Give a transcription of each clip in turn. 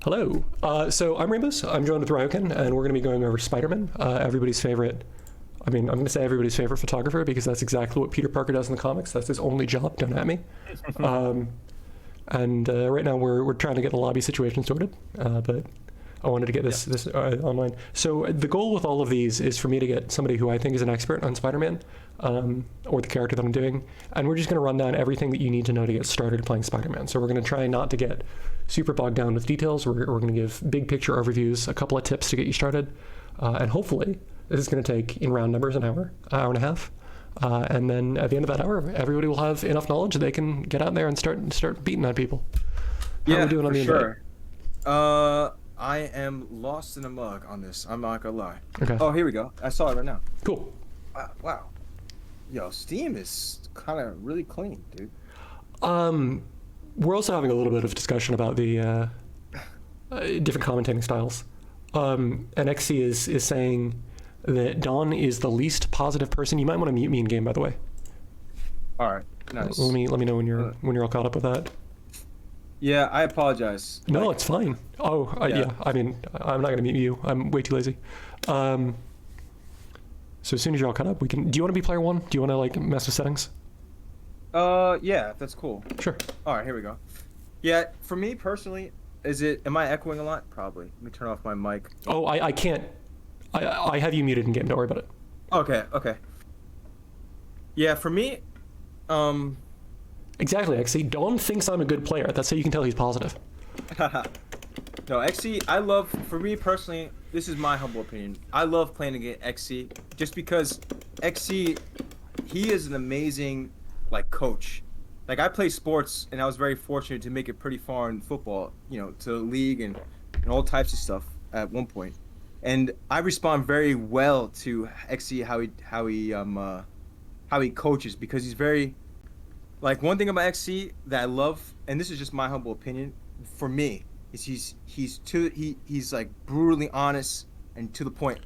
Hello. So I'm Rainbows. I'm joined with Raioken, and we're going to be going over Spider-Man, everybody's favorite. I mean, I'm going to say everybody's favorite photographer because that's exactly what Peter Parker does in the comics. That's his only job. Don't at me. And right now we're trying to get the lobby situation sorted, but I wanted to get this online. So the goal with all of these is for me to get somebody who I think is an expert on Spider-Man, or the character that I'm doing, and we're just going to run down everything that you need to know to get started playing Spider-Man. So we're going to try not to get super bogged down with details. We're going to give big picture overviews, a couple of tips to get you started, and hopefully this is going to take, in round numbers, an hour and a half. And then at the end of that hour, everybody will have enough knowledge that they can get out there and start beating on people. How are we doing on the sure. I am lost in a mug on this. I'm not gonna lie. Okay. Oh, here we go. I saw it right now. Cool. Wow. Yo, Steam is kind of really clean, dude. We're also having a little bit of discussion about the different commentating styles. And XC is saying that Don is the least positive person. You might want to mute me in game, by the way. All right. Nice. Let me know when you're all caught up with that. Yeah, I apologize. No, it's fine. Oh, yeah. I mean, I'm not gonna mute you. I'm way too lazy. So as soon as you're all caught up, we can. Do you want to be player one? Do you want to like mess with settings? Yeah, that's cool. Sure. All right, here we go. Yeah, for me personally, am I echoing a lot? Probably. Let me turn off my mic. Oh, I can't. I have you muted in game. Don't worry about it. Okay. Yeah, for me, Exactly, XC. Don thinks I'm a good player. That's how you can tell he's positive. No, XC, for me personally, this is my humble opinion. I love playing against XC just because XC, he is an amazing, like, coach. Like, I play sports, and I was very fortunate to make it pretty far in football, to league and all types of stuff at one point. And I respond very well to XC, how he coaches, because he's very... Like, one thing about XC that I love, and this is just my humble opinion, for me, is he's like brutally honest and to the point.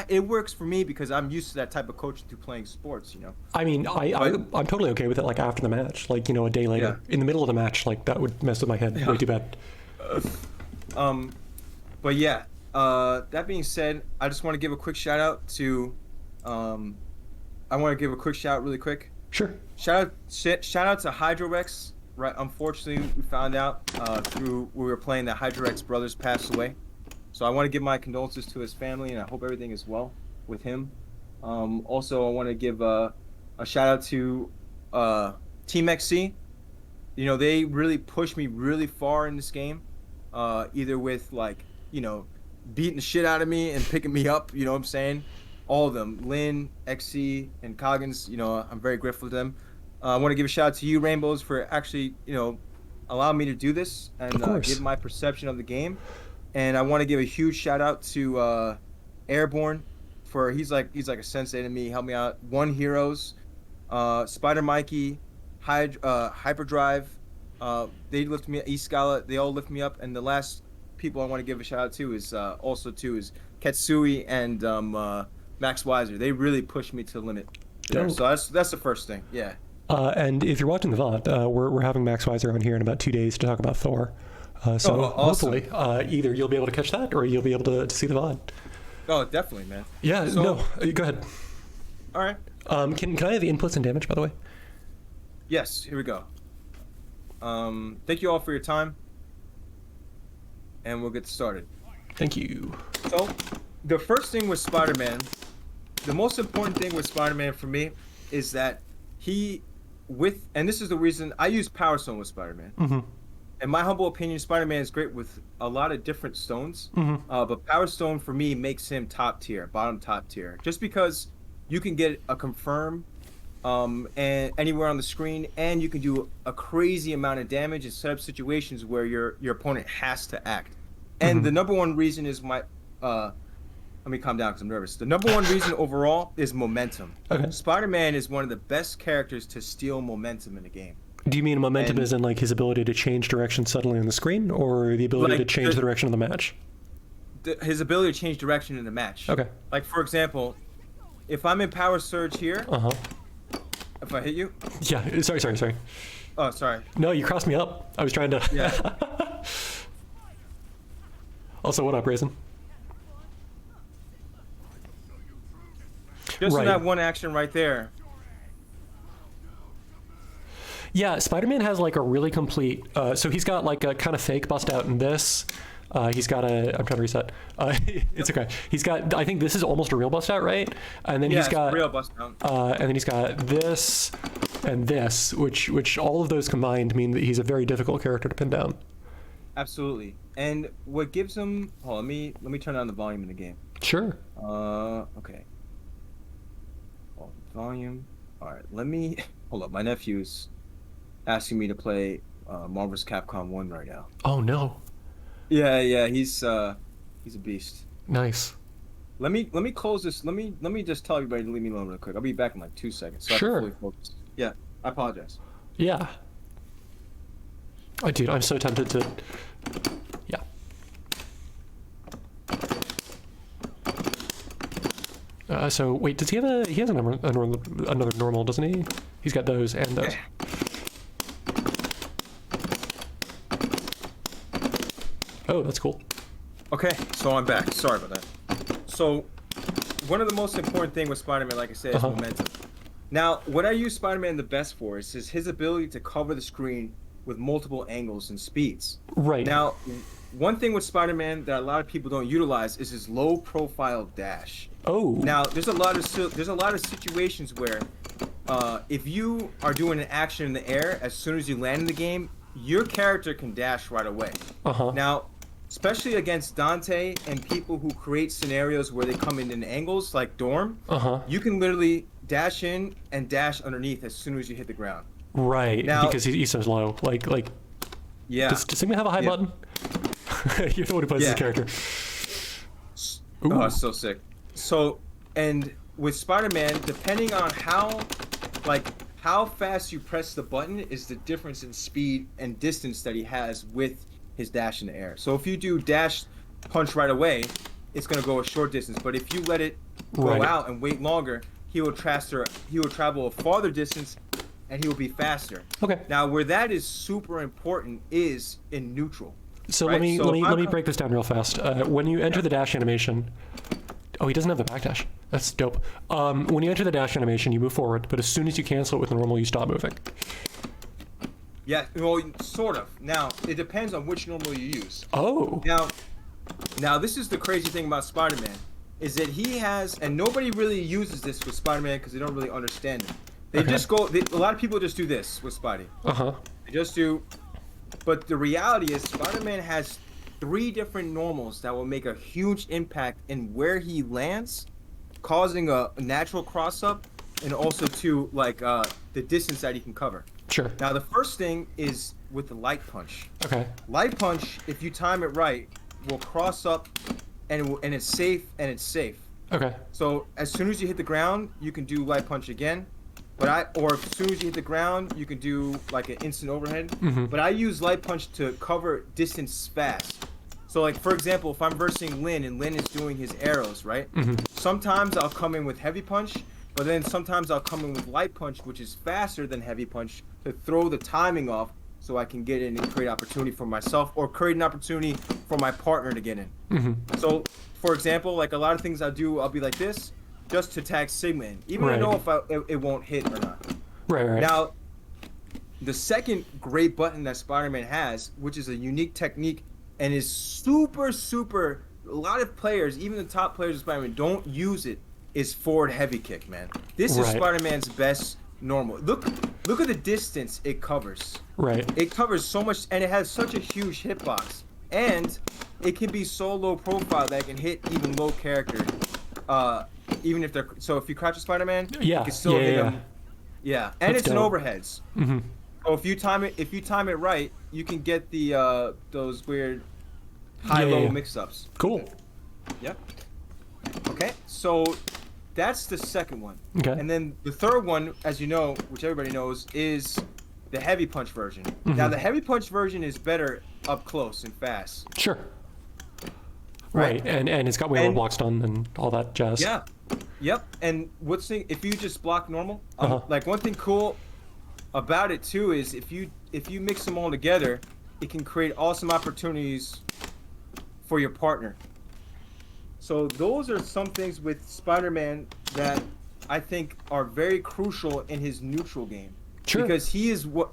It works for me because I'm used to that type of coaching through playing sports, I mean, I'm totally okay with it, like, after the match. Like, a day later. Yeah. In the middle of the match, like, that would mess with my head way too bad. But yeah, that being said, I just want to give a quick shout out to, really quick. Sure. Shout out to Hydrorex. Right, unfortunately, we found out through we were playing that Hydrorex brothers passed away. So I want to give my condolences to his family, and I hope everything is well with him. Also, I want to give a shout out to Team XC. They really pushed me really far in this game, either with beating the shit out of me and picking me up. You know what I'm saying? All of them, Lynn, XC, and Coggins, I'm very grateful to them. I want to give a shout out to you, Rainbows, for actually, allowing me to do this and give my perception of the game. And I want to give a huge shout out to Airborne, for he's like a sensei to me. Help me out. One Heroes, Spider Mikey, Hyperdrive. They lift me up. Scyla. They all lift me up. And the last people I want to give a shout out to is Ketsui and Max Weiser. They really pushed me to the limit there. So that's the first thing. Yeah. And if you're watching the VOD, we're having Max Weiser on here in about 2 days to talk about Thor. So awesome. Hopefully either you'll be able to catch that or you'll be able to see the VOD. Oh, definitely, man. Yeah, go ahead. All right. Can I have the inputs and damage, by the way? Yes, here we go. Thank you all for your time. And we'll get started. Thank you. So, the first thing with Spider-Man, the most important thing with Spider-Man for me is that and this is the reason I use Power Stone with Spider-Man. Mm-hmm. In my humble opinion, Spider-Man is great with a lot of different stones. Mm-hmm. But Power Stone for me makes him bottom top tier. Just because you can get a confirm and anywhere on the screen, and you can do a crazy amount of damage and set up situations where your opponent has to act. And the number one reason is let me calm down because I'm nervous. The number one reason overall is momentum. Okay. Spider-Man is one of the best characters to steal momentum in a game. Do you mean momentum as in like his ability to change direction suddenly on the screen, or the ability to change the direction of the match? His ability to change direction in the match. Okay. Like, for example, if I'm in Power Surge here, if I hit you? Yeah, sorry. Oh, sorry. No, you crossed me up. I was trying to... Yeah. Also, what up, Raisin? Just Right. in that one action right there. Yeah, Spider-Man has like a really complete. So he's got like a kind of fake bust out in this. He's got a. I'm trying to reset. It's okay. He's got. I think this is almost a real bust out, right? And then he's got real bust out. and then he's got this and this, which all of those combined mean that he's a very difficult character to pin down. Absolutely. And what gives him? Hold on, let me turn down the volume in the game. Sure. Okay. Volume. All right. Let me hold up. My nephew's asking me to play Marvel vs. Capcom 1 right now. Oh no. Yeah. He's a beast. Nice. Let me close this. Let me just tell everybody to leave me alone real quick. I'll be back in like 2 seconds. So Sure. I can fully focus. Yeah. I apologize. Yeah. Oh, dude, I'm so tempted to. Yeah. So wait, does he have a? He has another normal, doesn't he? He's got those and those. Oh, that's cool. Okay, so I'm back. Sorry about that. So, one of the most important thing with Spider-Man, like I said, is momentum. Now, what I use Spider-Man the best for is his ability to cover the screen with multiple angles and speeds. Right. Now, one thing with Spider-Man that a lot of people don't utilize is his low-profile dash. Oh. Now, there's a lot of situations where, if you are doing an action in the air, as soon as you land in the game, your character can dash right away. Now, especially against Dante and people who create scenarios where they come in angles like Dorm, you can literally dash in and dash underneath as soon as you hit the ground. Right. Now, because he's so low. Like. Yeah. Does Sigma have a high button? You're the one who plays this character. Oh, so sick. So, and with Spider-Man, depending on how fast you press the button is the difference in speed and distance that he has with his dash in the air. So if you do dash punch right away, it's gonna go a short distance. But if you let it go out and wait longer, he will travel a farther distance, and he will be faster. Okay. Now, where that is super important is in neutral. So right? let me break this down real fast. When you enter the dash animation, oh, he doesn't have the backdash. That's dope. When you enter the dash animation, you move forward, but as soon as you cancel it with normal, you stop moving. Yeah, well, sort of. Now, it depends on which normal you use. Oh. Now this is the crazy thing about Spider-Man, is that he has, and nobody really uses this with Spider-Man because they don't really understand it. They just go, a lot of people just do this with Spidey. They just do, but the reality is Spider-Man has 3 different normals that will make a huge impact in where he lands, causing a natural cross-up, and also to the distance that he can cover. Sure. Now the first thing is with the light punch. Okay. Light punch, if you time it right, will cross up, and it's safe. Okay. So as soon as you hit the ground, you can do light punch again. Or as soon as you hit the ground, you can do like an instant overhead. But I use light punch to cover distance fast. So like for example, if I'm versing Lin and Lin is doing his arrows, right? Sometimes I'll come in with heavy punch, but then sometimes I'll come in with light punch, which is faster than heavy punch, to throw the timing off so I can get in and create opportunity for myself or create an opportunity for my partner to get in. So for example, like a lot of things I'll do, I'll be like this, just to tag Sigma in, even to know if it won't hit or not. Right. Now, the second great button that Spider-Man has, which is a unique technique and is super, a lot of players, even the top players of Spider-Man, don't use it, is forward heavy kick, man. This is Spider-Man's best normal. Look at the distance it covers. Right. It covers so much, and it has such a huge hitbox. And it can be so low profile that it can hit even low character. Even if they're if you crouch a Spider-Man, you can still hit them. Yeah, and it's an overheads. So if you time it right, you can get the those weird high-low mix-ups. Cool. Yep. Okay, so that's the second one. Okay. And then the third one, as you know, which everybody knows, is the heavy punch version. Now the heavy punch version is better up close and fast. Sure. Right. And it's got way more blocks done and all that jazz. Yeah. Yep. And if you just block normal, like one thing cool about it too is if you mix them all together, it can create awesome opportunities for your partner. So those are some things with Spider-Man that I think are very crucial in his neutral game. Sure. Because he is one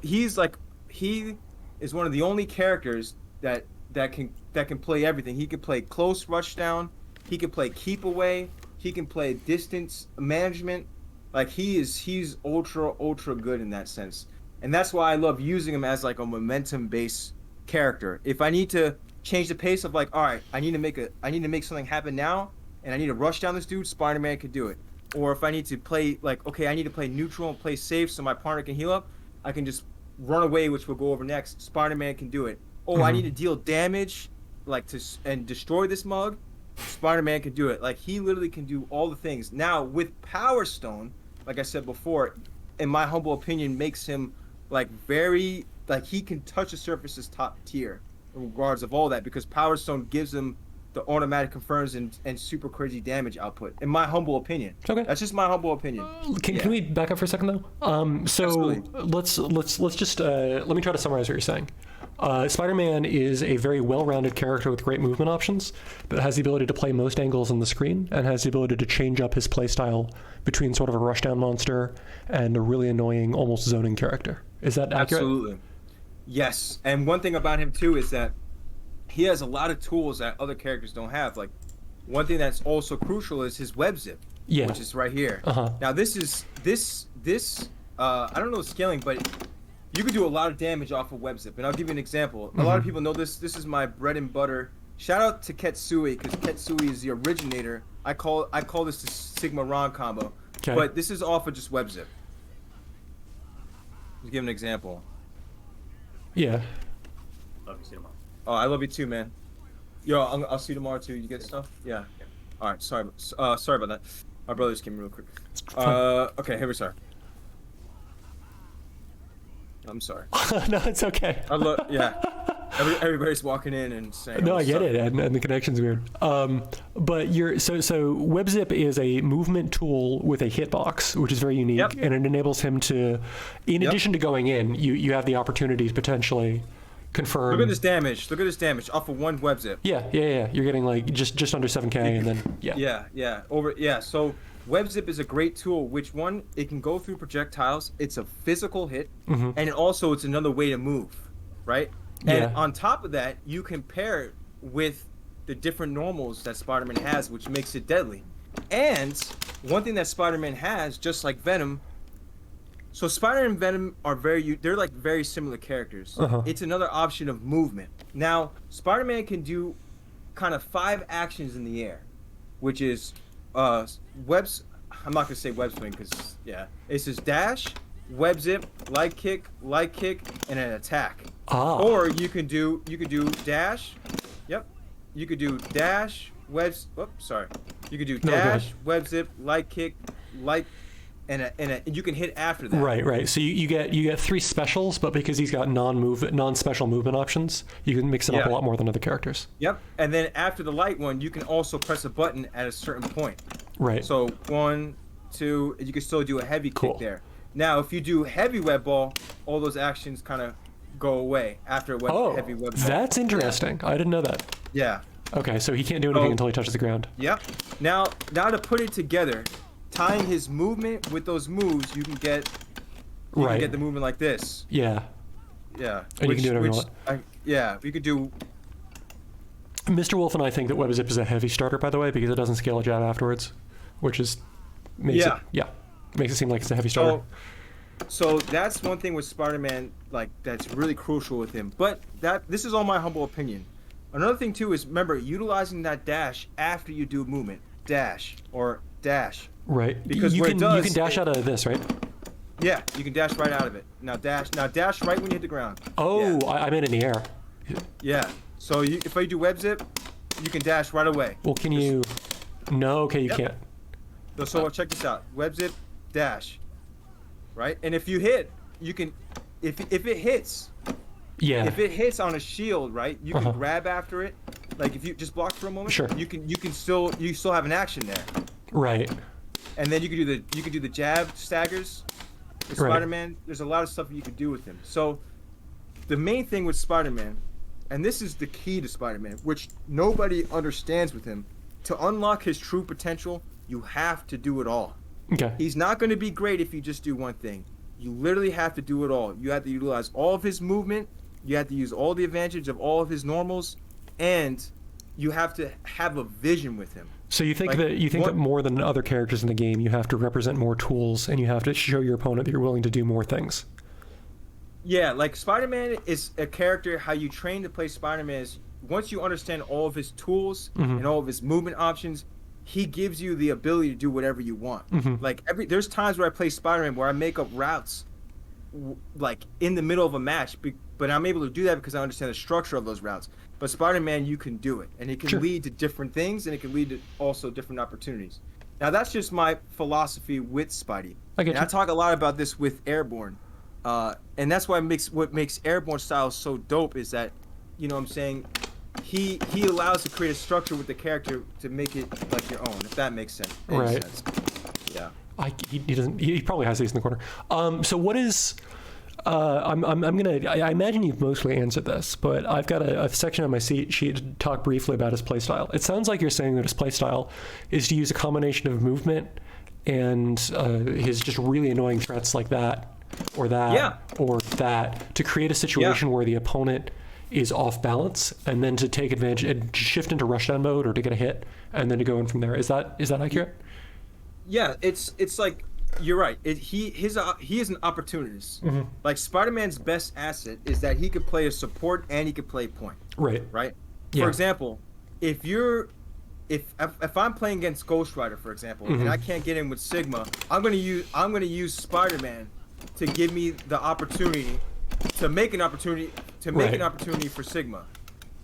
of the only characters that can play everything. He can play close rush down, he can play keep away, he can play distance management. Like he's ultra good in that sense. And that's why I love using him as like a momentum based character. If I need to change the pace of like, all right, I need to make something happen now, and I need to rush down this dude, Spider-Man could do it. Or if I need to play like, okay, I need to play neutral and play safe so my partner can heal up, I can just run away, which we'll go over next. Spider-Man can do it. Oh, I need to deal damage, like and destroy this mug. Spider-Man can do it. Like he literally can do all the things. Now with Power Stone, like I said before, in my humble opinion, makes him like very like he can touch the surface's top tier in regards of all that, because Power Stone gives him the automatic confirms and super crazy damage output. In my humble opinion. Okay. That's just my humble opinion. Can we back up for a second though? So let's just let me try to summarize what you're saying. Spider-Man is a very well-rounded character with great movement options that has the ability to play most angles on the screen and has the ability to change up his playstyle between sort of a rushdown monster and a really annoying, almost zoning character. Is that accurate? Absolutely. Yes. And one thing about him too is that he has a lot of tools that other characters don't have. Like one thing that's also crucial is his web zip, which is right here. Now this I don't know the scaling, but you can do a lot of damage off of web zip. And I'll give you an example. A lot of people know this. This is my bread and butter. Shout out to Ketsui, because Ketsui is the originator. I call this the Sigma Ron combo. Okay. But this is off of just web zip. Just give an example. Yeah. Love you, see you tomorrow. Oh, I love you too, man. Yo, I'll see you tomorrow too. You get stuff? Yeah. All right. Sorry about that. My brother just came real quick. Okay, here we start. I'm sorry. No, it's okay. Yeah. Everybody's walking in and saying. No, I get it, and the connection's weird. But so WebZip is a movement tool with a hitbox, which is very unique, and it enables him to, in addition to going in, you have the opportunity to potentially confirm. Look at this damage. Look at this damage off of one WebZip. Yeah. You're getting like just under 7K, and then Yeah. So WebZip is a great tool. Which one? It can go through projectiles. It's a physical hit, and it's another way to move, right? And on top of that, you can pair it with the different normals that Spider-Man has, which makes it deadly. And one thing that Spider-Man has, just like Venom, so Spider and Venom are they're like very similar characters. It's another option of movement. Now, Spider-Man can do kind of 5 actions in the air, which is webs. I'm not gonna say web swing because it's just dash, web zip, light kick, and an attack. Or you can do dash. Yep. You could do dash, webs. Oops, sorry. You could do dash, web zip, light kick, and you can hit after that. Right. So you get 3 specials, but because he's got non-special movement options, you can mix it up a lot more than other characters. Yep. And then after the light one, you can also press a button at a certain point. Right. So 1, 2, and you can still do a heavy kick there. Now, if you do heavy web ball, all those actions kind of go away after heavy web ball. That's interesting. I didn't know that. Yeah. Okay, so he can't do anything until he touches the ground. Yep. Now to put it together, tying his movement with those moves, you can get the movement like this. Yeah. Yeah. And you can do whatever you want. We could do. Mr. Wolf and I think that web zip is a heavy starter, by the way, because it doesn't scale a jab afterwards, which is makes it seem like it's a heavy starter. So that's one thing with Spider-Man, like that's really crucial with him. But this is all my humble opinion. Another thing too is, remember, utilizing that dash after you do movement. Dash. Right. Because you can dash out of this, right? Yeah, you can dash right out of it. Now dash right when you hit the ground. Oh, yeah. I meant in the air. Yeah. So if I do web zip, you can dash right away. Well, can you? No. Okay, you can't. So check this out. Web zip, dash. Right? And if you hit, you can, if it hits. Yeah. If it hits on a shield, right, you can grab after it. Like if you just block for a moment, sure. you still have an action there. Right. And then you can do the jab staggers. With Spider-Man, there's a lot of stuff you could do with him. So the main thing with Spider-Man and this is the key to Spider-Man, which nobody understands with him. To unlock his true potential, you have to do it all. Okay. He's not going to be great if you just do one thing. You literally have to do it all. You have to utilize all of his movement. You have to use all the advantage of all of his normals, and you have to have a vision with him. So you think that more than other characters in the game, you have to represent more tools, and you have to show your opponent that you're willing to do more things. Yeah, like Spider-Man is a character. How you train to play Spider-Man is once you understand all of his tools and all of his movement options, he gives you the ability to do whatever you want. Like there's times where I play Spider-Man where I make up routes like in the middle of a match, but I'm able to do that because I understand the structure of those routes. But Spider-Man, you can do it, and it can lead to different things, and it can lead to also different opportunities. Now that's just my philosophy with Spidey. I talk a lot about this with Airborne, and that's why what makes Airborne style so dope is that, you know what I'm saying, he allows to create a structure with the character to make it like your own, if that makes sense. Right. Yeah. He doesn't. He probably has these in the corner. So what is? I imagine you've mostly answered this, but I've got a section on my sheet to talk briefly about his playstyle. It sounds like you're saying that his playstyle is to use a combination of movement and his just really annoying threats like that, or that, or that, to create a situation where the opponent is off balance, and then to take advantage and shift into rushdown mode or to get a hit, and then to go in from there. Is that accurate? Yeah, it's like you're right. He is an opportunist. Like Spider-Man's best asset is that he could play a support and he could play point. Right. Yeah. For example, if I'm playing against Ghost Rider, for example, and I can't get in with Sigma, I'm gonna use Spider-Man to give me the opportunity to make an opportunity for Sigma,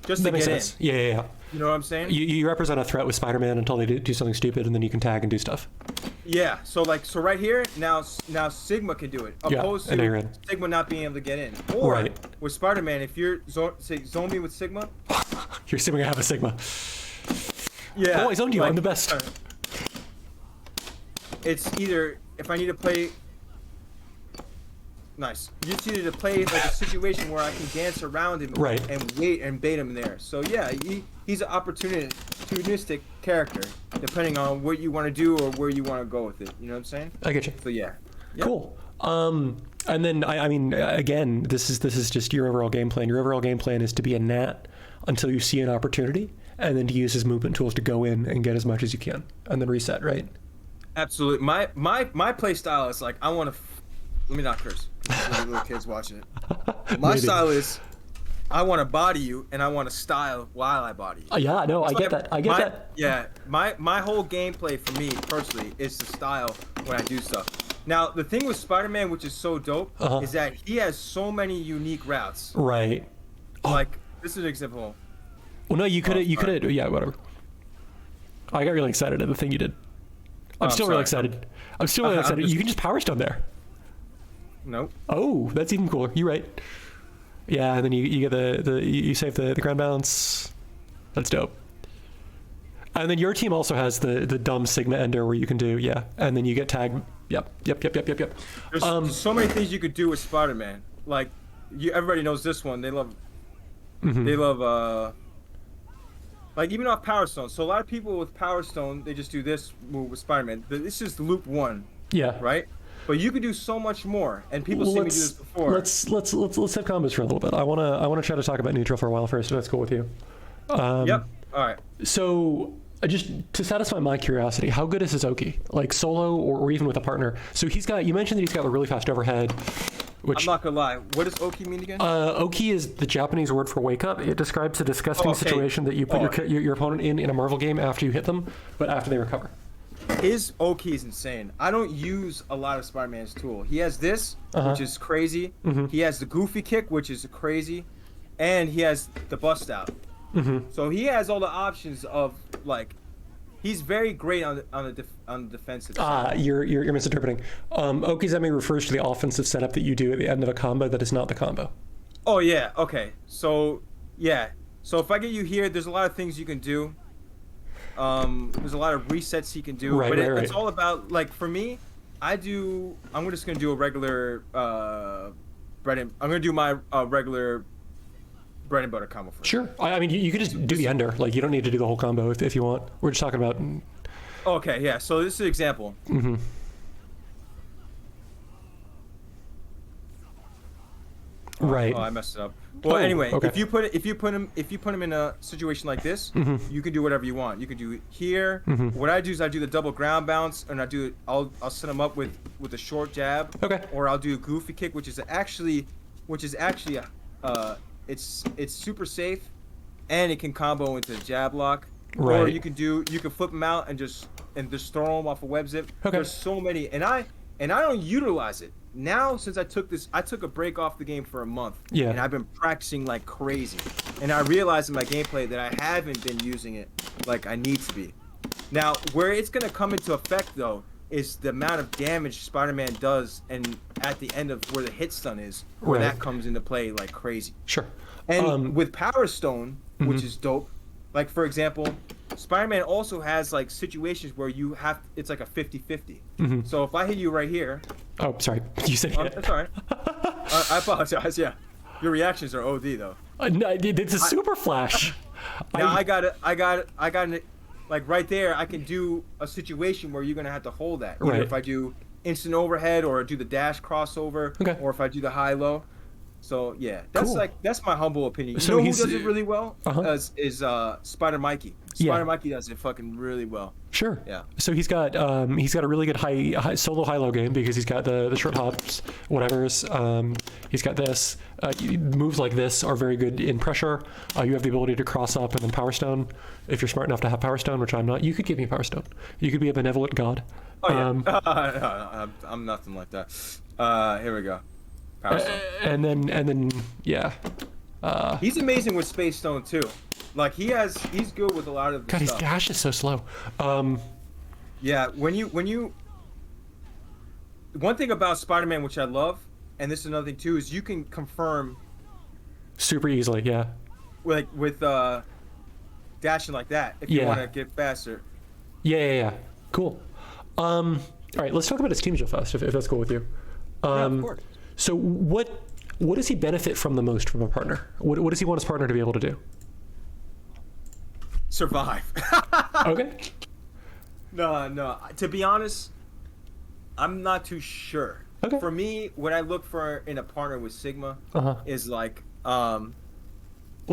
just to get in. Yeah. You know what I'm saying? You represent a threat with Spider-Man until they do something stupid, and then you can tag and do stuff. Yeah. So right here now Sigma can do it, opposed to Sigma not being able to get in. Or with Spider-Man, if you're zone me with Sigma, you're assuming I have a Sigma. Yeah. Oh, I zoned you. I'm the best. It's either if I need to play. Nice. You just needed to play like a situation where I can dance around him and wait and bait him there. So yeah, he's an opportunistic character, depending on what you want to do or where you want to go with it. You know what I'm saying? I get you. So yeah. Cool. And then I mean, again, this is just your overall game plan. Your overall game plan is to be a gnat until you see an opportunity, and then to use his movement tools to go in and get as much as you can, and then reset. Right? Absolutely. My play style is like I want to. Let me not curse. Little kids watching it. My style is, I want to body you, and I want to style while I body you. Yeah, no, I get that. Yeah, my whole gameplay for me personally is to style when I do stuff. Now the thing with Spider-Man, which is so dope, is that he has so many unique routes. Right. Like this is an example. Well, no, you could have. Yeah, whatever. I got really excited at the thing you did. I'm still really excited. You can just power stone there. Nope. Oh, that's even cooler. You're right. Yeah, and then you get you save the ground balance. That's dope. And then your team also has the dumb Sigma Ender where you can do and then you get tagged. Yep. There's so many things you could do with Spider-Man. Like everybody knows this one. They love like even off Power Stone. So a lot of people with Power Stone, they just do this move with Spider-Man. This is loop 1. Yeah. Right? But you could do so much more, and people see me do this before. Let's have combos for a little bit. I wanna try to talk about neutral for a while first, if that's cool with you. Yep. All right. So just to satisfy my curiosity, how good is his Oki? Like solo or even with a partner? So you mentioned that he's got a really fast overhead. Which, I'm not gonna lie. What does Oki mean again? Oki is the Japanese word for wake up. It describes a disgusting situation that you put your opponent in a Marvel game after you hit them, but after they recover. His Oki is insane. I don't use a lot of Spider-Man's tool. He has this, which is crazy. He has the goofy kick, which is crazy, and he has the bust out. So he has all the options of like, he's very great on the defensive side. You're misinterpreting. Okizeme refers to the offensive setup that you do at the end of a combo that is not the combo. Oh yeah. Okay. So yeah. So if I get you here, there's a lot of things you can do. There's a lot of resets he can do, it's all about like for me. I'm just gonna do a regular I'm gonna do my regular bread and butter combo for me. Sure. I mean, you could just do the ender. Like, you don't need to do the whole combo if you want. We're just talking about. Okay, yeah. So this is an example. Mm-hmm. Right. Oh, I messed it up. Well, anyway, okay. if you put him in a situation like this, you can do whatever you want. You can do it here. What I do is I do the double ground bounce, and I'll set him up with a short jab. Okay. Or I'll do a goofy kick, which is actually it's super safe, and it can combo into a jab lock. Right. Or you can flip him out and just throw him off a web zip. Okay. There's so many, and I don't utilize it. Now, since I took a break off the game for a month, Yeah. and I've been practicing like crazy, and I realized in my gameplay that I haven't been using it like I need to be. Now, where it's gonna come into effect though is the amount of damage Spider-Man does, and at the end of where the hit stun is, where Right. that comes into play like crazy. Sure. And with Power Stone, which is dope, like for example, Spider-Man also has like situations where it's like a 50-50. So if I hit you right here, Oh, sorry. You said hit. that's all right. I apologize. Yeah, your reactions are OD though. No, it's a super flash. Now I got it. Like right there, I can do a situation where you're gonna have to hold that. Either Right. if I do instant overhead or do the dash crossover, Okay. or if I do the high low. So yeah, that's Cool. that's my humble opinion. You So know who he's- does it really well? Uh-huh. Is Spider Mikey. Yeah. Spider Mikey does it fucking really well. Sure. Yeah. So he's got a really good high solo high-low game because he's got the short hops, whatever's. He's got this. Moves like this are very good in pressure. You have the ability to cross up and then Power Stone. If you're smart enough to have Power Stone, which I'm not, you could give me Power Stone. You could be a benevolent god. Oh yeah. I'm nothing like that. Here we go. Power Stone. And then yeah. He's amazing with Space Stone too. Like he's good with a lot of the God, his stuff. dash is so slow. Yeah, when you one thing about Spider-Man which I love, and this is another thing too, is you can confirm Super easily, yeah. with dashing like that if you want to get faster. Yeah. Cool. All right, let's talk about his team drill first, if that's cool with you. Yeah, of course. So what does he benefit from the most from a partner? What does he want his partner to be able to do? Survive. Okay. No. To be honest, I'm not too sure. Okay. For me, what I look for in a partner with Sigma is like Well,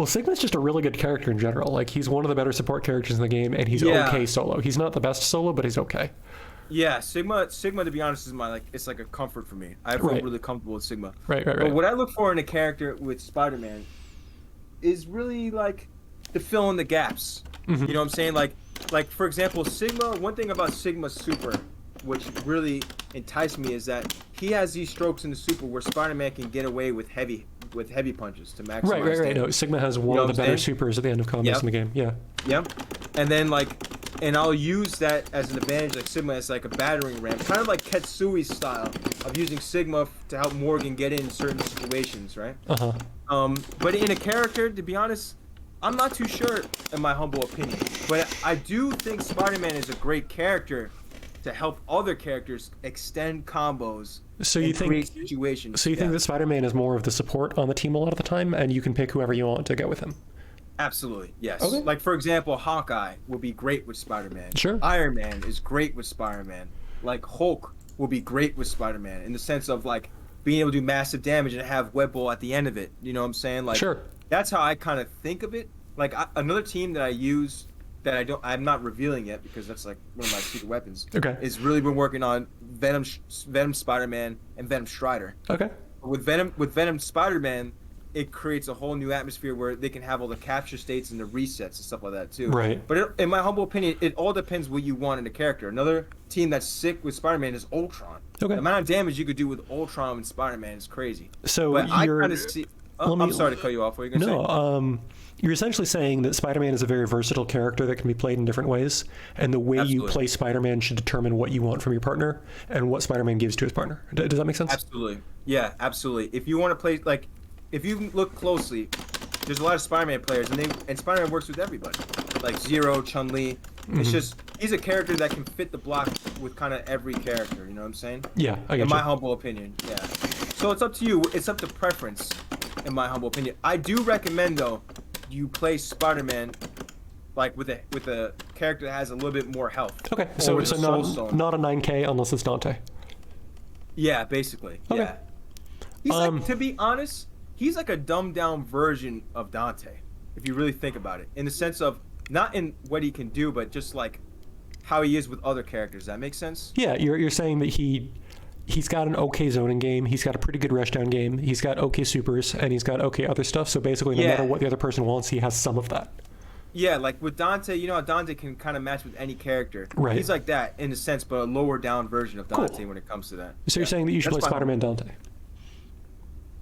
Sigma's just a really good character in general. Like, he's one of the better support characters in the game, and he's okay solo. He's not the best solo, but he's okay. Yeah, Sigma. To be honest, is it's like a comfort for me. I feel Right. really comfortable with Sigma. Right. But what I look for in a character with Spider-Man is really like to fill in the gaps. You know what I'm saying? Like for example, Sigma. One thing about Sigma Super, which really enticed me, is that he has these strokes in the Super where Spider-Man can get away with heavy punches to maximize. Right. damage. No, Sigma has one of the better supers at the end of combos in the game. Yeah. Yep. And then and I'll use that as an advantage, like Sigma as like a battering ram, kind of like Ketsui's style of using Sigma to help Morgan get in certain situations, right? But in a character, to be honest, I'm not too sure, in my humble opinion. But I do think Spider-Man is a great character to help other characters extend combos. So and you think create situations? So you think that Spider-Man is more of the support on the team a lot of the time, and you can pick whoever you want to go with him? Absolutely, yes. Okay. Like for example, Hawkeye will be great with Spider-Man. Sure. Iron Man is great with Spider-Man. Like Hulk will be great with Spider-Man in the sense of like being able to do massive damage and have web ball at the end of it. You know what I'm saying? Like Sure. That's how I kind of think of it. Like another team that I use that I'm not revealing yet because that's like one of my secret weapons. Okay. Is really been working on Venom Spider-Man and Venom Strider. Okay. With Venom Spider-Man, it creates a whole new atmosphere where they can have all the capture states and the resets and stuff like that too. Right. But in my humble opinion, it all depends what you want in a character. Another team that's sick with Spider-Man is Ultron. Okay. The amount of damage you could do with Ultron and Spider-Man is crazy. So but I you're. kind of see. Oh, I'm sorry to cut you off. What are you gonna say? No. You're essentially saying that Spider-Man is a very versatile character that can be played in different ways, and the way you play Spider-Man should determine what you want from your partner and what Spider-Man gives to his partner. Does that make sense? Absolutely. Yeah, absolutely. If you want to play, like, if you look closely, there's a lot of Spider-Man players, and Spider-Man works with everybody. Like Zero, Chun-Li. It's just, he's a character that can fit the block with kind of every character, you know what I'm saying? Yeah, I get In you. my humble opinion, yeah. So it's up to you. It's up to preference. in my humble opinion. I do recommend though, you play Spider-Man like with a character that has a little bit more health. Okay, Or so with a Soul Stone. not a 9K unless it's Dante. Yeah, basically. Okay. Yeah. He's like, to be honest, he's like a dumbed down version of Dante, if you really think about it. In the sense of not in what he can do, but just like how he is with other characters. Does that make sense? Yeah, you're saying that he's got an okay zoning game, he's got a pretty good rushdown game, he's got okay supers, and he's got okay other stuff. So basically, no matter what the other person wants, he has some of that. Yeah, like with Dante, you know how Dante can kind of match with any character. Right. He's like that in a sense, but a lower down version of Dante when it comes to that. So you're saying that you should play Spider-Man Dante?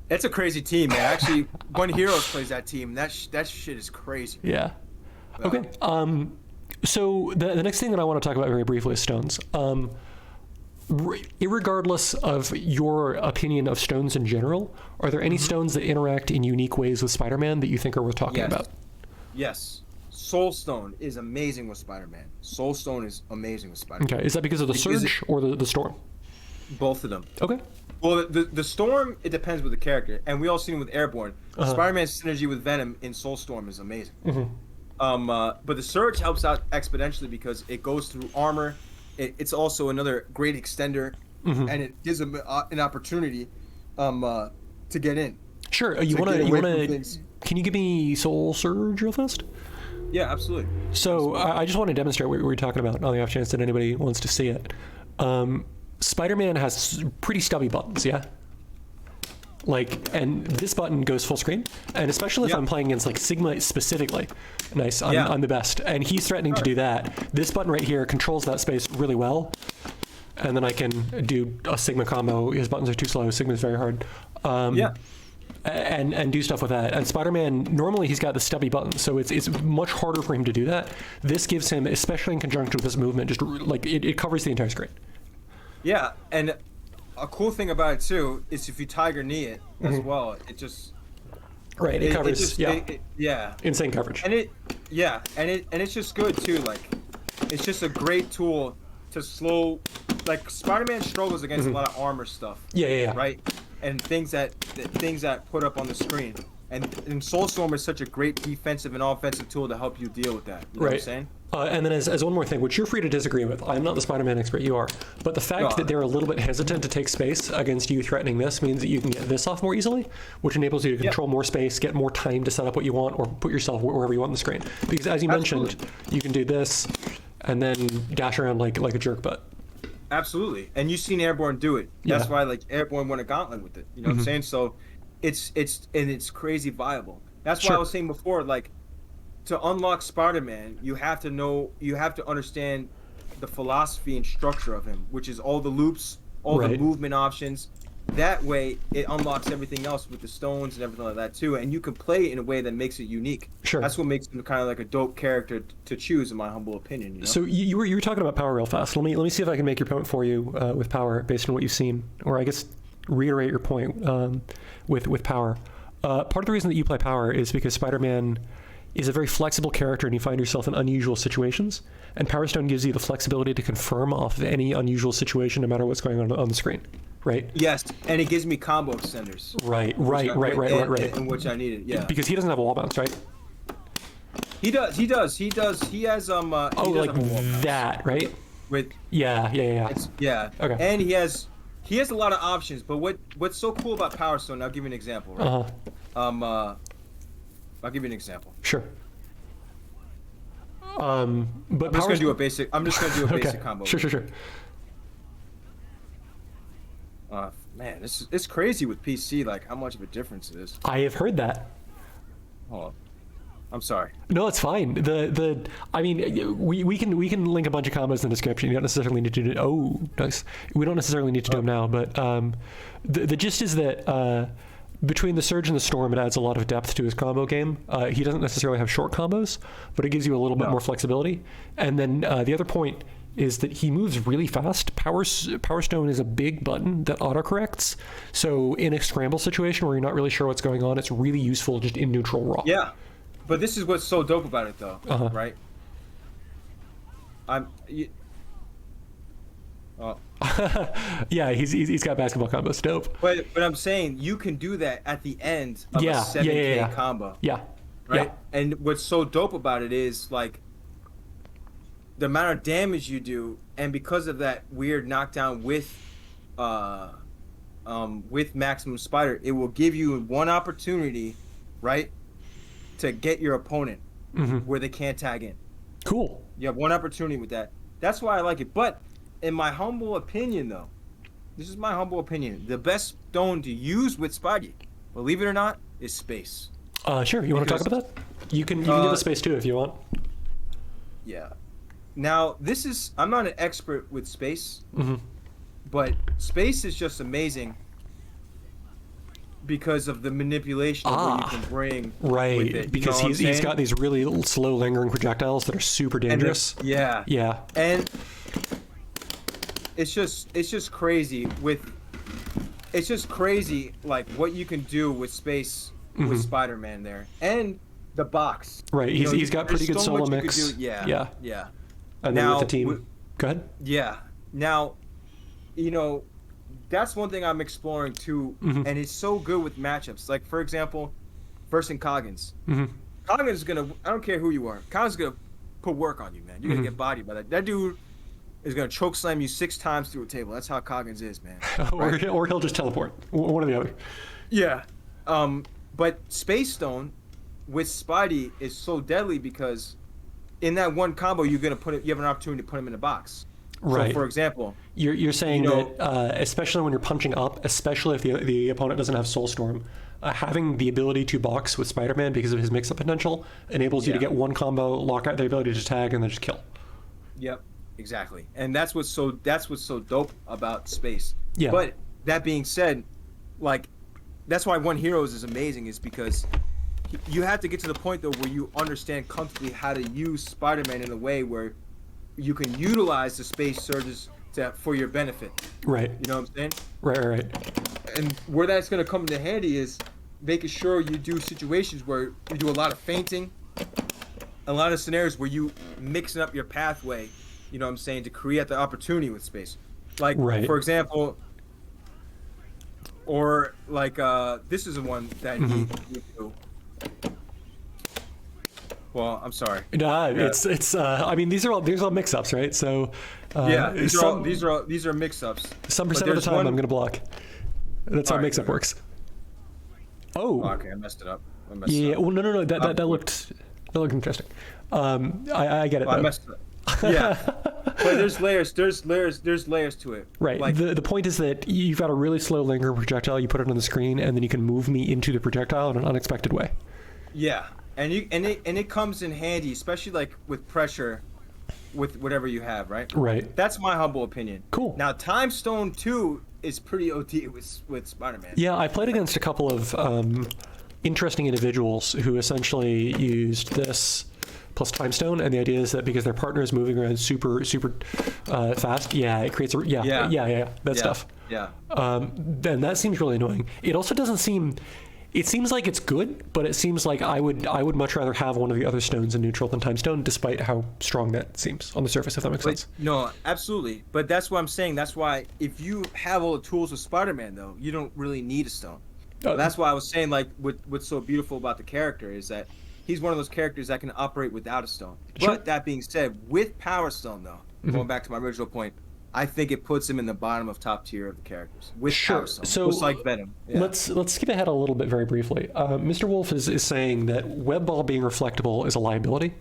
That's a crazy team, man. Actually, One Heroes plays that team. That shit is crazy. Yeah. Okay. So the next thing that I want to talk about very briefly is stones. Irregardless of your opinion of stones in general, are there any stones that interact in unique ways with Spider-Man that you think are worth talking about? Yes. Soul Stone is amazing with Spider-Man. Soul Stone is amazing with Spider-Man. Okay. Is that because of the surge or the storm? Both of them. Okay. Well, the storm, it depends with the character, and we all seen it with Airborne. Spider-Man's synergy with Venom in Soul Storm is amazing. But the surge helps out exponentially because it goes through armor. It's also another great extender, and it gives him an opportunity to get in. Sure. You want to? Can you give me Soul Surge real fast? Yeah, absolutely. So I just want to demonstrate what we were talking about on the off chance that anybody wants to see it. Spider-Man has pretty stubby buttons, yeah? And this button goes full screen, and especially if I'm playing against like Sigma specifically. Nice, I'm the best. And he's threatening to do that. This button right here controls that space really well, and then I can do a Sigma combo. His buttons are too slow, Sigma's very hard. And do stuff with that. And Spider-Man, normally he's got the stubby buttons, so it's much harder for him to do that. This gives him, especially in conjunction with this movement, just like it covers the entire screen. Yeah, and a cool thing about it too is if you Tiger Knee it as well, it just it covers insane coverage. And it's just good too. Like it's just a great tool to slow. Like Spider-Man struggles against a lot of armor stuff. Yeah. Right, and things that put up on the screen. And Soul Storm is such a great defensive and offensive tool to help you deal with that. You know what I'm saying? And then as one more thing, which you're free to disagree with, I'm not the Spider-Man expert, you are, but the fact that they're a little bit hesitant to take space against you threatening this means that you can get this off more easily, which enables you to control more space, get more time to set up what you want, or put yourself wherever you want on the screen. Because as you mentioned, you can do this and then dash around like a jerk butt. Absolutely. And you've seen Airborne do it. That's why like Airborne won a gauntlet with it. You know what I'm saying? So it's crazy viable. That's why I was saying before, like, to unlock Spider-Man, you have to understand the philosophy and structure of him, which is all the loops, all the movement options. That way, it unlocks everything else with the stones and everything like that too, and you can play it in a way that makes it unique. Sure. That's what makes him kind of like a dope character to choose, in my humble opinion. You know? So you were talking about power real fast. Let me see if I can make your point for you with power based on what you've seen, or I guess reiterate your point with power. Part of the reason that you play power is because Spider-Man is a very flexible character and you find yourself in unusual situations, and Power Stone gives you the flexibility to confirm off of any unusual situation no matter what's going on the screen, right? Yes, and it gives me combo extenders. Right. In which I needed, yeah. Because he doesn't have a wall bounce, right? He does. He has he does like that, right? With yeah. Okay. And he has a lot of options, but what's so cool about Power Stone? I'll give you an example, right? I'll give you an example. Sure. But I'm just gonna do a basic combo. Sure. Man, it's crazy with PC, like how much of a difference it is. I have heard that. Hold on. I'm sorry. No, it's fine. I mean, we can link a bunch of combos in the description. You don't necessarily need to do. Oh, nice. We don't necessarily need to do them now, but the gist is that between the Surge and the Storm, it adds a lot of depth to his combo game. He doesn't necessarily have short combos, but it gives you a little bit more flexibility. And then the other point is that he moves really fast. Power Stone is a big button that autocorrects. So in a scramble situation where you're not really sure what's going on, it's really useful just in neutral raw. Yeah. But this is what's so dope about it, though, right? Yeah, he's got basketball combos. Dope. But I'm saying you can do that at the end of Yeah, a 7K yeah. combo. Yeah. Right? Yeah. And what's so dope about it is like the amount of damage you do, and because of that weird knockdown with maximum spider, it will give you one opportunity, right, to get your opponent where they can't tag in. Cool. You have one opportunity with that. That's why I like it. But in my humble opinion, though, this is my humble opinion, the best stone to use with Spidey, believe it or not, is space. Sure. You want to talk about that? You can give us space too if you want. Yeah. Now, I'm not an expert with space, but space is just amazing because of the manipulation of what you can bring with it. Because he's got these really slow lingering projectiles that are super dangerous. Yeah. And it's just crazy like what you can do with space with Spider-Man there. And the box. Right. He's got pretty good solo mix. Yeah. And then with the team. Go ahead. Yeah. Now, that's one thing I'm exploring too, and it's so good with matchups. Like, for example, versing Coggins. Coggins is gonna, I don't care who you are, Coggins is gonna put work on you, man. You're gonna get bodied by that. That dude is gonna choke slam you 6 times through a table. That's how Coggins is, man. Right? or he'll just teleport. One or the other. Yeah. But Space Stone with Spidey is so deadly because in that one combo, you have an opportunity to put him in a box. Right. So, for example, you're saying that especially when you're punching up, especially if the opponent doesn't have Soulstorm, having the ability to box with Spider-Man because of his mix-up potential enables you to get one combo, lock out the ability to tag, and then just kill. Yep, exactly. And that's what's so dope about space. Yeah. But that being said, like, that's why One Heroes is amazing, is because you have to get to the point though where you understand comfortably how to use Spider-Man in a way where you can utilize the space surges for your benefit. Right. You know what I'm saying? Right. And where that's going to come into handy is making sure you do situations where you do a lot of feinting, a lot of scenarios where you mixing up your pathway, you know what I'm saying, to create the opportunity with space. Like, for example, or like, this is the one that you do. Well, I'm sorry. Nah, it's. I mean, these are all mix-ups, right? So. These are mix-ups. Some percent of the time, I'm gonna block. That's how mix-up works. Oh. Okay, I messed it up. Well, no. That looked interesting. I get it. I messed it up. Yeah, but there's layers. There's layers to it. Right. Like, the point is that you've got a really slow linger projectile. You put it on the screen, and then you can move me into the projectile in an unexpected way. Yeah. And it comes in handy, especially like with pressure, with whatever you have, right? Right. That's my humble opinion. Cool. Now, Time Stone 2 is pretty OD with Spider-Man. Yeah, I played against a couple of interesting individuals who essentially used this plus Time Stone, and the idea is that because their partner is moving around super fast, it creates that stuff. Yeah. Then that seems really annoying. It also doesn't seem. It seems like it's good, but it seems like I would much rather have one of the other stones in neutral than Time Stone, despite how strong that seems on the surface, if that makes sense. No, absolutely. But that's what I'm saying. That's why if you have all the tools with Spider-Man, though, you don't really need a stone. That's why I was saying, like, what's so beautiful about the character is that he's one of those characters that can operate without a stone. Sure. But that being said, with Power Stone, though, going back to my original point, I think it puts him in the bottom of top tier of the characters with Power Stone. So just like Venom. Yeah. Let's skip ahead a little bit very briefly. Mr. Wolf is saying that web ball being reflectable is a liability.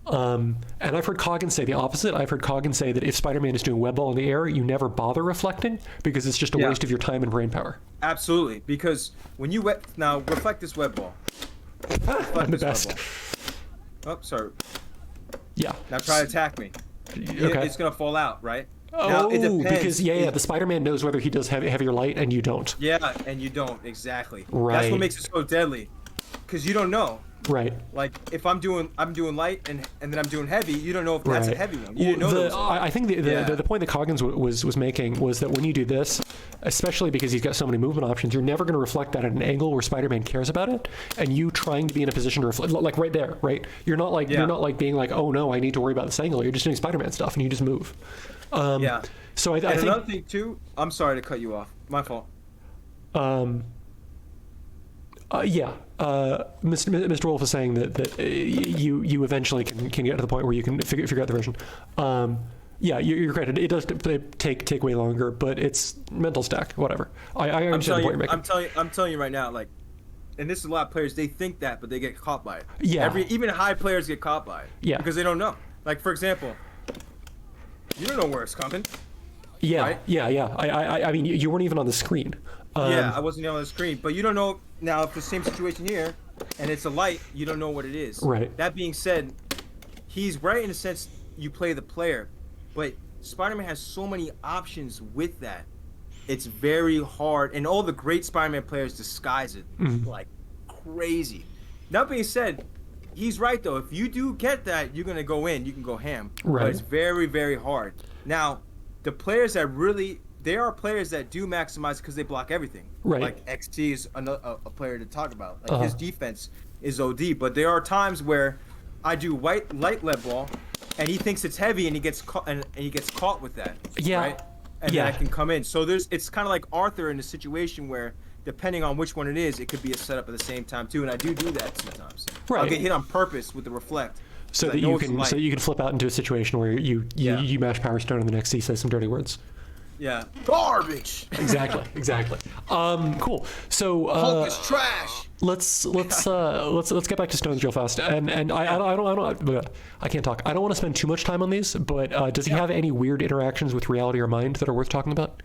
And I've heard Coggins say the opposite. I've heard Coggins say that if Spider-Man is doing web ball in the air, you never bother reflecting because it's just a waste of your time and brain power. Absolutely, because when you now reflect this web ball. I'm the best. Oh, sorry. Yeah. Now try to attack me. Okay. It's gonna fall out, right? Oh, now, it depends. Because the Spider-Man knows whether he does heavier light and you don't. Yeah, and you don't, exactly. Right. That's what makes it so deadly. because you don't know. Right. Like if I'm doing light and then I'm doing heavy, you don't know if that's a heavy one. You didn't know the, those. I think the point that Coggins was making was that when you do this, especially because he's got so many movement options, you're never going to reflect that at an angle where Spider-Man cares about it, and you trying to be in a position to reflect, like right there, right? You're not like being like, oh no, I need to worry about this angle. You're just doing Spider-Man stuff, and you just move. So I think another thing too. I'm sorry to cut you off. My fault. Mr. Wolf is saying that you eventually can get to the point where you can figure out the version. You're correct. It does take way longer, but it's mental stack, whatever. I understand the point you're making. I'm telling you right now, like, and this is a lot of players. They think that, but they get caught by it. Yeah. Even high players get caught by it. Yeah. Because they don't know. Like for example, you don't know where it's coming. Yeah. Right? Yeah. I mean, you weren't even on the screen. I wasn't on the screen, but you don't know now if the same situation here, and it's a light, you don't know what it is. Right. That being said, he's right in a sense. You play the player, but Spider-Man has so many options with that. It's very hard, and all the great Spider-Man players disguise it like crazy. That being said, he's right though. If you do get that, you're gonna go in. You can go ham. Right. But it's very, very hard. Now, the players that really there are players that do maximize because they block everything. Right. Like XT is a player to talk about. Like his defense is OD. But there are times where I do light lead ball, and he thinks it's heavy, and he gets caught, and he gets caught with that. Yeah. Right? And then I can come in. So it's kind of like Arthur in a situation where, depending on which one it is, it could be a setup at the same time too. And I do that sometimes. Right. I'll get hit on purpose with the reflect. So that you can flip out into a situation where you mash Power Stone and the next he says some dirty words. Yeah. Garbage. Exactly. Cool. So Hulk is trash. Let's get back to stones real fast. And I can't talk. I don't want to spend too much time on these, but does he have any weird interactions with reality or mind that are worth talking about?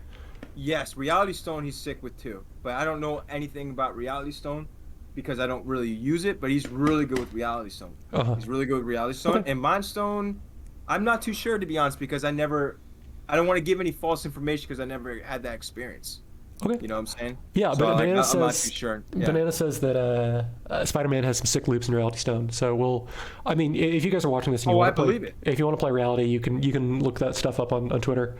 Yes, Reality Stone he's sick with too. But I don't know anything about Reality Stone because I don't really use it, but he's really good with Reality Stone. He's really good with Reality Stone. Okay. And Mind Stone, I'm not too sure to be honest because I don't want to give any false information because I never had that experience. Okay. You know what I'm saying? Yeah, so but I'm not too sure. Yeah. Banana says that Spider-Man has some sick loops in Reality Stone. So if you guys are watching this and you want to play, if you want to play Reality, you can look that stuff up on Twitter.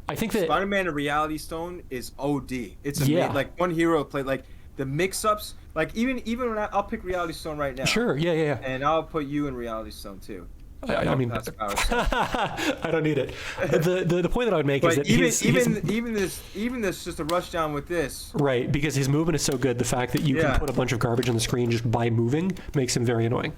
I think that Spider-Man and Reality Stone is OD. It's like one hero play like the mix-ups. Like even when I'll pick Reality Stone right now. Sure. Yeah. And I'll put you in Reality Stone too. I mean, I don't need it. The point that I would make is that even this just a rush down with this. Right, because his movement is so good. The fact that you can put a bunch of garbage on the screen just by moving makes him very annoying.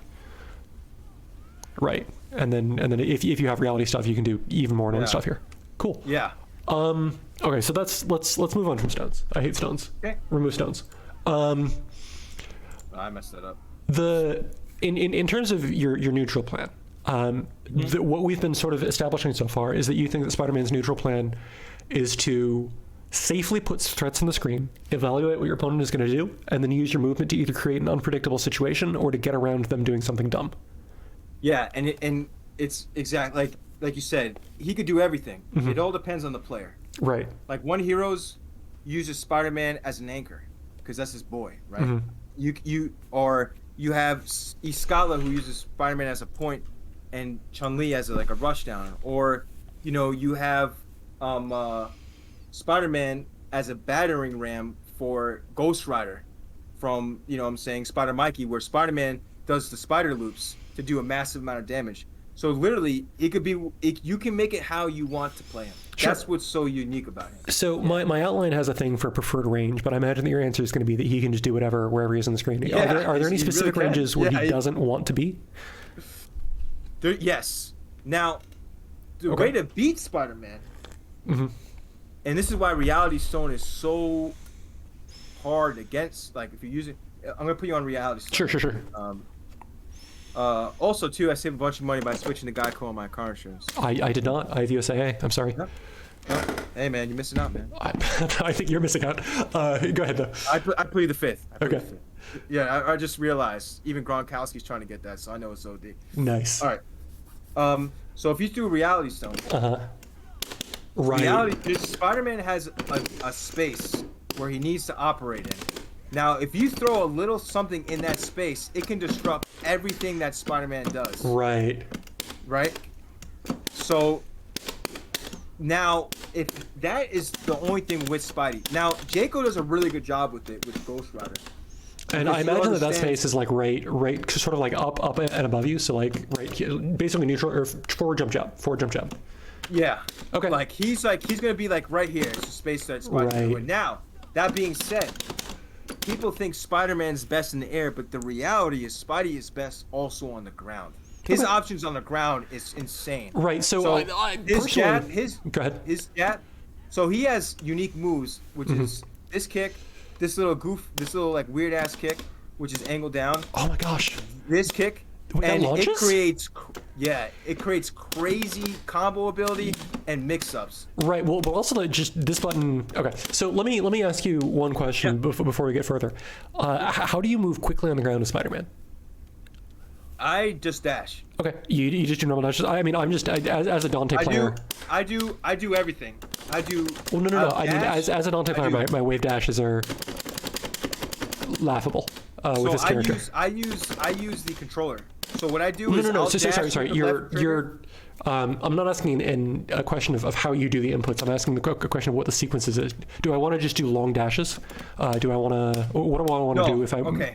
Right, and then if you have reality stuff, you can do even more annoying stuff here. Cool. Yeah. Okay, so let's move on from stones. I hate stones. Okay. Remove stones. I messed that up. In terms of your neutral plan. What we've been sort of establishing so far is that you think that Spider-Man's neutral plan is to safely put threats on the screen, evaluate what your opponent is going to do, and then use your movement to either create an unpredictable situation or to get around them doing something dumb. Yeah, and it's exactly like you said, he could do everything. It all depends on the player. Right. Like one heroes uses Spider-Man as an anchor because that's his boy, right? You have Scyla who uses Spider-Man as a point and Chun-Li as a rush down, or you have Spider-Man as a battering ram for Ghost Rider from Spider Mikey, where Spider-Man does the spider loops to do a massive amount of damage. So literally, you can make it how you want to play him. Sure. That's what's so unique about him. So my outline has a thing for preferred range, but I imagine that your answer is going to be that he can just do whatever wherever he is on the screen. Yeah, are there any specific really ranges where he doesn't want to be? Yes. Now, the way to beat Spider-Man, and this is why Reality Stone is so hard against. Like if you're using, I'm gonna put you on Reality Stone. Sure. Also, too, I saved a bunch of money by switching to Geico on my car insurance. I did not. I have USAA. I'm sorry. No. Hey, man, you're missing out, man. I think you're missing out. Go ahead, though. I put you the fifth. Okay. Yeah, I just realized even Gronkowski's trying to get that, so I know it's OD. Nice. All right. So if you do Reality Stone, right. Spider-Man has a space where he needs to operate in. Now, if you throw a little something in that space, it can disrupt everything that Spider-Man does. Right. Right? So now, if that is the only thing with Spidey. Now, Jaco does a really good job with it with Ghost Rider. And I imagine that space is like right, sort of like up and above you. So like right here, basically neutral or forward jump jab. Yeah. Okay. Like he's gonna be like right here. It's a space that Spider-Man would. Now, that being said, people think Spider-Man's best in the air, but the reality is Spidey is best also on the ground. His options on the ground is insane. Right. So go ahead. His jab. So he has unique moves, which is this kick, this little like weird ass kick, which is angled down. Oh my gosh. This kick. Wait, and it creates crazy combo ability and mix-ups. Right. Well, but also like just this button. Okay. So let me ask you one question before we get further. How do you move quickly on the ground with Spider-Man? I just dash. Okay. You just do normal dashes. I mean, I'm just as a Dante player. I do everything. I do. Well, no. I mean, as a Dante player, my wave dashes are laughable with this character. I use the controller. So what I do is no. So, sorry. You're. I'm not asking in a question of how you do the inputs. I'm asking the question of what the sequences is. Do I want to just do long dashes? Do I want to? What do I want to do if I? Okay.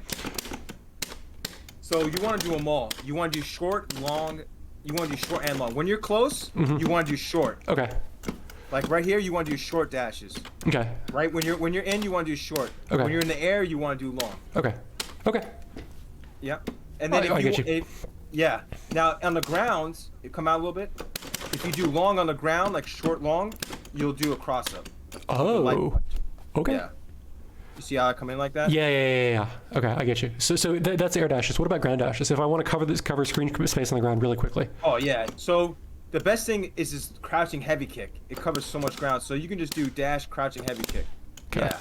So you want to do them all. You want to do short, long. You want to do short and long. When you're close, you want to do short. Okay. Like right here, you want to do short dashes. Okay. Right when you're in, you want to do short. Okay. When you're in the air, you want to do long. Okay. Yeah. And then I get you. Yeah. Now on the ground, it come out a little bit. If you do long on the ground, like short long, you'll do a cross up. Oh. Okay. Yeah. You see how I come in like that? Yeah. Okay, I get you. So that's air dashes. What about ground dashes? If I want to cover screen space on the ground really quickly. Oh yeah. So the best thing is this crouching heavy kick. It covers so much ground. So you can just do dash, crouching heavy kick. Okay. Yeah.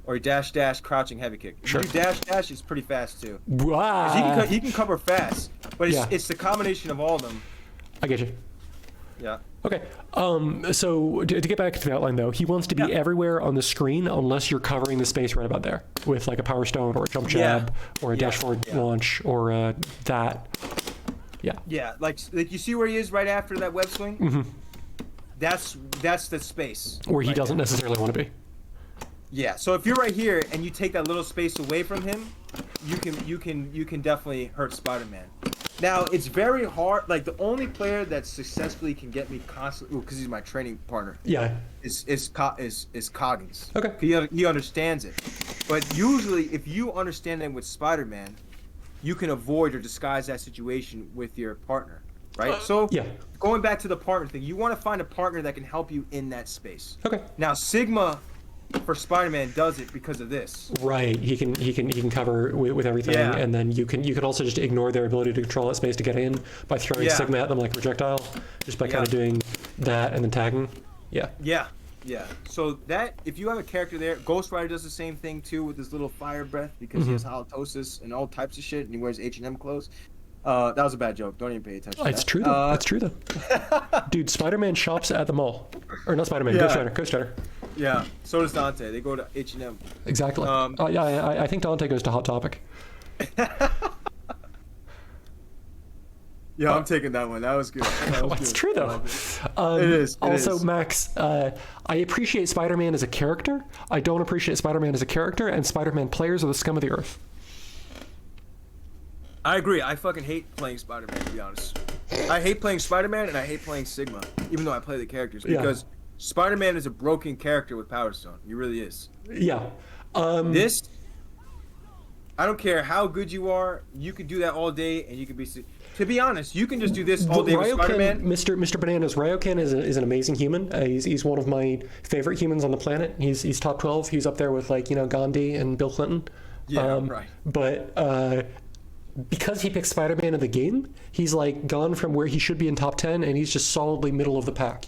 Or dash, crouching heavy kick. If Sure. you do dash, it's pretty fast too. Wow. 'Cause he can cover fast, but it's the combination of all of them. I get you. Yeah. Okay. So to get back to the outline though, he wants to be everywhere on the screen unless you're covering the space right about there with like a power stone or a jump jab or a dash forward launch or that. Yeah. Yeah. Like you see where he is right after that web swing? Mm-hmm. That's the space. Where he doesn't necessarily want to be. Yeah. So if you're right here and you take that little space away from him, you can definitely hurt Spider-Man. Now it's very hard. Like the only player that successfully can get me constantly, because he's my training partner. Yeah. Is Coggins. Okay. He understands it, but usually if you understand it with Spider-Man, you can avoid or disguise that situation with your partner, right? So going back to the partner thing, you want to find a partner that can help you in that space. Okay. Now Sigma for Spider-Man does it because of this. Right. He can cover with everything, and then you can also just ignore their ability to control that space to get in by throwing Sigma at them like projectile, just by kind of doing that and then tagging. Yeah. Yeah. So that if you have a character there, Ghost Rider does the same thing too with his little fire breath because he has halitosis and all types of shit, and he wears H&M clothes. That was a bad joke. Don't even pay attention. It's true though. It's true though. Dude, Spider-Man shops at the mall, or not Spider-Man, Ghost Rider. Yeah. So does Dante. They go to H&M. Exactly. I think Dante goes to Hot Topic. Yeah, I'm taking that one. That was good. It's true though. It is. Also, Max, I appreciate Spider-Man as a character. I don't appreciate Spider-Man as a character, and Spider-Man players are the scum of the earth. I agree. I fucking hate playing Spider-Man, to be honest. I hate playing Spider-Man and I hate playing Sigma, even though I play the characters, because Spider-Man is a broken character with Power Stone. He really is. Yeah. This, I don't care how good you are, you could do that all day and you could be... To be honest, you can just do this all day with Spider-Man. Mr. Bananas, Raioken is an amazing human. He's one of my favorite humans on the planet. He's top 12. He's up there with Gandhi and Bill Clinton. Yeah, right. But because he picked Spider-Man in the game, he's gone from where he should be in top 10, and he's just solidly middle of the pack,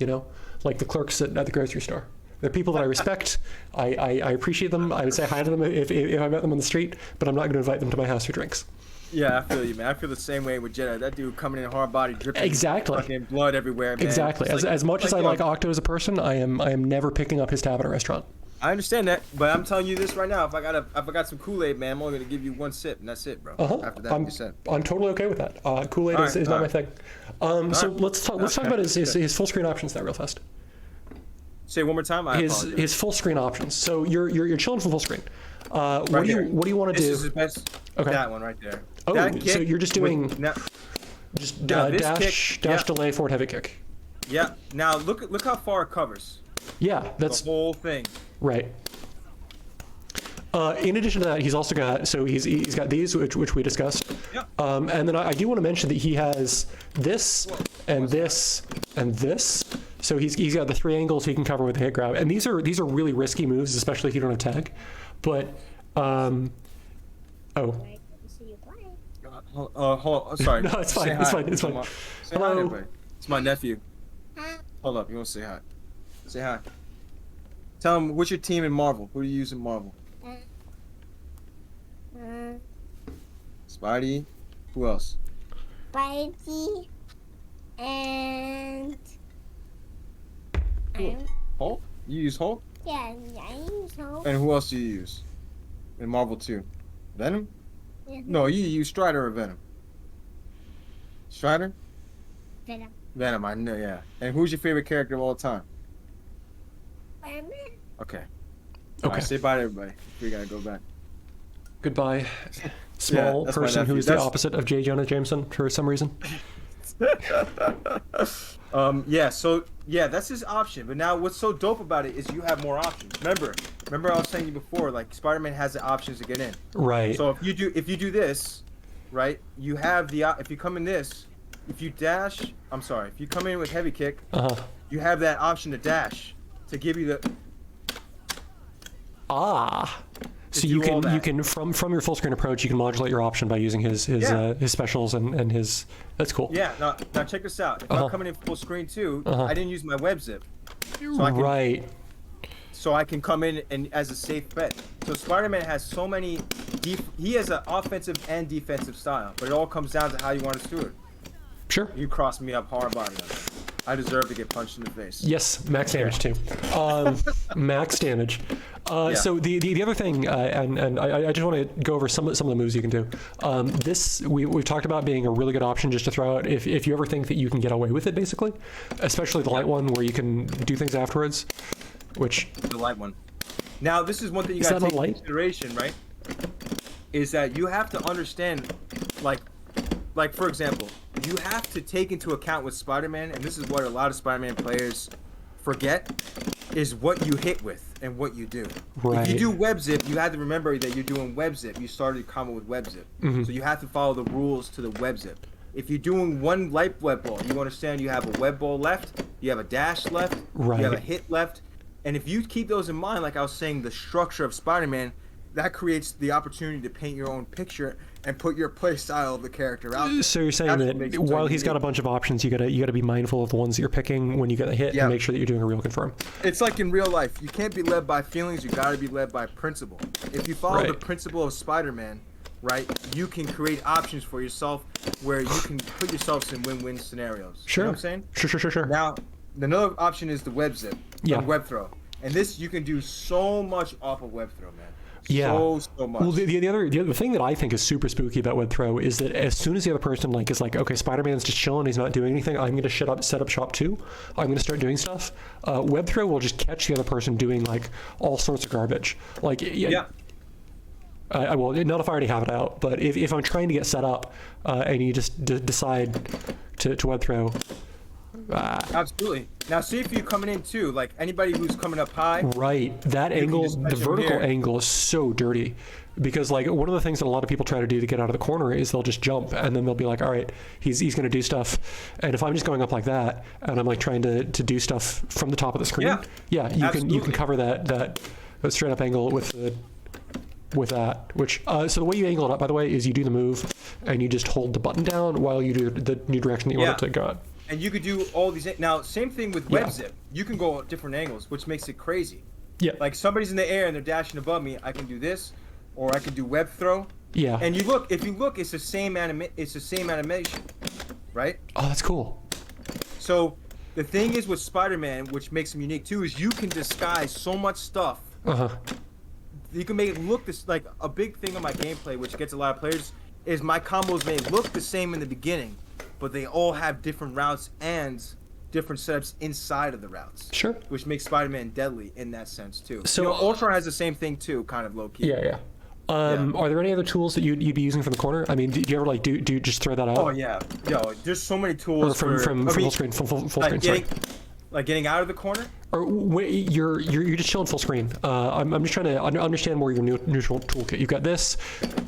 like the clerks at the grocery store. They're people that I respect. I appreciate them. I would say hi to them if I met them on the street, but I'm not going to invite them to my house for drinks. Yeah, I feel you, man. I feel the same way with Jedi. That dude coming in hard body, dripping fucking blood everywhere, man. Exactly. As much as I like Octo as a person, I am never picking up his tab at a restaurant. I understand that, but I'm telling you this right now. If I got some Kool-Aid, man, I'm only gonna give you one sip, and that's it, bro. After that, you said. I'm totally okay with that. Kool-Aid is not my thing. So let's talk about his full screen options now real fast. Say it one more time. His full screen options. So you're chilling from full screen. What do you want to do? This is his best. Okay. That one right there. Oh, that so you're just doing dash delay forward heavy kick. Yeah. Now look how far it covers. Yeah, that's the whole thing. Right. In addition to that, he's also got he's got these which we discussed. Yep. And then I do want to mention that he has this and this and this. So he's got the 3 angles he can cover with a hit grab, and these are really risky moves, especially if you don't have tag. But hold on. Sorry. No, it's fine. It's fine. It's fine. Say hi, everybody. It's my nephew. Hold up. You want to say hi? Say hi. Tell him what's your team in Marvel. Who do you use in Marvel? Spidey. Who else? Spidey and Hulk? You use Hulk? yeah, I use Hulk. And who else do you use in Marvel 2? Venom? Yeah. No, you use Strider or Venom? Strider? Venom. Venom, I know, yeah. And who's your favorite character of all time? Spider-Man. Okay. Okay. All right, say bye to everybody. We gotta go back. Goodbye, small that's my person who nephew. is the opposite of J. Jonah Jameson for some reason. Yeah, that's his option. But now what's so dope about it is you have more options. Remember I was saying to you before, like Spider-Man has the options to get in. Right. So if you do this, right, you have the if you come in this, if you come in with heavy kick, you have that option to dash to give you the So you can from your full screen approach, you can modulate your option by using his specials and his. That's cool. Yeah. Now check this out. If I'm coming in full screen too, I didn't use my web zip. So I can come in and as a safe bet. So Spider-Man has so many. He has an offensive and defensive style, but it all comes down to how you want to do it. Sure. You crossed me up hard body. I deserve to get punched in the face. Yes, max damage too. Max damage. So the other thing, and I just want to go over some of the moves you can do. This we've talked about being a really good option just to throw out if you ever think that you can get away with it, basically, especially the light one where you can do things afterwards. Which the light one. Now this is one thing you got to take into consideration, right? Is that you have to understand, like for example, you have to take into account with Spider-Man, and this is what a lot of Spider-Man players forget, is what you hit with and what you do. Right. If you do web zip, you have to remember that you're doing web zip. You started your combo with web zip, so you have to follow the rules to the web zip. If you're doing one light web ball, you understand you have a web ball left, you have a dash left, you have a hit left, and if you keep those in mind, like I was saying, the structure of Spider-Man, that creates the opportunity to paint your own picture and put your play style of the character out there. So you're saying that while he's got a bunch of options, you gotta be mindful of the ones that you're picking when you get a hit and make sure that you're doing a real confirm. It's like in real life. You can't be led by feelings. You gotta be led by principle. If you follow the principle of Spider-Man, right, you can create options for yourself where you can put yourselves in win-win scenarios. Sure. You know what I'm saying? Sure. Now, another option is the web zip, web throw. And this, you can do so much off of web throw, man. Yeah. So much. Well, the other thing that I think is super spooky about web throw is that as soon as the other person is like, okay, Spider-Man's just chilling, he's not doing anything, I'm going to set up shop too. I'm going to start doing stuff. Web throw will just catch the other person doing like all sorts of garbage. Like I will, not if I already have it out, but if I'm trying to get set up and you just decide to web throw. Absolutely. Now see if you're coming in too, like anybody who's coming up high. Right. That angle, the vertical angle is so dirty because like one of the things that a lot of people try to do to get out of the corner is they'll just jump and then they'll be like, all right, he's going to do stuff. And if I'm just going up like that and I'm like trying to do stuff from the top of the screen, you can cover that straight up angle with that, which so the way you angle it up, by the way, is you do the move and you just hold the button down while you do the new direction that you want it to go. And you could do all these. Now, same thing with web zip. You can go at different angles, which makes it crazy. Yeah. Like somebody's in the air and they're dashing above me. I can do this, or I can do web throw. Yeah. And if you look, it's the same animation, right? Oh, that's cool. So the thing is with Spider-Man, which makes him unique too, is you can disguise so much stuff You can make it look this like a big thing on my gameplay, which gets a lot of players, is my combos may look the same in the beginning, but they all have different routes and different setups inside of the routes. Sure. Which makes Spider-Man deadly in that sense too. So- You know, Ultron has the same thing too, kind of low key. Yeah. Are there any other tools that you'd be using from the corner? I mean, do you ever like do just throw that out? Oh yeah, yo, there's so many Or tools from for, I full mean, screen, full like screen. Sorry. getting out of the corner. Or you're just chilling full screen. I'm just trying to understand more your neutral toolkit. You've got this,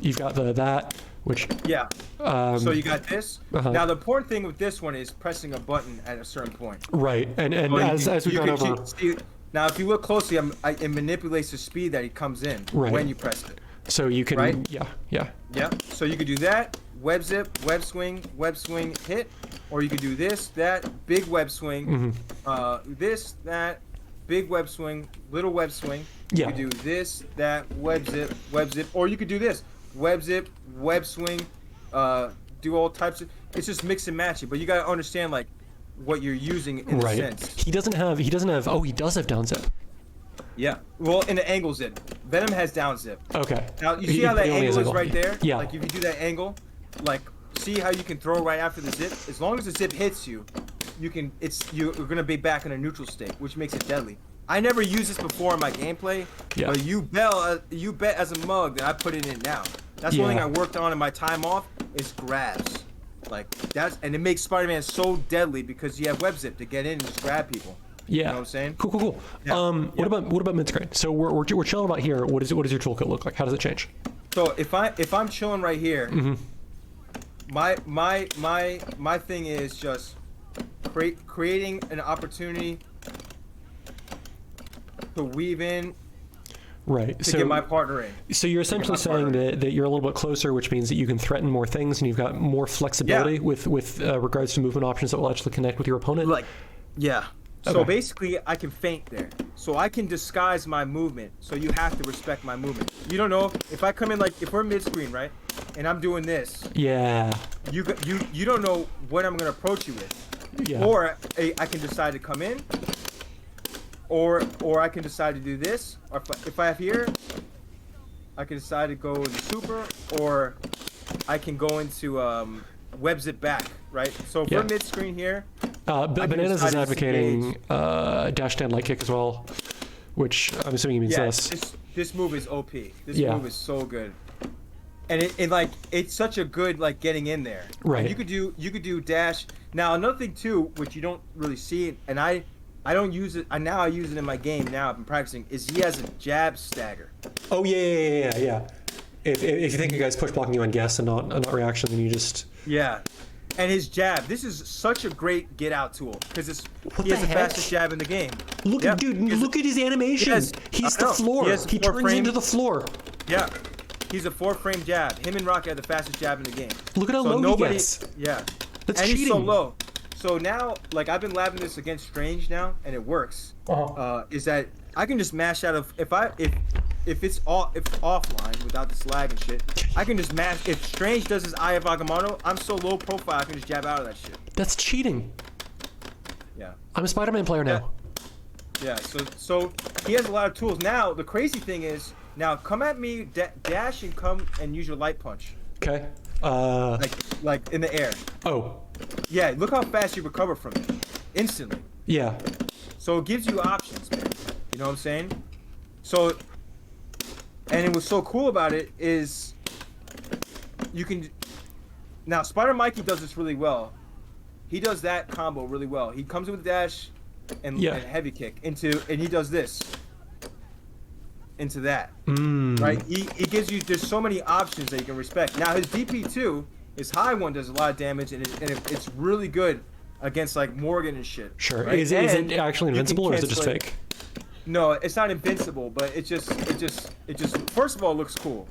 you've got that, which Yeah. So you got this. Uh-huh. Now the important thing with this one is pressing a button at a certain point. right, and Well, as we've you gone can over, see, now if you look closely, it manipulates the speed that he comes in Right. when you press it. so you can Right? yeah. Yeah. So you could do that, web zip, web swing, hit, or you could do this, that, big web swing, this, that, big web swing, little web swing. Yeah. You could do this, that, web zip, or you could do this, web zip, web swing, do all types of. It's just mix and match it, but you gotta understand like what you're using in Right. a sense. He doesn't have. Oh, he does have down zip. Yeah. Well, in the angle zip, Venom has down zip. Okay. Now you He- see how that he only has angle is right there? Yeah. Like if you do that angle, like see how you can throw right after the zip. As long as the zip hits you, you're gonna be back in a neutral state, which makes it deadly. I never used this before in my gameplay, Yeah. but you bet as a mug that I put it in now. That's one thing Yeah. I worked on in my time off is grabs. Like and it makes Spider-Man so deadly because you have web zip to get in and just grab people. Yeah. You know what I'm saying? Cool. Yeah. What about mid screen? So we're chilling about here. What does your toolkit look like? How does it change? So if I'm chilling right here, my thing is just creating an opportunity to weave in Right. to get my partner in. So you're essentially saying that you're a little bit closer, which means that you can threaten more things and you've got more flexibility with regards to movement options that will actually connect with your opponent. Like, yeah. So Okay. basically, I can feint there. So I can disguise my movement. So you have to respect my movement. You don't know if I come in like if we're mid screen, right, and I'm doing this. Yeah. You don't know what I'm gonna approach you with. Yeah. Or I can decide to come in. Or I can decide to do this. Or if I have here, I can decide to go into super, or I can go into web zip back, right? So if we're mid screen here. Bananas is decide to advocating dash stand light kick as well, which I'm assuming he means Yeah, this. this move is OP. This Yeah. move is so good, and it's such a good like getting in there. Right. And you could do dash. Now another thing too, which you don't really see, and I don't use it. I use it in my game now. I've been practicing. Is he has a jab stagger. Oh yeah. If you think a guy's push blocking you on guess and not reaction, then you just Yeah. And his jab. This is such a great get out tool because What he has the the heck? fastest jab in the game. look Yeah. at look at his animation. He's I the know. floor. He has He four turns frame. into the floor. Yeah. He's a 4-frame jab. Him and Rocky have the fastest jab in the game. Look at how So low he gets. Yeah. That's and he's so cheating. low. So now, like I've been labbing this against Strange now, and it works. Is that I can just mash out of if it's offline without this lag and shit, I can just mash. If Strange does his Eye of Agamotto, I'm so low profile, I can just jab out of that shit. That's cheating. Yeah. I'm a Spider-Man player now. Yeah. So he has a lot of tools. Now the crazy thing is, now come at me, dash and come and use your light punch, Okay. like in the air. Oh. Yeah. Look how fast you recover from it, instantly. Yeah. So it gives you options, man. You know what I'm saying? So, and it was so cool about it is you can, now Spider Mikey does this really well. He does that combo really well. He comes in with dash and heavy kick and he does this into that. Right? He gives you, there's so many options that you can respect. Now his DP2, his high one does a lot of damage and it's really good against like Morgan and shit. Sure. Right? Is it And actually you can invincible or is it just cancel it. fake? No, it's not invincible, but it just first of all it looks cool.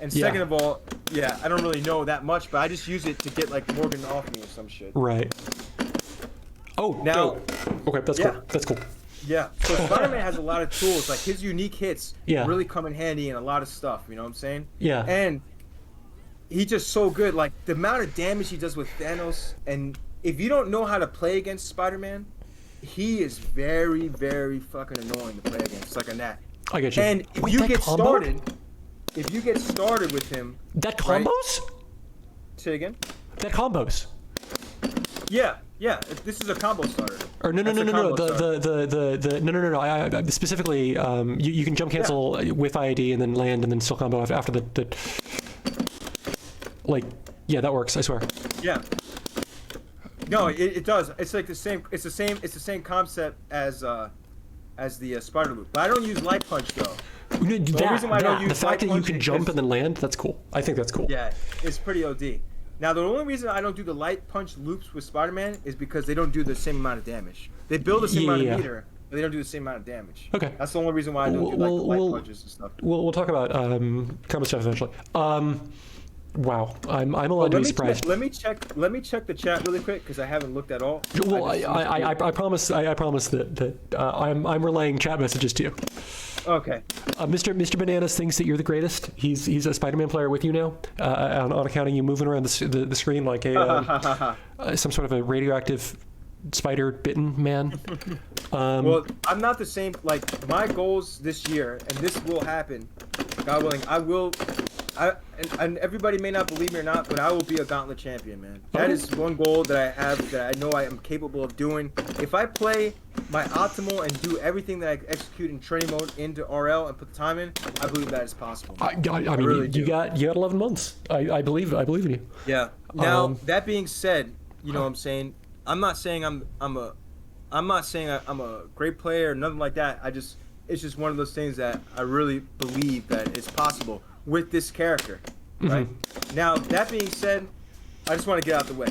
And Yeah. second of all, yeah, I don't really know that much, but I just use it to get like Morgan off me or some shit. Right. Oh, Now- no. Okay, that's Yeah. cool. That's cool. Yeah. So Spider-Man has a lot of tools, like his unique hits Yeah. really come in handy in a lot of stuff, you know what I'm saying? Yeah. And he's just so good. Like the amount of damage he does with Thanos, and if you don't know how to play against Spider-Man, he is very, very fucking annoying to play against, like a gnat. I get you. And if Wait, you that get combo? started with him, That right? combos? Say again. That combos. Yeah. This is a combo starter. Or no. That's a The combo starter. no. I specifically, you can jump cancel with IAD and then land and then still combo after the like, yeah, that works. I swear. Yeah. No, it does. It's like the same. It's the same concept as the spider loop. But I don't use light punch though. The fact that you can jump and then land, that's cool. I think that's cool. Yeah, it's pretty OD. Now, the only reason I don't do the light punch loops with Spider-Man is because they don't do the same amount of damage. They build the same amount of meter, but they don't do the same amount of damage. Okay. That's the only reason why I don't do like the light punches and stuff. We'll talk about combo stuff eventually. Wow, I'm allowed to be surprised. Let me check the chat really quick because I haven't looked at all. Well, I promise that I'm relaying chat messages to you. Okay. Mr. Bananas thinks that you're the greatest. He's a Spider-Man player with you now, on account of you moving around the screen like a some sort of a radioactive spider-bitten man. Well, I'm not the same. Like my goals this year, and this will happen, God willing. And everybody may not believe me or not, but I will be a gauntlet champion, man. That is one goal that I have that I know I am capable of doing. If I play my optimal and do everything that I execute in training mode into RL and put the time in, I believe that is possible. I mean, really you got 11 months. I believe in you. Yeah. Now that being said, you know what I'm saying. I'm not saying I'm a great player or nothing like that. It's just one of those things that I really believe that it's possible with this character, right? Now, that being said, I just want to get out the way.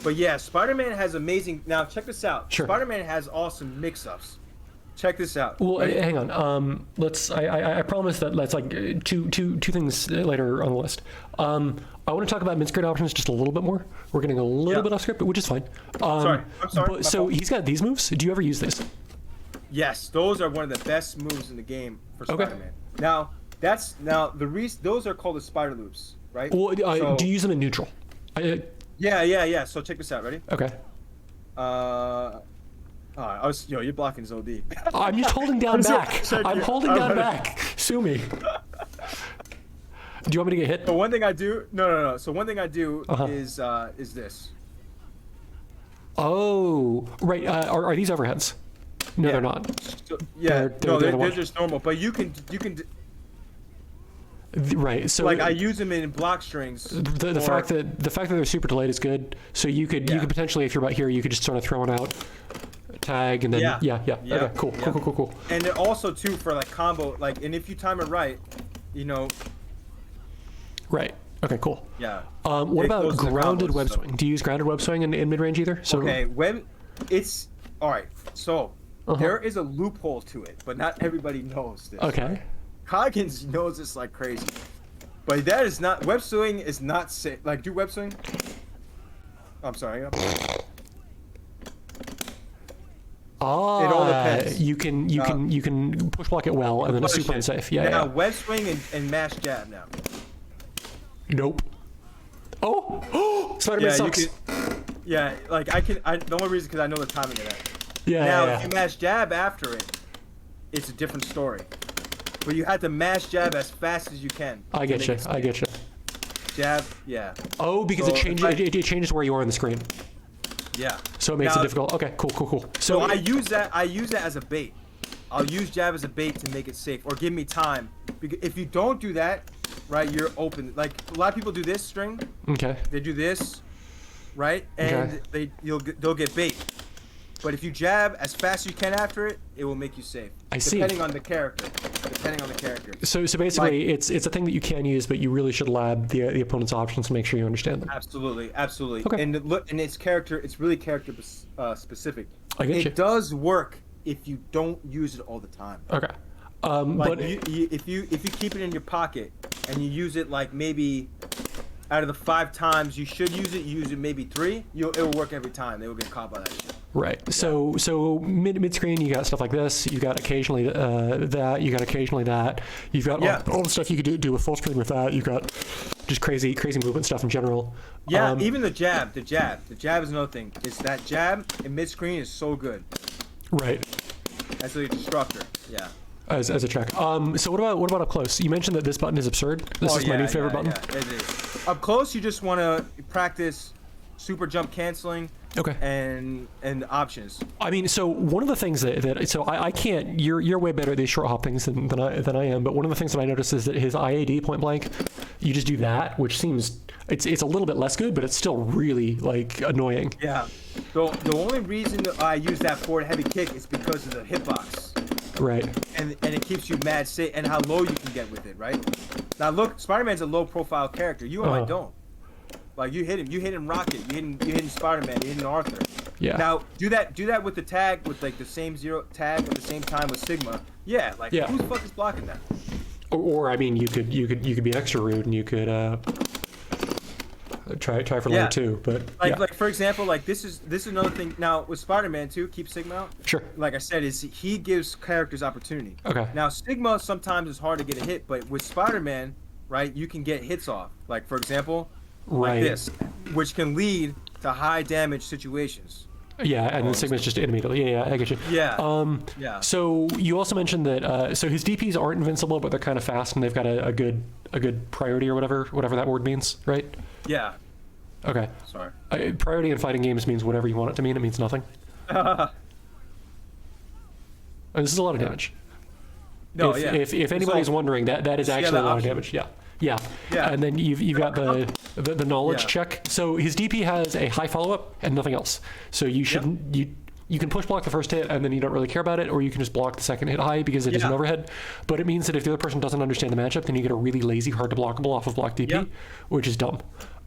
But yeah, Spider-Man has amazing... Now, check this out. Sure. Spider-Man has awesome mix-ups. Check this out. Well, right? hang on. I promise that that's like two things later on the list. I want to talk about mid-screen options just a little bit more. We're getting a little bit off script, which is fine. I'm sorry. But, so he's got these moves. Do you ever use this? Yes, those are one of the best moves in the game for Spider-Man. Now, those are called the spider loops, right? Well, do you use them in neutral? Yeah. So check this out. Ready? Okay. You're blocking Zod. I'm just holding down back. I'm holding down back. Sue me. Do you want me to get hit? So one thing I do, no. So one thing I do is this. Oh, right. Are these overheads? No, they're not. So, they're just normal. But you can. Right. So like I use them in block strings. The fact that they're super delayed is good. So you could potentially, if you're about here, you could just sort of throw it out, tag, and then yeah. Okay, cool. And then also too for like combo, and if you time it right, Right. Okay. Cool. Yeah. What about grounded web swing? Do you use grounded web swing in mid range either? So okay. It's all right. So there is a loophole to it, but not everybody knows this. Okay. Coggins knows this like crazy, but that is not web swing is not safe. Like do web swing. I'm sorry. It all depends. You can push block it well and then it's super unsafe. Yeah. Now web swing and mash jab now. Nope. Oh, Spider-Man sucks. The only reason because I know the timing of that. Yeah. Now if you mash jab after it, it's a different story. But you have to mash jab as fast as you can. I get you. Jab, yeah. Oh, because it changes where you are on the screen. Yeah. So it makes it difficult. Okay, cool. So I use that as a bait. I'll use jab as a bait to make it safe or give me time. Because if you don't do that, right, you're open. Like a lot of people do this string. Okay. They do this, right, and they'll get bait. But if you jab as fast as you can after it, it will make you safe. I see. Depending on the character. So basically, it's a thing that you can use, but you really should lab the opponent's options to make sure you understand them. Absolutely. Okay. And it's really character specific. I get you. It does work if you don't use it all the time. Okay. If you keep it in your pocket and you use it like maybe out of the 5 times you should use it, you use it maybe 3, it will work every time. They will get caught by that shit. Right. So mid screen, you got stuff like this. You got occasionally that. You got occasionally that. You've got all the stuff you could do with full screen with that. You've got just crazy movement stuff in general. Yeah. Even the jab. The jab is another thing. It's that jab in mid screen is so good. Right. That's a disruptor. Yeah. as a check. So what about up close? You mentioned that this button is absurd. This is my new favorite button. Yeah, it is. Up close, you just want to practice super jump canceling. Okay. And options. I mean, so one of the things that so I can't. You're way better at these short hop things than I am. But one of the things that I noticed is that his IAD point blank, you just do that, which seems it's a little bit less good, but it's still really like annoying. Yeah. The only reason that I use that forward heavy kick is because of the hitbox. Right. And it keeps you mad safe and how low you can get with it, right? Now look, Spider-Man's a low profile character. You and I don't. Like you hit him Rocket, you hit Spider-Man, you hit Arthur. Yeah. Now do that with the tag with like the same zero tag at the same time with Sigma. Yeah, like who the fuck is blocking that? Or I mean, you could be extra rude and you could try for layer 2, but like for example, like this is another thing. Now with Spider-Man too, keep Sigma out. Sure. Like I said, is he gives characters opportunity. Okay. Now Sigma sometimes is hard to get a hit, but with Spider-Man, right, you can get hits off. Like for example. Right. Like this, which can lead to high damage situations. Yeah, and then Sigma's just immediately. Yeah, I get you. Yeah. Yeah. So you also mentioned that so his DPs aren't invincible, but they're kind of fast, and they've got a good priority or whatever that word means, right? Yeah. Okay. Sorry. Priority in fighting games means whatever you want it to mean. It means nothing. And this is a lot of damage. No, if anybody's wondering, that is actually a lot of damage. Yeah. Yeah. And then you've got the knowledge check. So his DP has a high follow-up and nothing else. So you shouldn't you can push block the first hit and then you don't really care about it, or you can just block the second hit high because it is an overhead. But it means that if the other person doesn't understand the matchup, then you get a really lazy, hard to blockable off of block DP, which is dumb.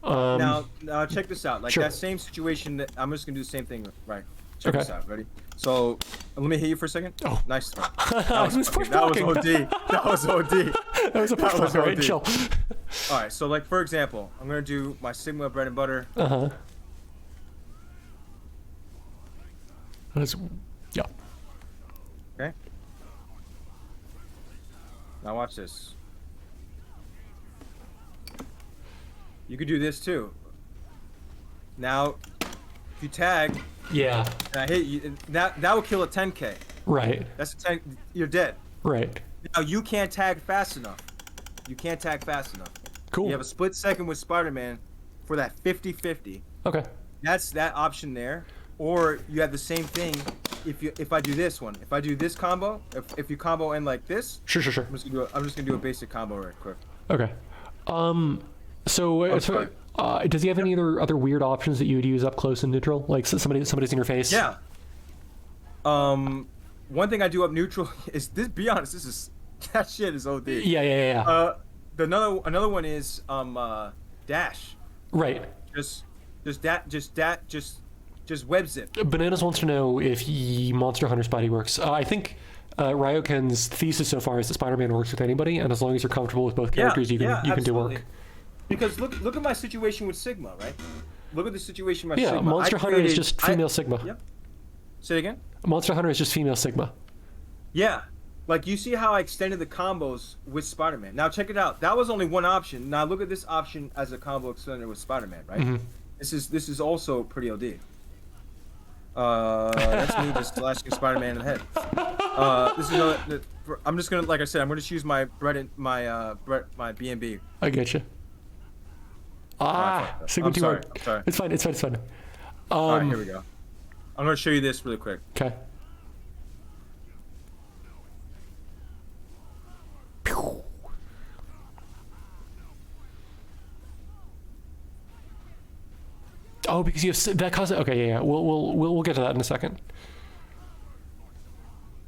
Now check this out. Like that same situation that I'm just gonna do the same thing, right? Check this out. Ready? So let me hit you for a second. Oh, nice. That was push blocking. blocking. That was OD. That was a push block. Right, chill. All right. So like for example, I'm gonna do my Sigma bread and butter. Yeah. Okay. Now watch this. You could do this too. Now, if you tag. Yeah. And I hit you. That will kill a 10k. Right. That's a 10. You're dead. Right. Now you can't tag fast enough. Cool. You have a split second with Spider-Man for that 50-50. Okay. That's that option there. Or you have the same thing if I do this one. If I do this combo, if you combo in like this. Sure. I'm just gonna do a basic combo right quick. Okay. So does he have any other weird options that you would use up close and neutral? Like somebody's in your face? Yeah. One thing I do up neutral is this. Be honest, that shit is OD. Yeah. Another one is dash. Right. Just web zip. Bananas wants to know if Monster Hunter Spidey works. I think Raioken's thesis so far is that Spider-Man works with anybody, and as long as you're comfortable with both characters, you can do work. Because look at my situation with Sigma, right? Look at the situation with Sigma. Yeah, Monster Hunter is just female Sigma. Yep. Say it again? Monster Hunter is just female Sigma. Yeah. Like, you see how I extended the combos with Spider-Man. Now, check it out. That was only one option. Now, look at this option as a combo extender with Spider-Man, right? Mm-hmm. This is also pretty OD. That's me just slashing Spider-Man in the head. This is another... I'm just gonna, like I said, I'm gonna choose my my B&B. I get you. Sigma I'm sorry. It's fine. All right, here we go. I'm gonna show you this really quick. Okay. Oh, because you have that causes. Okay, yeah. We'll get to that in a second.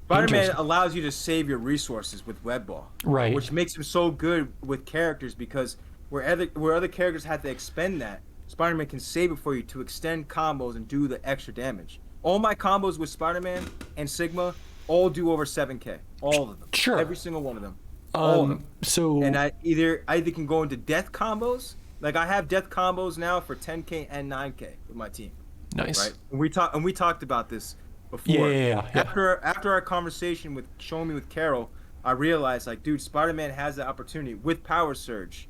Spider-Man allows you to save your resources with web ball, right? Which makes him so good with characters because where other characters have to expend that, Spider-Man can save it for you to extend combos and do the extra damage. All my combos with Spider-Man and Sigma all do over 7k. All of them. Sure. Every single one of them. All of them. So. And I either can go into death combos. Like I have death combos now for 10k and 9k with my team. Nice. Right. And we talked about this before. Yeah. After our conversation with showing me with Carol, I realized like, dude, Spider-Man has the opportunity with Power Surge,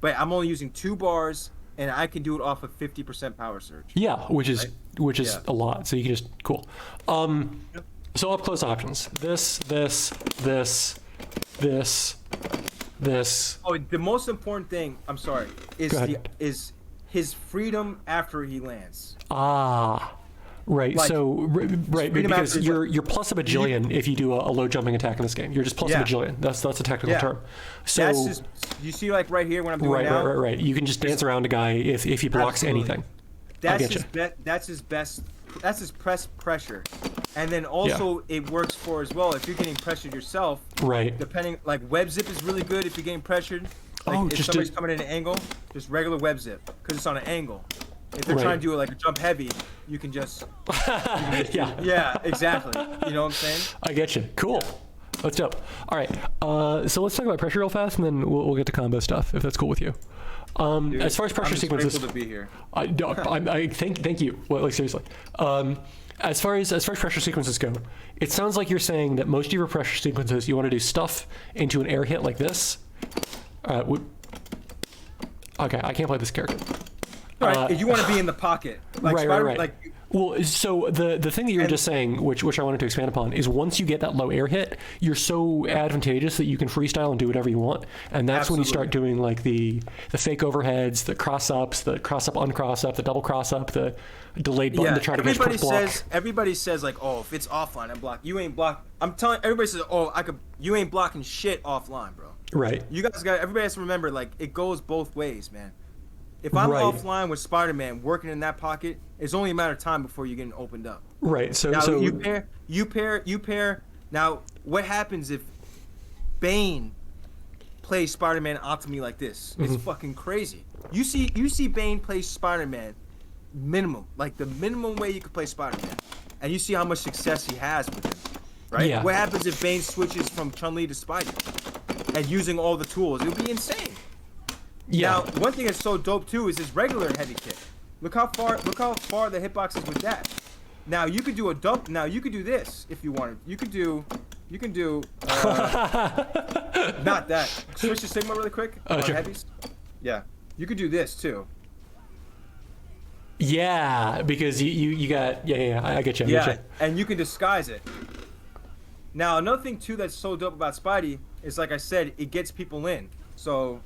but I'm only using 2 bars and I can do it off of 50% Power Surge. Yeah, which is a lot. So you can just cool. So up close options. This. Oh, the most important thing, I'm sorry, is Go ahead. is his freedom after he lands. Ah. Right, Like, right, freedom because after- you're plus a bajillion if you do a low jumping attack in this game. You're just plus Yeah. a bajillion. That's a technical Yeah. term. So That's just, you see, like right here when I'm doing right. now. You can just dance around a guy if he blocks Absolutely. anything. That's getcha. his that's his best. That's his pressure, and then also it works for as well if you're getting pressured yourself. Right. Depending, like web zip is really good if you're getting pressured. Like Oh, if just somebody's do- coming at an angle, just regular web zip because it's on an angle. If they're Right. trying to do like a jump heavy, you can just. Yeah. Yeah, exactly. You know what I'm saying? I get you. Cool. That's dope. All right. So let's talk about pressure real fast, and then we'll get to combo stuff if that's cool with you. Dude, As far as pressure I'm just sequences, grateful to be here. I thank you. Well, like seriously. As far as pressure sequences go, it sounds like you're saying that most of your pressure sequences you want to do stuff into an air hit like this. Okay, I can't play this character. All right, if you want to be in the pocket, like Right. like Well, so the thing that you were just saying, which I wanted to expand upon, is once you get that low air hit, you're so advantageous that you can freestyle and do whatever you want, and that's when you start doing like the fake overheads, the cross ups, the cross up, uncross up, the double cross up, the delayed button to try to get quick block. Everybody says like, oh, if it's offline, I'm blocked. You ain't blocked. I'm telling everybody says, oh, you ain't blocking shit offline, bro. Right. Everybody has to remember, like, it goes both ways, man. If I'm Right. offline with Spider-Man working in that pocket, it's only a matter of time before you're getting opened up. Right. So Now so you pair. Now, what happens if Bane plays Spider-Man optimally like this? It's fucking crazy. You see Bane play Spider-Man minimum, like the minimum way you could play Spider-Man, and you see how much success he has with him, right? Yeah. What happens if Bane switches from Chun-Li to Spidey and using all the tools? It would be insane. yeah. Now, one thing that's so dope too is his regular heavy kick. Look how far the hitbox is with that. Now you could do a dump. Now you could do this if you wanted. You can do not that. Switch to Sigma really quick on sure. heavies. Yeah, you could do this too. Yeah, because you got I get you. I get Yeah, you. and you can disguise it. Now another thing too that's so dope about Spidey is, like I said, it gets people in. So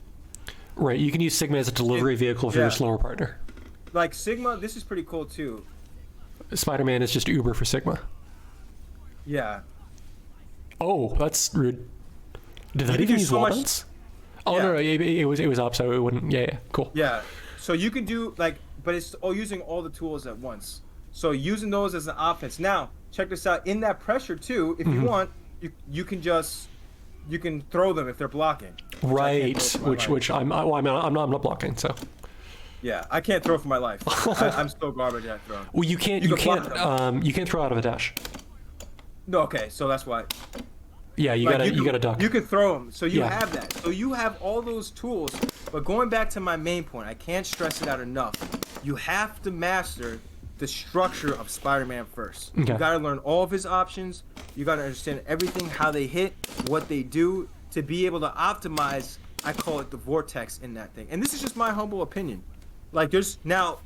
Right. You can use Sigma as a delivery vehicle for your yeah. slower partner. like Sigma, this is pretty cool too. Spider-Man is just Uber for Sigma. Yeah. Oh, that's rude. Did that can even do use so much- wall-outs? Oh Yeah. no, it was up, so it wouldn't. Yeah, cool. Yeah. So you can do like, but it's using all the tools at once. So using those as an offense. Now, check this out. In that pressure too, if you want, you can throw them if they're blocking. Right, Which which I'm not blocking, so. Yeah, I can't throw for my life. I'm so garbage at throwing. Well, you can't you can't throw out of a dash. No, okay, so that's why. Yeah, you Like, gotta duck. You can throw them, so you Yeah. have that. So you have all those tools. But going back to my main point, I can't stress it out enough. You have to master the structure of Spider-Man first. Okay. You gotta learn all of his options. You gotta understand everything, how they hit, what they do, to be able to optimize. I call it the vortex in that thing. And this is just my humble opinion. Like, there's now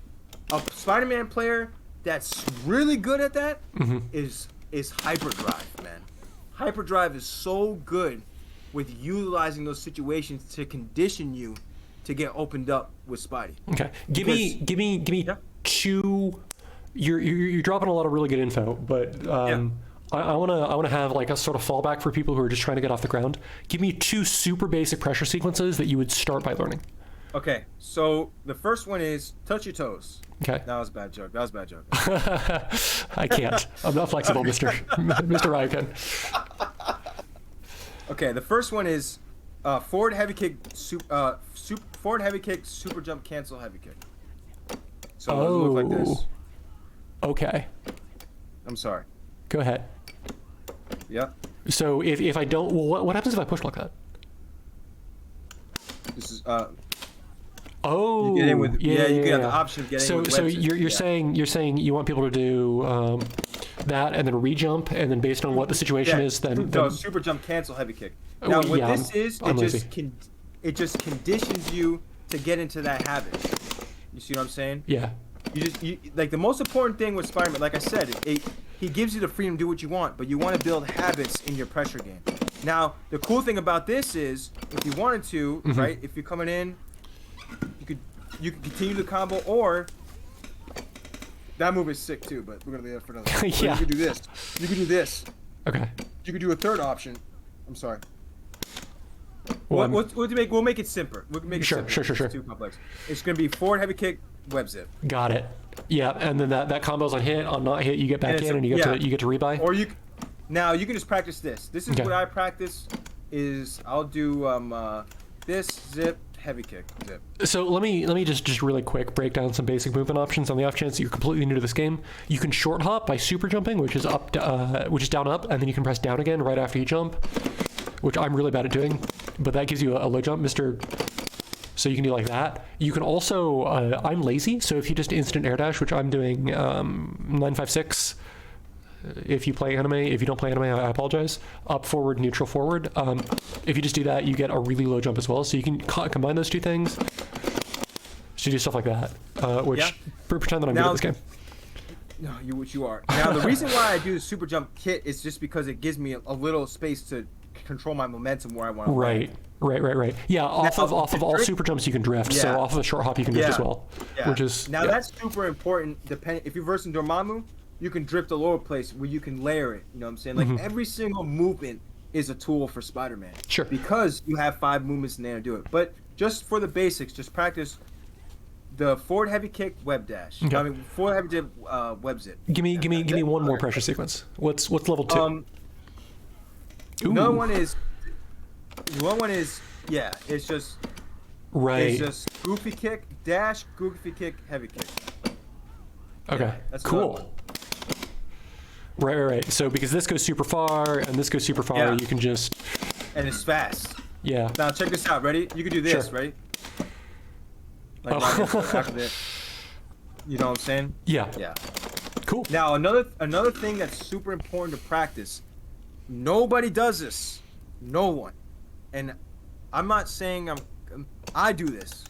a Spider-Man player that's really good at that is hyperdrive, man. Hyperdrive is so good with utilizing those situations to condition you to get opened up with Spidey. Okay, give me Yeah. two. You're dropping a lot of really good info, but I wanna have like a sort of fallback for people who are just trying to get off the ground. Give me two super basic pressure sequences that you would start by learning. Okay, so the first one is touch your toes. Okay. That was a bad joke. I can't. I'm not flexible, Mr. Raioken. Okay, the first one is forward heavy kick, forward heavy kick, super jump, cancel heavy kick. So it look like this. Okay. I'm sorry. Go ahead. Yep. So if I don't, well, what happens if I push block that? This is Oh, you get in with you get the yeah. option of getting So in with so web you're zip. Yeah. saying you want people to do that and then re-jump, and then based on what the situation is, then super jump, cancel heavy kick. Oh, Now what yeah, this is, I'm it just conditions you to get into that habit. You see what I'm saying? yeah. You like the most important thing with Spider-Man, like I said, he gives you the freedom to do what you want, but you want to build habits in your pressure game. Now, the cool thing about this is, if you wanted to, right? If you're coming in, you could continue the combo, or that move is sick too. But we're gonna leave that for another time. Yeah. You could do this. You could do this. Okay. You could do a third option. I'm sorry. Well, We'll make it simpler. We'll make it Sure, simpler. sure. It's too complex. It's gonna be forward heavy kick, web zip. Got it. Yeah, and then that combo's on hit, on not hit, you get back in, and you get to rebuy. Or now you can just practice this. This is Okay. what I practice. I'll do this zip, heavy kick, zip. So let me just really quick break down some basic movement options on the off chance that you're completely new to this game. You can short hop by super jumping, which is down up, and then you can press down again right after you jump, which I'm really bad at doing, but that gives you a low jump, So you can do like that. You can also, I'm lazy, so if you just instant air dash, which I'm doing 956. If you play anime, if you don't play anime, I apologize. Up, forward, neutral, forward. If you just do that, you get a really low jump as well. So you can combine those two things to do stuff like that, which pretend that I'm good at this game. No, you are. Now, the reason why I do the super jump kit is just because it gives me a little space to control my momentum where I want to Right. Yeah, off of all super jumps you can drift. So off of a short hop you can drift as well, which is that's super important. If you're versing Dormammu, you can drift a lower place where you can layer it. You know what I'm saying? Like every single movement is a tool for Spider-Man. Sure. Because you have 5 movements in there to do it. But just for the basics, just practice the forward heavy kick, web dash. Okay. I mean, forward heavy dip, web zip. Give me one more pressure sequence. What's level 2? Another one is it's just right. It's just goofy kick, dash, goofy kick, heavy kick. Okay. Yeah, that's cool. Right. So because this goes super far and this goes super far, you can just. And it's fast. Yeah. Now check this out. Ready? You can do this, Sure. right? Like after that. You know what I'm saying? Yeah. Yeah. Cool. Now another thing that's super important to practice. Nobody does this. No one. And I'm not saying I do this.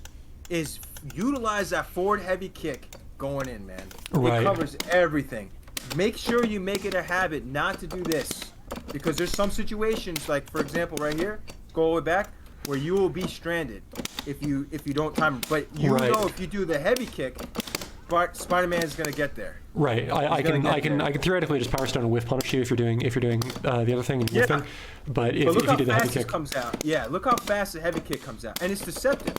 Is utilize that forward heavy kick going in, man. Right. It covers everything. Make sure you make it a habit not to do this, because there's some situations, like for example right here, go all the way back, where you will be stranded if you don't time it. But you know if you do the heavy kick, Spider-Man is gonna get there. Right. I can theoretically just power stone and whiff punish you if you're doing the other thing and whiffing. But if you do the heavy kick, comes out. Yeah, look how fast the heavy kick comes out, and it's deceptive.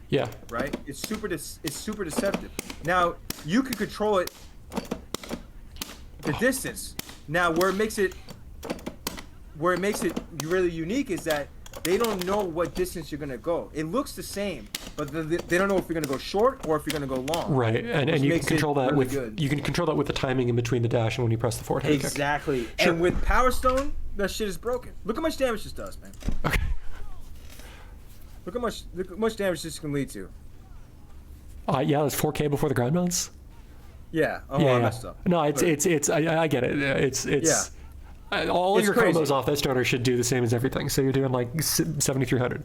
Yeah. Right. It's super deceptive. Now you can control it. The distance. Now where it makes it really unique is that they don't know what distance you're gonna go. It looks the same, but they don't know if you're gonna go short or if you're gonna go long. Right, and you can control that with the timing in between the dash and when you press the forward heavy kick. Exactly. Sure. And with Power Stone, that shit is broken. Look how much damage this does, man. Okay. Look how much damage this can lead to. Yeah, it's 4K before the ground mounts. Yeah. Oh, Yeah. I messed up. No, I get it. It's all your crazy. combos off that stoner should do the same as everything. So you're doing like 7,300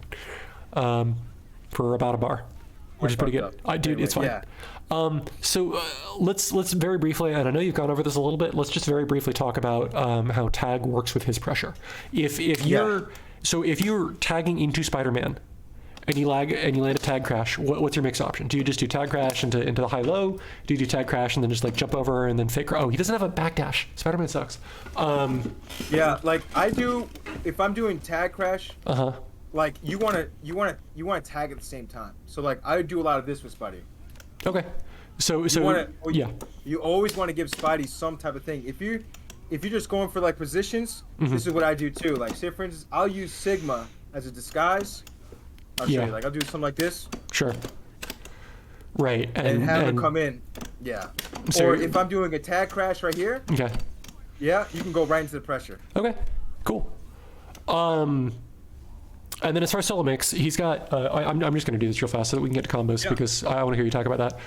for about a bar, which is pretty good. Dude, it's fine. Yeah. So let's very briefly, and I know you've gone over this a little bit. Let's just very briefly talk about how tag works with his pressure. If you're tagging into Spider-Man, and you land a tag crash, what's your mix option? Do you just do tag crash into the high-low? Do you do tag crash and then just like jump over and then fake? Oh, he doesn't have a backdash. Spider-Man sucks. Yeah, like I do. If I'm doing tag crash, like you wanna tag at the same time. So like I do a lot of this with Spidey. Okay. So you always want to give Spidey some type of thing. If you're just going for like positions, this is what I do too. Like say for instance, I'll use Sigma as a disguise. I'll show you. Like I'll do something like this. Sure. Right. And have it come in. Yeah. So or if I'm doing a tag crash right here. Okay. Yeah, you can go right into the pressure. Okay. Cool. And then as far as solo mix, he's got. I'm just going to do this real fast so that we can get to combos because I want to hear you talk about that.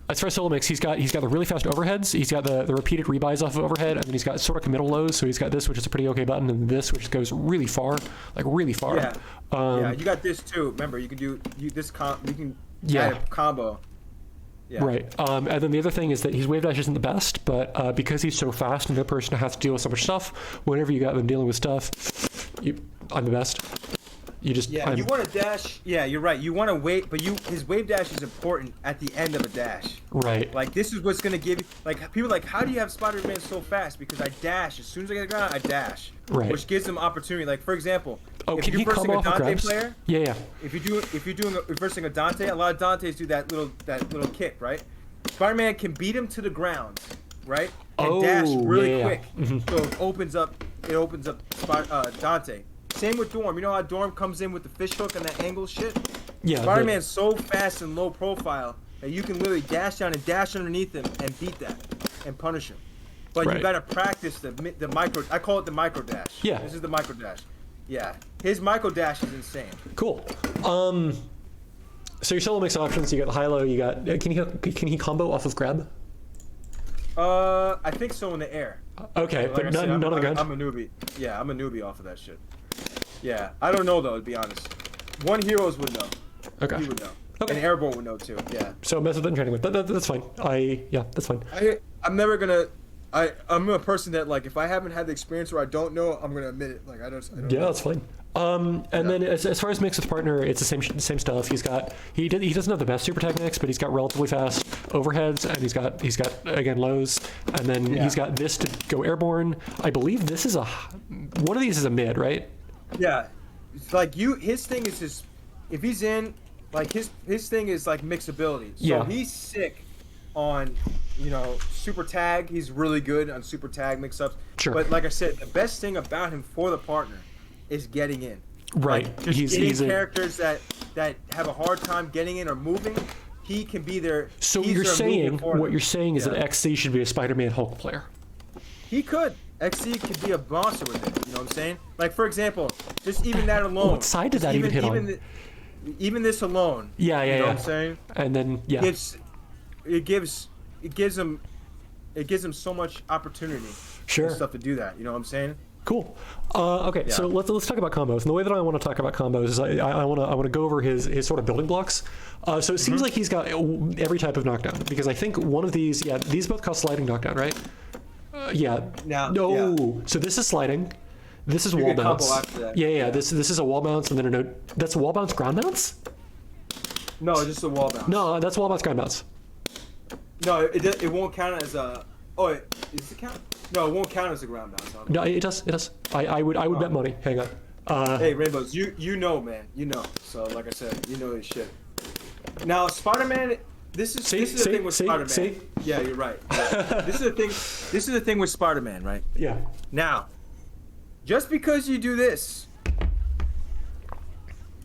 As far as solo mix, he's got the really fast overheads. He's got the repeated rebuys off of overhead, and then he's got sort of committal lows. So he's got this, which is a pretty okay button, and this, which goes really far, like really far. Yeah. Yeah. You got this too. Remember, you can do this. You can add a combo. Yeah. Right. And then the other thing is that his wave dash isn't the best, but because he's so fast and the person has to deal with so much stuff, whenever you got them dealing with stuff, I'm the best. You just you want to dash. Yeah, you're right. You want to wait, but his wave dash is important at the end of a dash. Right. Like this is what's gonna give you. Like people are like, how do you have Spider-Man so fast? Because I dash as soon as I get the ground, I dash. Right. Which gives them opportunity. Like for example, Oh, if can you're he come versing a off of Dante grabs? player, Yeah. if you're doing versing a Dante, a lot of Dantes do that little kick, right? Spider-Man can beat him to the ground, right? And dash really quick, so it opens up Dante. Same with Dorm. You know how Dorm comes in with the fish hook and that angle shit? Yeah. Spider-Man's so fast and low profile that you can literally dash down and dash underneath him and beat that and punish him. But Right. you gotta practice the micro. I call it the micro dash. Yeah. This is the micro dash. Yeah. His micro dash is insane. Cool. So your solo mix options. You got high-low. You got. Can he combo off of grab? I think so in the air. Okay, Like but I none said, on the ground. I'm a newbie. Yeah, I'm a newbie off of that shit. Yeah, I don't know though, to be honest. One Heroes would know. Okay. He would know. Okay. And Airborne would know too. Yeah. So mess with it and training with. That's fine. That's fine. I'm never gonna. I'm a person that like if I haven't had the experience or I don't know, I'm gonna admit it. Like I don't Yeah, know. that's fine. And then as far as mix with partner, it's the same stuff. He doesn't have the best super techniques, but he's got relatively fast overheads, and he's got again lows, and then he's got this to go airborne. I believe this is one of these is a mid, right? Yeah, it's like his thing is if he's in, like his thing is like mixability. So Yeah. he's sick on, super tag. He's really good on super tag mix-ups. Sure. But like I said, the best thing about him for the partner is getting in. Right. Like, just He's characters that have a hard time getting in or moving. He can be there. So he's you're their saying movement for what them. you're saying is Yeah. that XC should be a Spider-Man Hulk player. He could. XC could be a monster with it. You know what I'm saying? Like for example, just even that alone. What side did that even hit on? Even this alone. Yeah. You know what I'm saying? And then It gives him so much opportunity. Sure. And stuff to do that. You know what I'm saying? Cool. Okay, so let's talk about combos. And the way that I want to talk about combos is I want to go over his sort of building blocks. So it seems like he's got every type of knockdown, because I think one of these these both cost sliding knockdown, right? So this is sliding. This is wall get combo bounce. after that. Yeah. This is a wall bounce, and then that's a wall bounce ground bounce. No, just a wall bounce. No, that's wall bounce ground bounce. No, it won't count as a. Oh, does it count? No, it won't count as a ground bounce. No, it does. It does. I would bet money. Hang on. Hey, Rainbows, you know, man, you know. So like I said, you know his shit. Now, Spider-Man. This is the thing with Spider-Man. See? Yeah, you're right. Yeah. This is the thing with Spider-Man, right? Yeah. Now, just because you do this,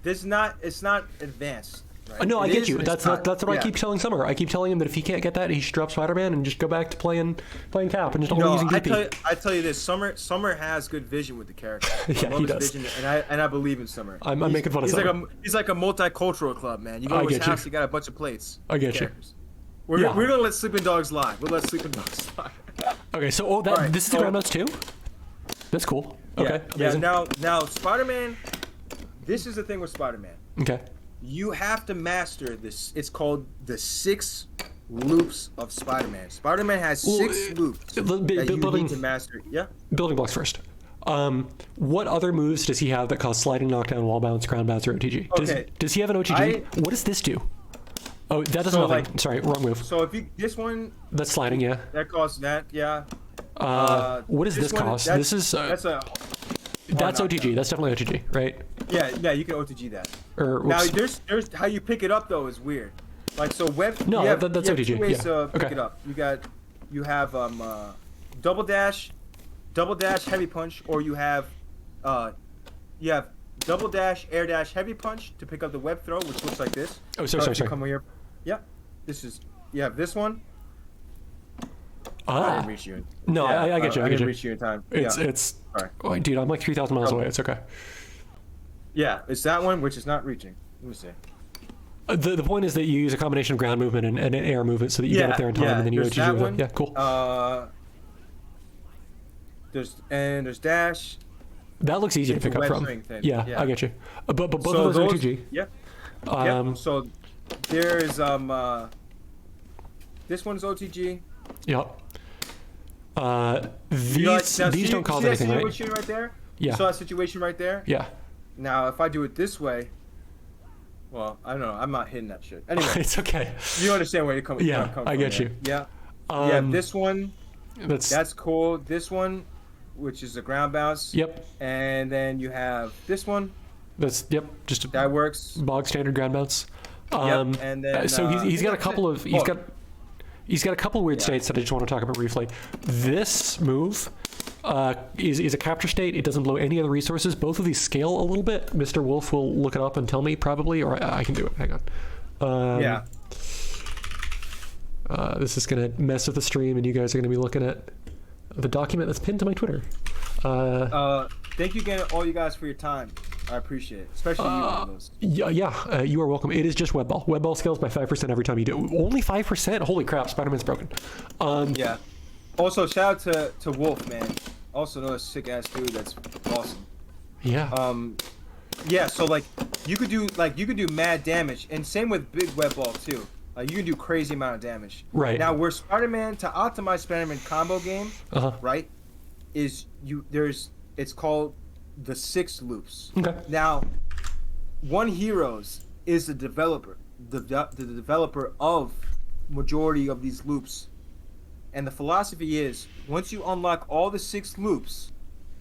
it's not advanced. Right? No, I It get is, you. but it's That's not. what I keep telling Summer. I keep telling him that if he can't get that, he should drop Spider-Man and just go back to playing Cap and just only using DP. I tell you this, Summer has good vision with the character. Yeah, I love he his does. vision, and I believe in Summer. I'm making fun of he's Summer. He's like a multicultural club, man. You go I to his get you. house, you got a bunch of plates. I get you. Characters. We're Yeah. gonna let Sleeping Dogs lie. We'll let Sleeping Dogs lie. Okay, so right, this is the so- ground notes too? That's cool. Okay. Yeah. Amazing. Now Spider-Man. This is the thing with Spider-Man. Okay. You have to master this. It's called the 6 loops of Spider-Man. Spider-Man has 6 loops that you need to master. Yeah. Building blocks first. What other moves does he have that cause sliding, knockdown, wall bounce, ground bounce, or OTG? Does he have an OTG? What does this do? Oh, that does nothing. Sorry, wrong move. So if this one That's sliding, yeah. that costs that, yeah. What does this cost? This is that's OTG. That's definitely OTG, right? yeah. You can OTG that. Or Now whoops. there's how you pick it up though is weird. Like so web. No, you have, that's you have OTG, 2 ways yeah. to pick Okay. it up. You have double dash, heavy punch, or you have double dash, air dash, heavy punch to pick up the web throw, which looks like this. Oh, sorry. Come here. Yeah. You have this one. I didn't reach you. No, I get you. I didn't get you. reach you in time. It's Sorry. oh, dude, I'm like 3,000 miles away. It's okay. Yeah, it's that one which is not reaching. Let me see. The point is that you use a combination of ground movement and air movement so that you get up there in time, and then you there's OTG that with one. it. Yeah, cool. There's dash. That looks easy to it's a pick up web from. swing thing. Yeah, Yeah. I get you. But both So of those are OTG. Yeah. Um, So there's This one's OTG. Yep. These don't cause anything, right? right? Situation right there. Yeah. You saw that situation right there. Yeah. Now, if I do it this way, well, I don't know. I'm not hitting that shit. Anyway, It's okay. you understand where you're coming. Yeah, where I'm coming I from get there. you. Yeah. Yeah. Um, This one, That's cool. This one, which is a ground bounce. Yep. And then you have this one. That's just a That works. bog standard ground bounce. Yep. And then So he's got a that's couple it. of he's got a couple of weird Yeah. states that I just want to talk about briefly. This move is a capture state. It doesn't blow any other resources. Both of these scale a little bit. Mr. Wolf will look it up and tell me probably, or I can do it. Hang on. Yeah. This is gonna mess with the stream, and you guys are gonna be looking at the document that's pinned to my Twitter. Thank you again, all you guys, for your time. I appreciate it, especially you on those. Yeah, you are welcome. It is just webball. Webball scales by 5% every time you do it. Only 5%? Holy crap! Spider-Man's broken. Yeah. Also, shout out to Wolf, man. Also another sick ass dude. That's awesome. Yeah. Yeah. So like, you could do mad damage, and same with big web ball too. You can do crazy amount of damage. Right. Now, where Spider-Man, to optimize Spider-Man combo game, right, is it's called the 6 loops. Okay. Now, One Heroes is the developer, the developer of majority of these loops, and the philosophy is once you unlock all the 6 loops,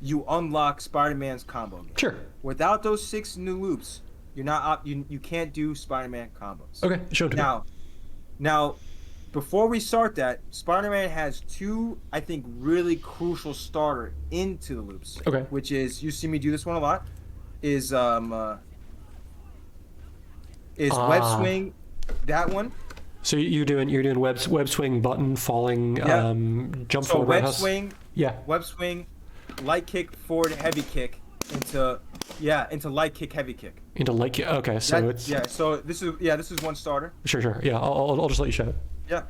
you unlock Spider-Man's combo game. Sure. Without those 6 new loops, you're not you can't do Spider-Man combos. Okay. Show it to me. Now, before we start that, Spider-Man has 2, I think, really crucial starter into the loops. Okay. Which is, you see me do this one a lot, is web swing, that one. So you're doing web swing, button, falling, jump So forward, web roundhouse? swing, Yeah. web swing, light kick, forward, heavy kick, into light kick, heavy kick. Into light kick. Okay, so it's So this is one starter. sure. Yeah, I'll just let you show it. Yeah.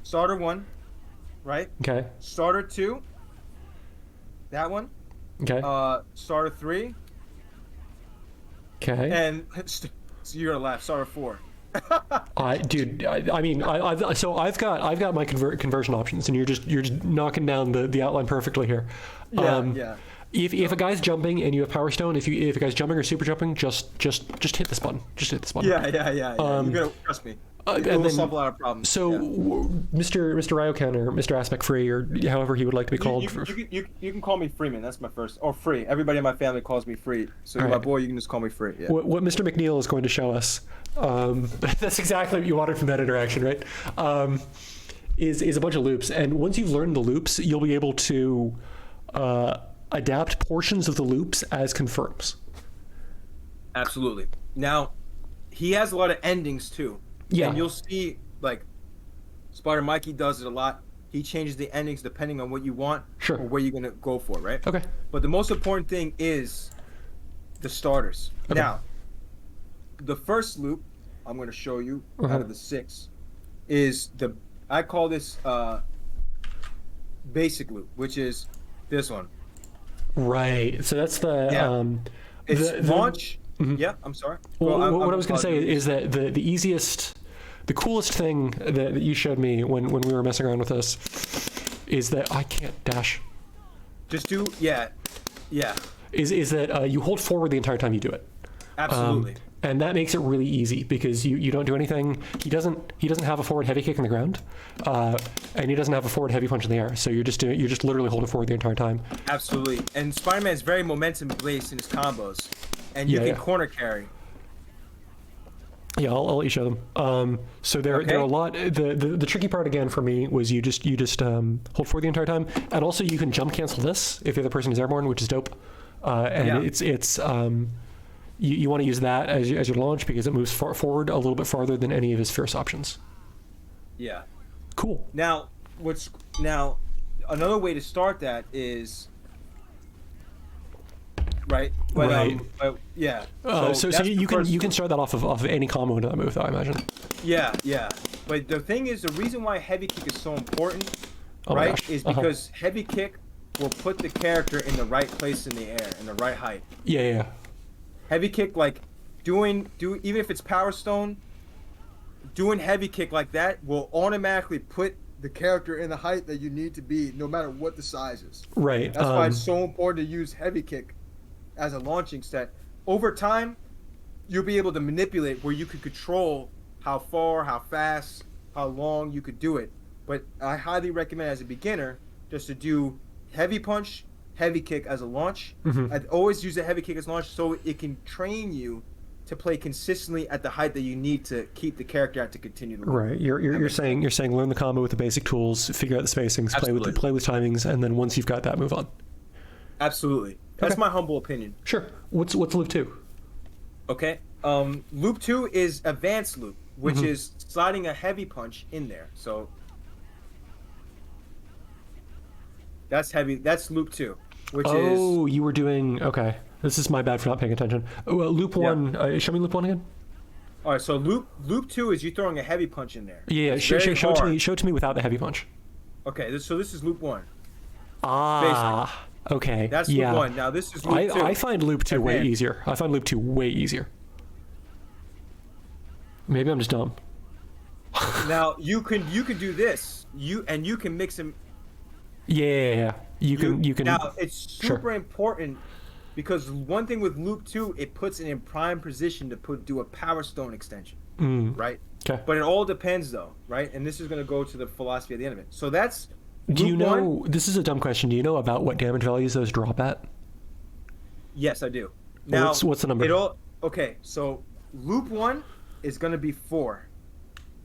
Starter 1, right? Okay. Starter 2, that one. Okay. Starter 3, Okay. and so you're gonna laugh. Starter 4. I mean, I've got my conversion options, and you're just knocking down the outline perfectly here. Yeah. If a guy's jumping and you have Power Stone, if a guy's jumping or super jumping, just hit this button. Just hit this button. Yeah. You're gonna trust me. It and will then- solve a lot of problems. So, Mr. Raioken or Mr. Aspect Free or however he would like to be called. You can call me Freeman. That's my first, or Free. Everybody in my family calls me Free. So you're my Alright. boy. You can just call me Free. Yeah. What Mr. McNeil is going to show us, that's exactly what you wanted from that interaction, right? Is a bunch of loops, and once you've learned the loops, you'll be able to adapt portions of the loops as confirms. Absolutely. Now, he has a lot of endings too. Yeah. And you'll see, like, Spider Mikey does it a lot. He changes the endings depending on what you want Sure. or where you're gonna go for, right? Okay. But the most important thing is the starters. Okay. Now, the first loop I'm going to show you out of the 6 is I call this basic loop, which is this one. Right. So that's the It's launch. Yeah, I'm sorry. Well, Well, what I was going to say is that the easiest, the coolest thing that you showed me when we were messing around with this is that I can't dash. Just do yeah. Is that you hold forward the entire time you do it. Absolutely. And that makes it really easy because you don't do anything. He doesn't have a forward heavy kick in the ground, and he doesn't have a forward heavy punch in the air. So you're just literally holding forward the entire time. Absolutely. And Spider-Man is very momentum based in his combos, and you can corner carry. Yeah, I'll let you show them. So there are a lot. The tricky part again for me was you just hold forward the entire time, and also you can jump cancel this if the other person is airborne, which is dope. It's you want to use that as your launch because it moves forward a little bit farther than any of his fierce options. Yeah. Cool. Now another way to start that is right. But, Right. Yeah. So that's the you first can loop. start that off of any combo into that move, though, I imagine. Yeah. But the thing is, the reason why heavy kick is so important, Oh my right, gosh. is because heavy kick will put the character in the right place in the air, in the right height. Yeah. Heavy kick, like even if it's Power Stone, doing heavy kick like that will automatically put the character in the height that you need to be, no matter what the size is. Right. That's why it's so important to use heavy kick as a launching set. Over time, you'll be able to manipulate where you can control how far, how fast, how long you could do it. But I highly recommend as a beginner just to do heavy punch, heavy kick as a launch. I'd always use a heavy kick as launch so it can train you to play consistently at the height that you need to keep the character at to continue to move. Right. You're saying learn the combo with the basic tools, figure out the spacings, play with timings, and then once you've got that, move on. Absolutely. That's Okay. my humble opinion. Sure. What's loop 2? Okay. Loop 2 is advanced loop, which is sliding a heavy punch in there. So that's heavy. That's loop 2, which is. You were doing. Okay. This is my bad for not paying attention. Well, loop 1. Show me loop 1 again. All right. So loop 2 is you throwing a heavy punch in there. Yeah. It's Show very it to hard. me. Show it to me without the heavy punch. Okay. So this is loop 1. Ah. Okay. That's yeah. loop 1. Now this is loop 2. I find loop 2 way Advanced. easier. I find loop 2 way easier. Maybe I'm just dumb. Now you can do this. You can mix them. Yeah. You can. Now it's super important because one thing with loop 2, it puts it in prime position to do a power stone extension, right? Okay. But it all depends though, right? And this is going to go to the philosophy at the end of it. So that's. Do you loop know? 1. This is a dumb question. Do you know about what damage values those drop at? Yes, I do. Well, Now what's the number? Okay. So loop 1 is going to be 4,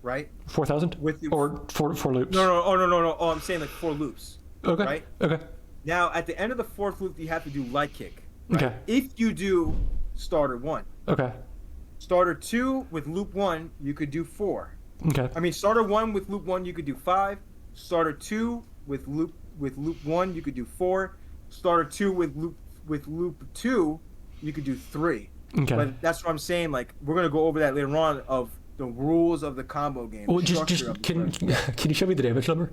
right? 4,000? Or four loops? No. Oh, I'm saying like 4 loops. Okay. Right? Okay. Now at the end of the 4th loop, you have to do light kick. Right? Okay. If you do starter 1. Okay. Starter 2 with loop 1, you could do 4. Okay. I mean, starter 1 with loop 1, you could do 5. Starter 2 with loop 1, you could do 4. Starter 2 with loop 2, you could do 3. Okay. But that's what I'm saying. Like we're gonna go over that later on of the rules of the combo game. Well, the just structure of the can first. can you show me the damage number?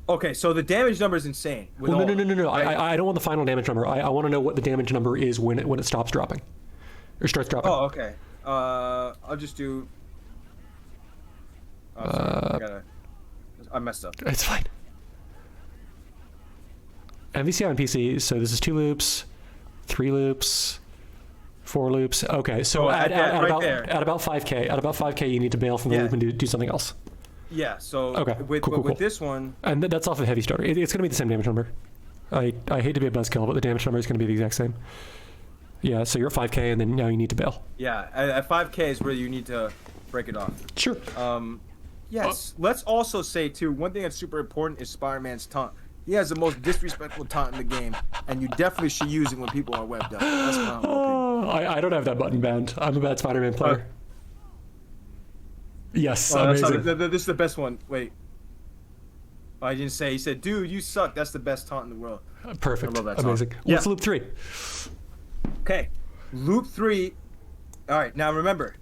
Okay, so the damage number is insane. with Well, all no. of them, right? I don't want the final damage number. I want to know what the damage number is when it stops dropping, or starts dropping. Oh, okay. I'll just do. Oh, sorry. I messed up. It's fine. MVCI on PC. So this is 2 loops, 3 loops, 4 loops. Okay, so at about 5K, you need to bail from the loop and do something else. Yeah. So Okay, with cool. this one. And that's off of heavy starter. It's going to be the same damage number. I hate to be a buzzkill, but the damage number is going to be the exact same. Yeah, so you're at 5K, and then now you need to bail. Yeah, at 5K is where you need to break it off. Sure. Yes. Let's also say too, one thing that's super important is Spider-Man's taunt. He has the most disrespectful taunt in the game, and you definitely should use it when people are webbed up. That's my humble opinion. I don't have that button banned. I'm a bad Spider-Man player. Yes, amazing. This is the best one. Wait. Oh, I didn't say. He said, "Dude, you suck. That's the best taunt in the world." Perfect. I love that taunt. Amazing. Yeah. What's loop 3? Okay, loop 3. All right, now remember.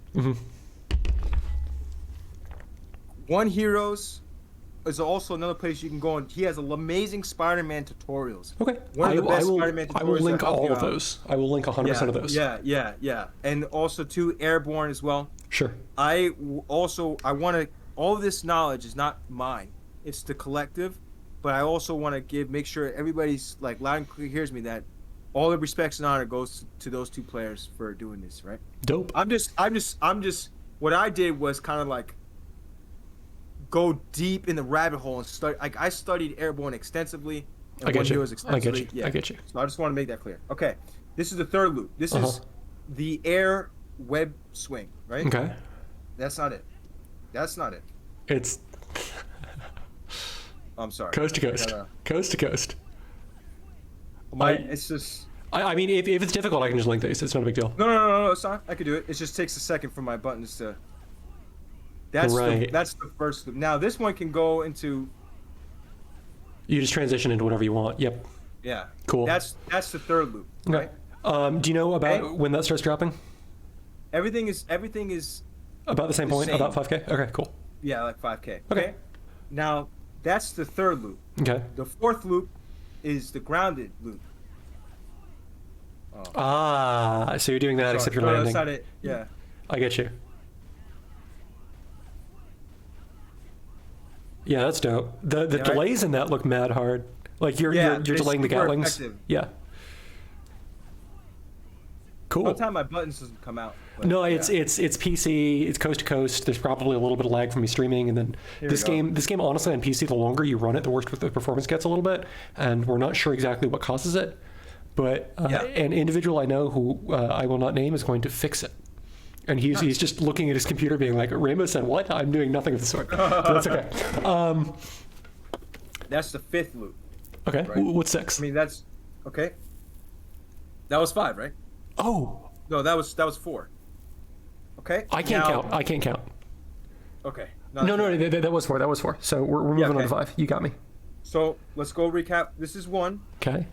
One Heroes is also another place you can go, and he has amazing Spider-Man tutorials. Okay. One of the best Spider-Man tutorials. I will link that help all you of out. those. I will link 100% of those. Yeah. And also too, Airborne as well. Sure. I want to. All of this knowledge is not mine; it's the collective. But I also want to make sure everybody's like loud and clear hears me that all the respects and honor goes to those 2 players for doing this, right? Dope. I'm just. What I did was kind of like go deep in the rabbit hole and study. Like I studied Airborne extensively. And I get you. extensively. I get you. So I just want to make that clear. Okay, this is the 3rd loop. This is the air web swing, right? Okay. That's not it. It's I'm sorry. coast to coast. Coast to coast. It's just. I mean, if it's difficult, I can just link these. It's not a big deal. No, it's not. I could do it. It just takes a second for my buttons to. That's the first loop. Now this one can go into. You just transition into whatever you want. Yep. Yeah. Cool. That's the 3rd loop. Okay. Right? Do you know about when that starts dropping? Everything is About the same point? same. About 5K? Okay, cool. Yeah, like 5K. Okay. Now that's the 3rd loop. Okay. The 4th loop is the grounded loop. So you're doing that except you're no, landing. that's not it. Yeah. I get you. Yeah, that's dope. The Yeah, right? delays in that look mad hard. Like you're they're delaying the super Gatlings. effective. Yeah. Cool. Sometimes my buttons doesn't come out. But No, yeah. it's PC. It's coast to coast. There's probably a little bit of lag from me streaming, and then Here this we go. game honestly on PC, the longer you run it, the worse the performance gets a little bit, and we're not sure exactly what causes it. But Yeah. an individual I know who I will not name is going to fix it, and he's just looking at his computer, being like, "Rainbow said what? I'm doing nothing of the sort." But that's okay. That's the 5th loop. Okay. Right. What's 6? I mean, that's okay. That was 5, right? Oh, No, that was 4. Okay. I can't Now- count. I can't count. Okay. No, that was 4. That was 4. So we're moving on to okay. 5. You got me. So let's go recap. This is 1. Okay.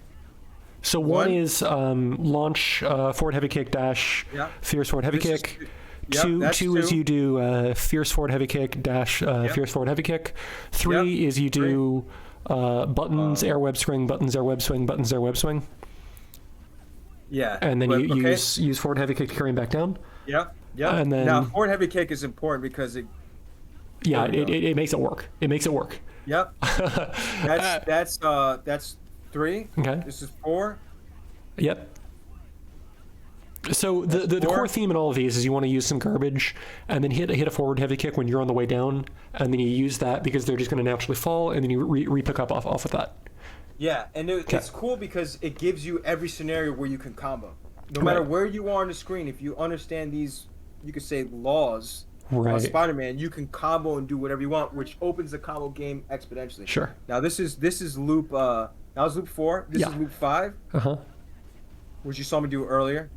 So one One. is launch forward heavy kick dash Yeah. fierce forward heavy This is kick. two. Yep, Two that's is 2. you do fierce forward heavy kick dash fierce forward heavy kick. 3 Yep. is you do buttons air web swing, buttons air web swing, buttons air web swing, Yeah. and then but- you okay. use forward heavy kick to carry him back down. Yep. Yep. and then- now forward heavy kick is important because it. Yeah, There we go. it makes it work. It makes it work. Yep. That's 3. Okay. This is 4. Yep. So the Four. core theme in all of these is you want to use some garbage and then hit a forward heavy kick when you're on the way down, and then you use that because they're just going to naturally fall, and then you re-pick up off of that. Yeah, and it's cool because it gives you every scenario where you can combo. No matter Right. where you are on the screen, if you understand these, you could say laws Right. on Spider-Man, you can combo and do whatever you want, which opens the combo game exponentially. Sure. Now this is loop. That was loop 4. This Yeah. is loop 5, Uh-huh. which you saw me do earlier.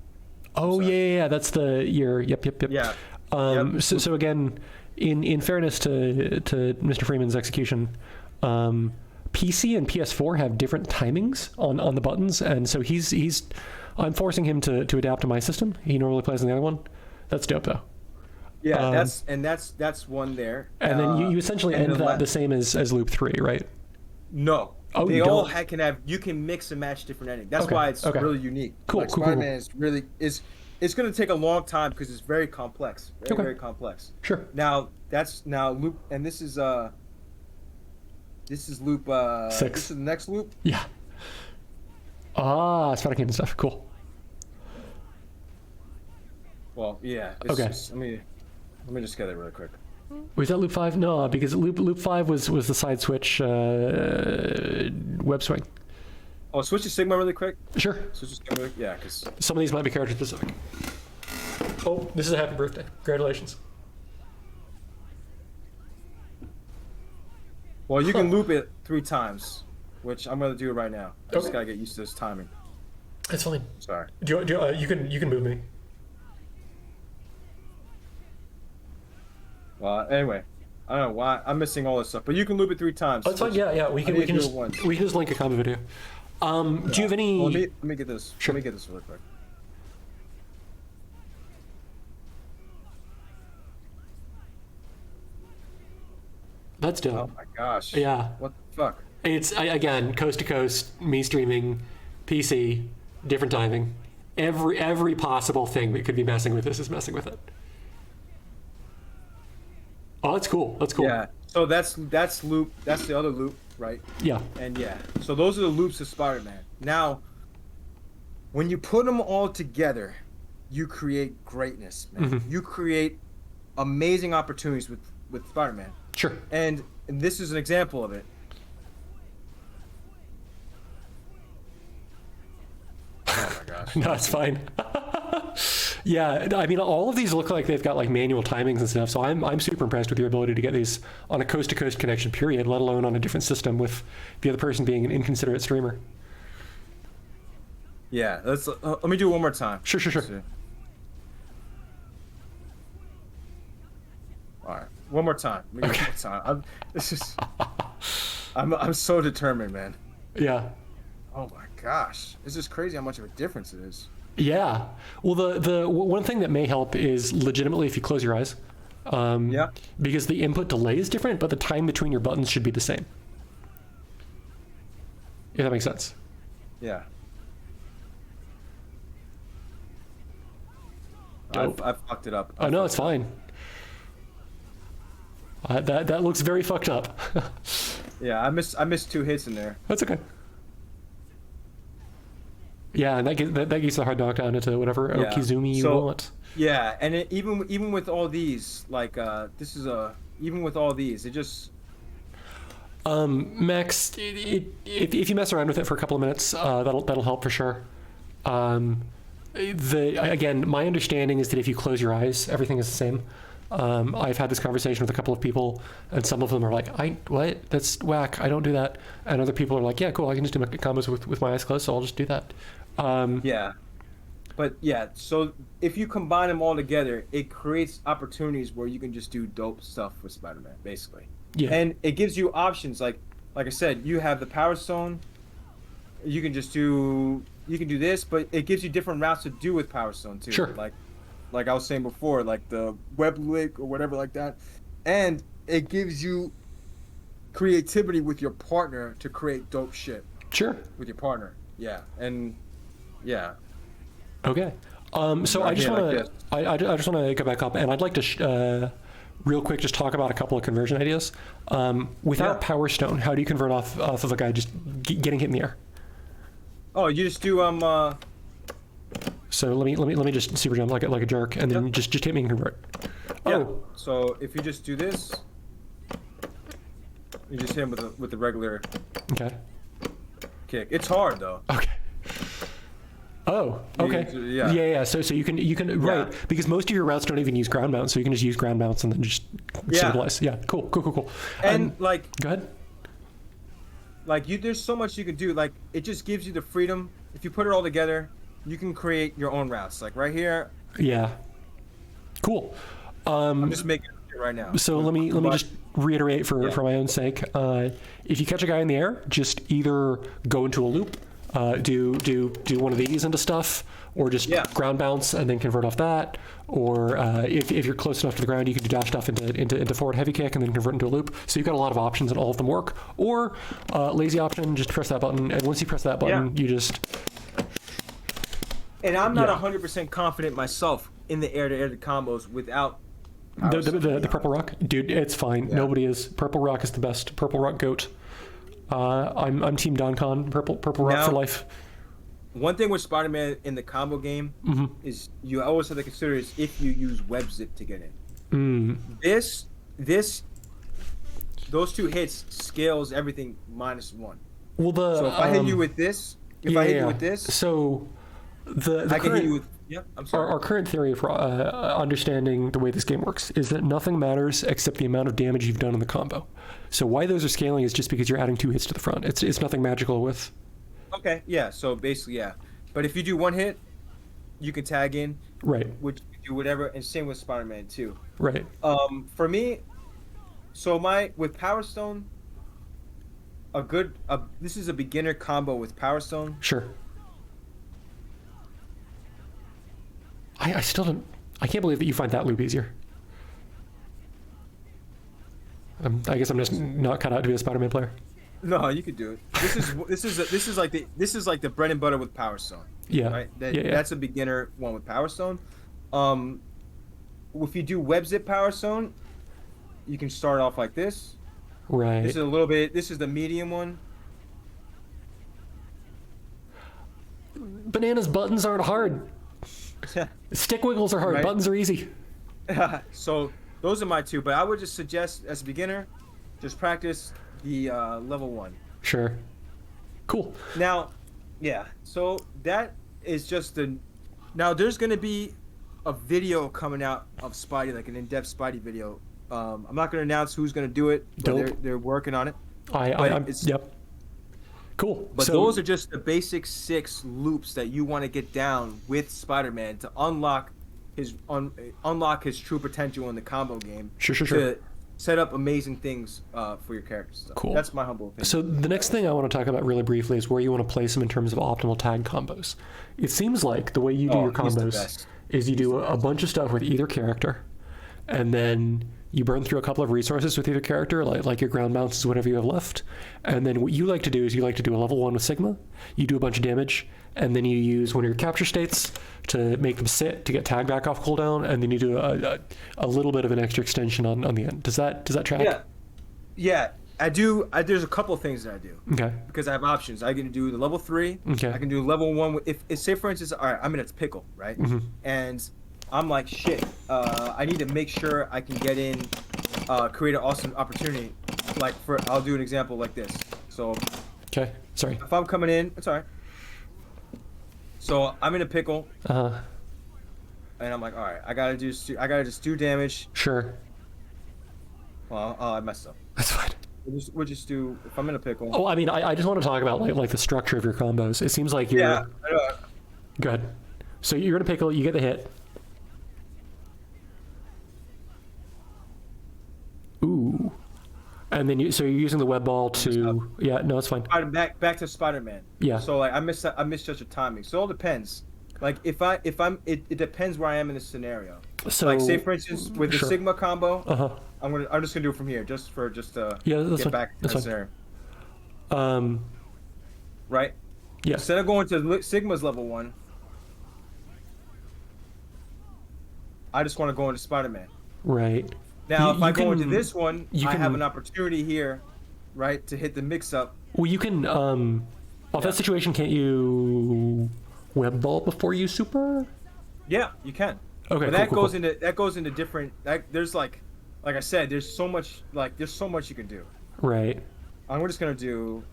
Oh, Sorry. yeah. That's yep. Yeah. Yep. So again, in fairness to Mr. Freeman's execution, PC and PS4 have different timings on the buttons, and so I'm forcing him to adapt to my system. He normally plays on the other one. That's dope though. Yeah, that's one there. And then you essentially and end the that the same as loop 3, right? No. Oh, they you all don't? can have. You can mix and match different endings. That's Okay, why it's okay. really unique. Cool, Like cool, Spider-Man is really It's going to take a long time because it's very complex. Okay. Very complex. Sure. Now that's loop, and this is loop. 6. This is the next loop. Yeah. Spider Kingdom stuff. Cool. Well, yeah. Okay. Let me just get it really quick. Was that loop 5? No, because loop 5 was the side switch web swing. Oh, switch to Sigma really quick. Sure. Switch to Sigma. Yeah, because Some of these might be character specific. Oh, this is a happy birthday. Congratulations. well, you can loop it 3 times, which I'm going to do right now. I just Okay. gotta get used to this timing. That's fine. Sorry. You can move me. Well, anyway, I don't know why I'm missing all this stuff, but you can loop it 3 times. Oh, it's fine. Yeah. We I can need to do just it once. link a combo video. Do you have any? Well, let me get this. Sure. Let me get this really quick. That's dope. Oh my gosh. Yeah. What the fuck? It's again coast to coast, me streaming, PC, different timing. Every possible thing that could be messing with this is messing with it. Oh, that's cool. That's cool. Yeah. So that's loop. That's the other loop, right? Yeah. And yeah. So those are the loops of Spider-Man. Now, when you put them all together, you create greatness, man. Mhm. You create amazing opportunities with Spider-Man. Sure. And this is an example of it. Oh my gosh. No, it's fine. Yeah, I mean, all of these look like they've got like manual timings and stuff. So I'm super impressed with your ability to get these on a coast to coast connection. Period. Let alone on a different system with the other person being an inconsiderate streamer. Yeah. Let me do it one more time. Sure. Let's see. All right. One more time. Let me do it one more time. I'm so determined, man. Yeah. Oh my gosh. This is crazy how much of a difference it is. Yeah. Well, the one thing that may help is legitimately if you close your eyes. Yeah. Because the input delay is different, but the time between your buttons should be the same. If that makes sense. Yeah. Dope. I've fucked it up. Oh no, it's fine. That looks very fucked up. Yeah, I missed 2 hits in there. That's okay. Yeah, and that gives the hard knockdown into whatever Yeah. Okizeme you want. Yeah, and even with all these, like even with all these, it just Max, if you mess around with it for a couple of minutes, that'll help for sure. Again, my understanding is that if you close your eyes, everything is the same. I've had this conversation with a couple of people, and some of them are like, what? That's whack. I don't do that. And other people are like, yeah, cool. I can just do my combos with my eyes closed, so I'll just do that. yeah. But yeah, so if you combine them all together, it creates opportunities where you can just do dope stuff with Spider-Man, basically. Yeah. And it gives you options. Like I said, you have the Power Stone. You can do this, but it gives you different routes to do with Power Stone too. Sure. Like I was saying before, like the web lick or whatever like that. And it gives you creativity with your partner to create dope shit. Sure. With your partner. Yeah. And yeah. Okay. So I just want to I just want to go back up, and I'd like to real quick just talk about a couple of conversion ideas. Without Power Stone, how do you convert off of a guy just getting hit in the air? Oh, you just do So let me just super jump like a jerk, and then just hit me and convert. Yeah. Oh. So if you just do this, you just hit him with the regular Okay. kick. It's hard though. Okay. Oh, okay. Yeah. So you can right, because most of your routes don't even use ground bounce, so you can just use ground bounce and then just stabilize. Yeah. Cool. And like, go ahead. Like there's so much you can do. Like it just gives you the freedom. If you put it all together, you can create your own routes. Like right here. Yeah. Cool. I'm just making it right now. So let me just reiterate for my own sake. If you catch a guy in the air, just either go into a loop, do one of these into stuff, or just ground bounce and then convert off that. Or if you're close enough to the ground, you can do dash stuff into forward heavy kick and then convert into a loop. So you've got a lot of options and all of them work. Or lazy option, just press that button, and once you press that button, you just. And I'm not 100% confident myself in the air-to-air combos without the purple rock, dude. It's fine. Yeah. Nobody is. Purple rock is the best. Purple rock goat. I'm Team Doncon. Purple rock for life. One thing with Spider-Man in the combo game is you always have to consider is if you use web zip to get in. Those 2 hits scales everything -1. Well, so if I hit you with this, so the I can hit you with. I'm sorry. Our current theory for understanding the way this game works is that nothing matters except the amount of damage you've done in the combo. So why those are scaling is just because you're adding 2 hits to the front. It's nothing magical with. Okay, yeah. So basically, but if you do 1 hit, you can tag in. Right. Which you do whatever, and same with Spider-Man too. Right. For me, so with Power Stone, this is a beginner combo with Power Stone. Sure. I still don't. I can't believe that you find that loop easier. I guess I'm just not cut out to be a Spider-Man player. No, you could do it. This is like the bread and butter with Power Stone. Yeah. Right. That's a beginner one with Power Stone. If you do web zip Power Stone, you can start off like this. Right. This is a little bit. This is the medium one. Banana's buttons aren't hard. Stick wiggles are hard. Right? Buttons are easy. So those are my 2, but I would just suggest as a beginner, just practice the level 1. Sure. Cool. Now, so that is just now there's going to be a video coming out of Spidey, like an in-depth Spidey video. I'm not going to announce who's going to do it, but they're working on it. Yep. Cool. But those are just the basic 6 loops that you want to get down with Spider-Man to unlock his true potential in the combo game. Sure. To set up amazing things for your characters. So cool. That's my humble opinion. So the next thing I want to talk about really briefly is where you want to place them in terms of optimal tag combos. It seems like the way you do your combos is you do a bunch of stuff with either character, and then you burn through a couple of resources with your character, like your ground mounts is whatever you have left. And then what you like to do is you like to do a level 1 with Sigma. You do a bunch of damage, and then you use one of your capture states to make them sit to get tag back off cooldown, and then you do a little bit of an extra extension on the end. Does that track? Yeah. I do. There's a couple of things that I do. Okay. Because I have options. I can do the level 3. Okay. I can do level 1. If say for instance, all right, I'm in a pickle, right? And I'm like, shit. I need to make sure I can get in, create an awesome opportunity. Like I'll do an example like this. So. Okay. Sorry. If I'm coming in, it's alright. So I'm in a pickle. And I'm like, all right, I gotta just do damage. Sure. Well, I messed up. That's fine. We'll just do. If I'm in a pickle. Oh, I mean, I just want to talk about like the structure of your combos. It seems like you're. Yeah. I know. Go ahead. So you're in a pickle. You get the hit. Ooh. And then you're using the web ball to. Yeah. No, it's fine. Back to Spider-Man. Yeah. So like I misjudged the timing. So it all depends. Like it depends where I am in the scenario. So like say for instance with the sure. Sigma combo. Uh-huh. I'm just gonna do it from here just to Yeah, that's get fine. back to That's the fine. scenario. Right. Yeah. Instead of going to Sigma's level 1, I just want to go into Spider-Man. Right. Now, if You I go into can- this one, you I can- have an opportunity here, right, to hit the mix-up. Well, you can. Off that situation, can't you web ball before you super? Yeah, you can. Okay. But cool. that goes into different. There's like I said, there's so much you can do. Right. I'm just gonna do.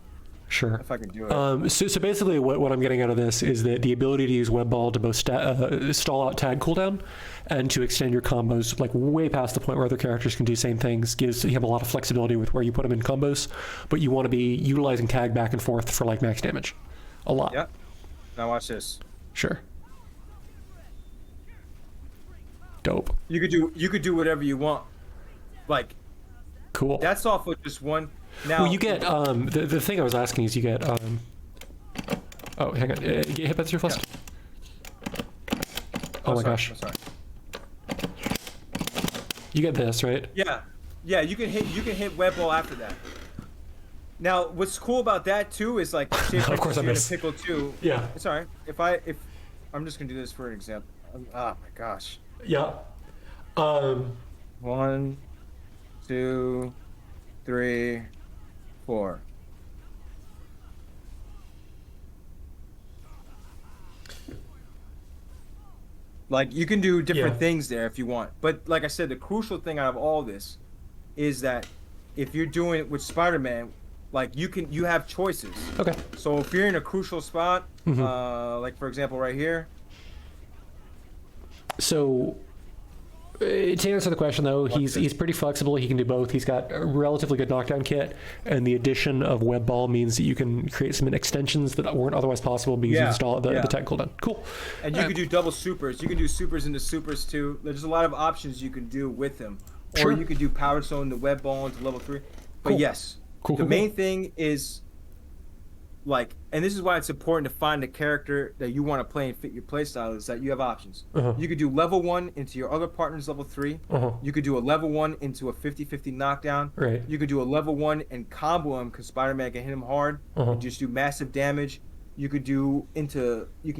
Sure. If I can do it. So basically, what I'm getting out of this is that the ability to use web ball to both stall out tag cooldown and to extend your combos like way past the point where other characters can do same things gives you have a lot of flexibility with where you put them in combos, but you want to be utilizing tag back and forth for like max damage, a lot. Yeah. Now watch this. Sure. Dope. You could do whatever you want. Like. Cool. That's off with just one. Now. Well, you get the thing I was asking is you get oh, hang on. Get hit by the first. Yeah. Oh my sorry, gosh. I'm sorry. You get this, right? Yeah. Yeah, you can hit web ball after that. Now, what's cool about that too is like, say for Of course I instance, miss. you're in a pickle too. Yeah. It's alright. If I'm just gonna do this for an example. Oh my gosh. Yeah. 1, 2, 3, 4. Like you can do different Yeah. things there if you want, but like I said, the crucial thing out of all this is that if you're doing it with Spider-Man, like you have choices. Okay. So if you're in a crucial spot, Mhm. like for example right here. So, to answer the question though, he's pretty flexible. He can do both. He's got a relatively good knockdown kit, and the addition of web ball means that you can create some extensions that weren't otherwise possible because you Yeah, install the yeah. tech cooldown. Cool. And you can do double supers. You can do supers into supers too. There's a lot of options you can do with them. Sure. Or you could do power stone to web ball into level 3. But Cool. yes, Cool. the main thing is like, and this is why it's important to find a character that you want to play and fit your playstyle, is that you have options. Uh-huh. You could do level 1 into your other partner's level 3. Uh-huh. You could do a level 1 into a 50-50 knockdown. Right. You could do a level 1 and combo him because Spider-Man can hit him hard Uh-huh. and just do massive damage. You can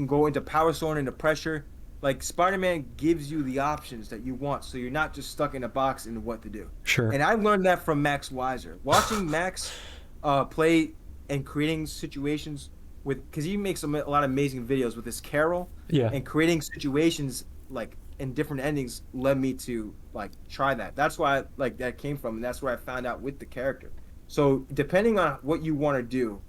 go into power stone into pressure. Like Spider-Man gives you the options that you want, so you're not just stuck in a box into what to do. Sure. And I learned that from Max Weiser. Watching Max play and creating situations because he makes a lot of amazing videos with this Carol. Yeah. And creating situations like in different endings led me to like try that. That's why that came from, and that's where I found out with the character. So depending on what you want to do,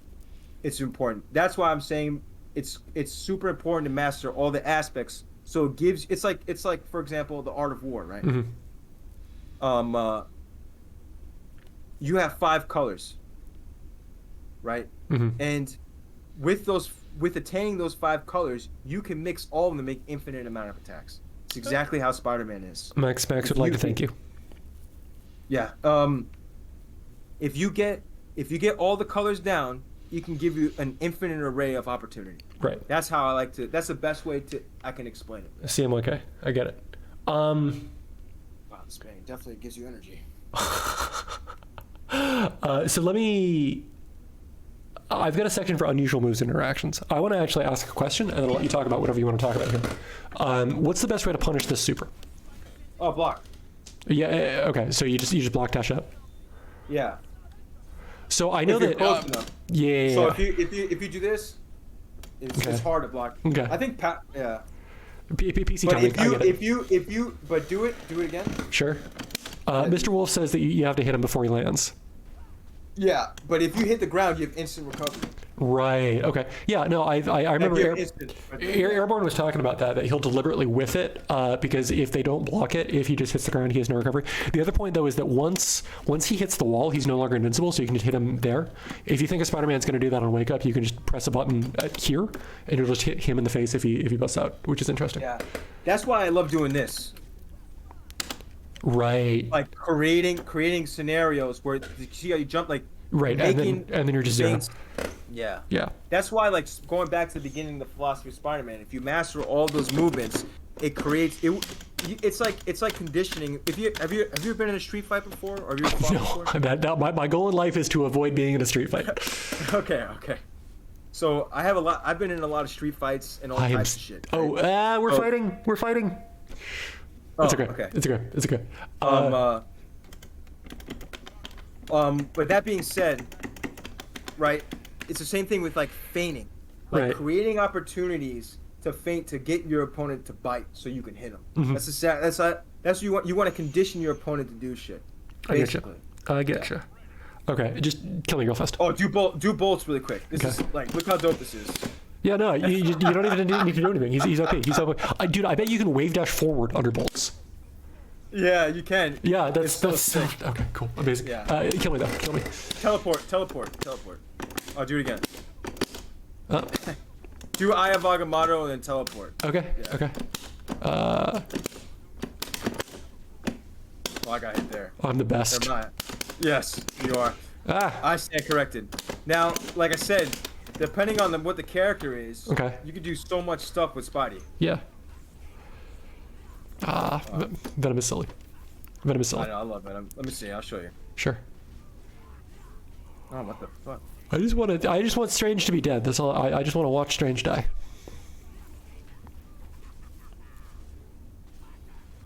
it's important. That's why I'm saying it's super important to master all the aspects. So it gives it's like for example the Art of War, right? Mm-hmm. You have 5 colors, right? Mm-hmm. And with attaining those 5 colors, you can mix all of them to make infinite amount of attacks. It's exactly how Spider-Man is. Max would like to thank you. Yeah. If you get all the colors down, it can give you an infinite array of opportunity. Right. That's how I like to. That's the best way I can explain it. CMYK. I get it. this bane. Definitely gives you energy. So let me. I've got a section for unusual moves and interactions. I want to actually ask a question, and then I'll let you talk about whatever you want to talk about here. What's the best way to punish this super? Oh, block. Yeah. Okay. So you just block dash up. Yeah. So I know If you're that. close enough. Yeah. So if you do this, it's Okay. hard to block. Okay. I think yeah. PC But timing. I get it. if you do it again. Sure. Mr. Wolf says that you have to hit him before he lands. Yeah, but if you hit the ground, you have instant recovery. Right. Okay. Yeah. No. I remember You have instant. Airborne was talking about that he'll deliberately whiff it because if they don't block it, if he just hits the ground, he has no recovery. The other point though is that once he hits the wall, he's no longer invincible, so you can just hit him there. If you think a Spider-Man's going to do that on Wake Up, you can just press a button here, and you'll just hit him in the face if he busts out, which is interesting. Yeah, that's why I love doing this. Right. Like creating scenarios where you see how you jump like. Right. And then you're just zero. Yeah. Yeah. That's why, like, going back to the beginning of the philosophy of Spider-Man, if you master all those movements, it creates it. It's like conditioning. Have you ever been in a street fight before, or have you ever fought before? My goal in life is to avoid being in a street fight. Okay. So I've been in a lot of street fights and all types of shit. Oh, we're fighting. We're fighting. It's okay. Okay. It's okay. But that being said, right, it's the same thing with like feigning, like Right. creating opportunities to feint to get your opponent to bite so you can hit him. Mm-hmm. That's what you want. You want to condition your opponent to do shit. Basically. I getcha. Okay, just kill me real fast. Oh, do bolts really quick. This is like, look how dope this is. Yeah, no, you don't even need to do anything. He's okay. He's okay. Dude, I bet you can wave dash forward under bolts. Yeah, you can. Yeah, It's so sick. okay. Cool, amazing. Yeah. Kill me though. Kill me. Teleport. Oh, do it again. Uh, Do Eye of Agamotto and then teleport. okay. Yeah. Okay. Oh, I got hit there. I'm the best. Never mind. Yes, you are. Ah. I stand corrected. Now, like I said, depending on what the character is, Okay. you can do so much stuff with Spidey. Yeah. Venom is silly. Venom is I silly. know, I love it. Let me see. I'll show you. Sure. Oh, what the fuck? I just want Strange to be dead. That's all. I just want to watch Strange die.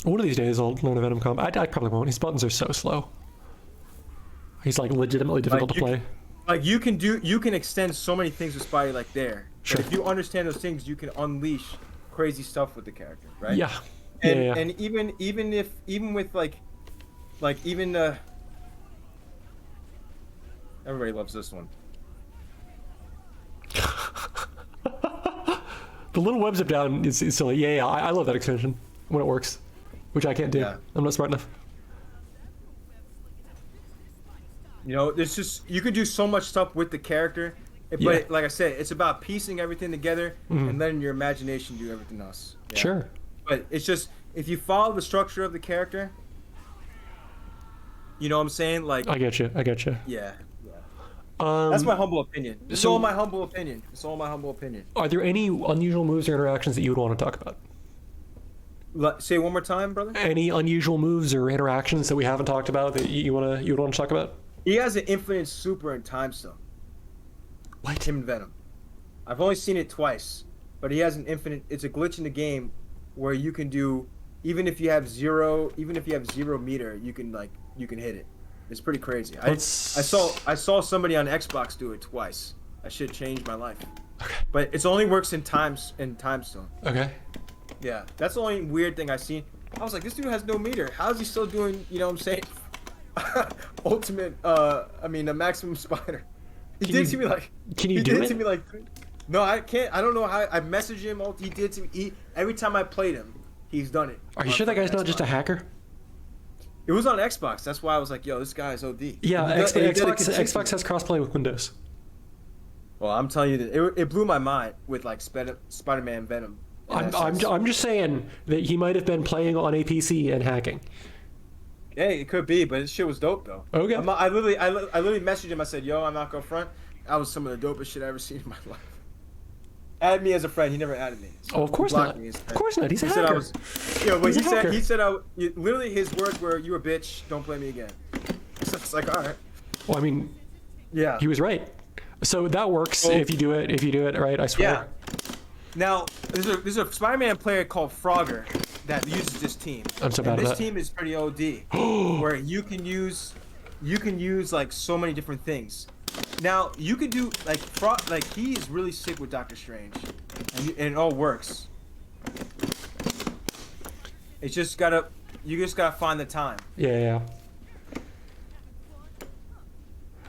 One of these days I'll learn a Venom comp. I probably won't. His buttons are so slow. He's like legitimately difficult to play. Like you can extend so many things with Spidey like there. Sure. But if you understand those things, you can unleash crazy stuff with the character, right? Yeah. And Yeah. and even with like everybody loves this one. The little web zip down is silly. Yeah. I love that extension when it works, which I can't do. Yeah. I'm not smart enough. You know, there's just you can do so much stuff with the character, but Yeah. like I said, it's about piecing everything together and letting your imagination do everything else. Yeah. Sure. But it's just if you follow the structure of the character, you know what I'm saying? Like, I get you. yeah. Um, That's my humble opinion. It's so- all my humble opinion. Are there any unusual moves or interactions that you would want to talk about? Say it one more time, brother. Any unusual moves or interactions that we haven't talked about that you would want to talk about? He has an infinite super in Time Stone. What? Him and Venom. I've only seen it twice, but he has an infinite. It's a glitch in the game where you can do even if you have zero meter, you can hit it. It's pretty crazy. I saw somebody on Xbox do it twice. That shit changed my life. Okay. But it only works in Time Stone. Okay. Yeah, that's the only weird thing I seen. I was like, this dude has no meter. How is he still doing? You know what I'm saying? Ultimate. A maximum spider. He Can did you- to me like. can you he do did it? to me like. No, I can't. I don't know how. I messaged him. He did to me. Every time I played him, he's done it. Are you sure that guy's not just a hacker? It was on Xbox. That's why I was like, yo, this guy's OD. Yeah, He does it Xbox consistently. has crossplay with Windows. Well, I'm telling you that it blew my mind with like Spider-Man Venom. in that sense. I'm just saying that he might have been playing on a PC and hacking. Hey, it could be, but this shit was dope though. Okay. I literally messaged him. I said, "Yo, I'm not gonna front. That was some of the dopest shit I ever seen in my life." add me as a friend. He never added me. So Oh, of course he blocked not. me Of instead. course not. He's a He said I hacker. was, but He's a hacker. he said literally his words were, "You a bitch. Don't play me again." So it's like, all right. Well, I mean, Yeah. he was right. So that works Well- if you do it right. I swear. Yeah. Now, there's a Spider-Man player called Frogger that uses this team. I'm so And bad at this that. team is pretty OD, where you can use like so many different things. Now you could do like he is really sick with Doctor Strange, and it all works. It's just you just gotta find the time. Yeah.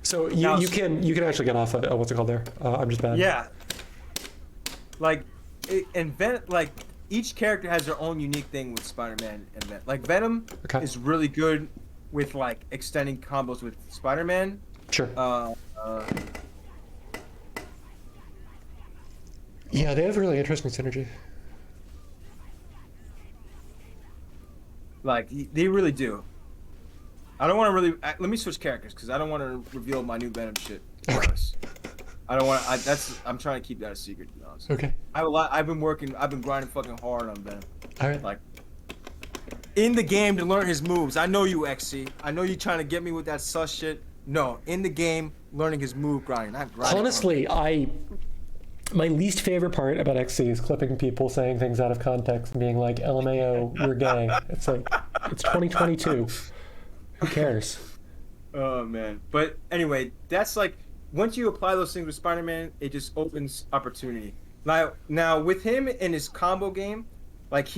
So Now- you can actually get off what's it called there? I'm just bad. Yeah. Like, like each character has their own unique thing with Spider-Man and Venom. Like Venom Okay. is really good with like extending combos with Spider-Man. Sure. Uh, Yeah, they have really interesting synergy. like they really do. I don't want to really. Let me switch characters because I don't want to reveal my new Venom shit. to Okay. us. I don't want. I'm trying to keep that a secret. To be honest. Okay. I have a lot. I've been grinding fucking hard on Venom. All right. Like in the game to learn his moves. I know you, XC. I know you trying to get me with that sus shit. No, in the game, learning his move grinding, not grinding. Honestly, my least favorite part about XC is clipping people saying things out of context and being like, "LMAO, you're gay." It's like, it's 2022. Who cares? Oh man. But anyway, that's like once you apply those things with Spider-Man, it just opens opportunity. Now with him in his combo game, like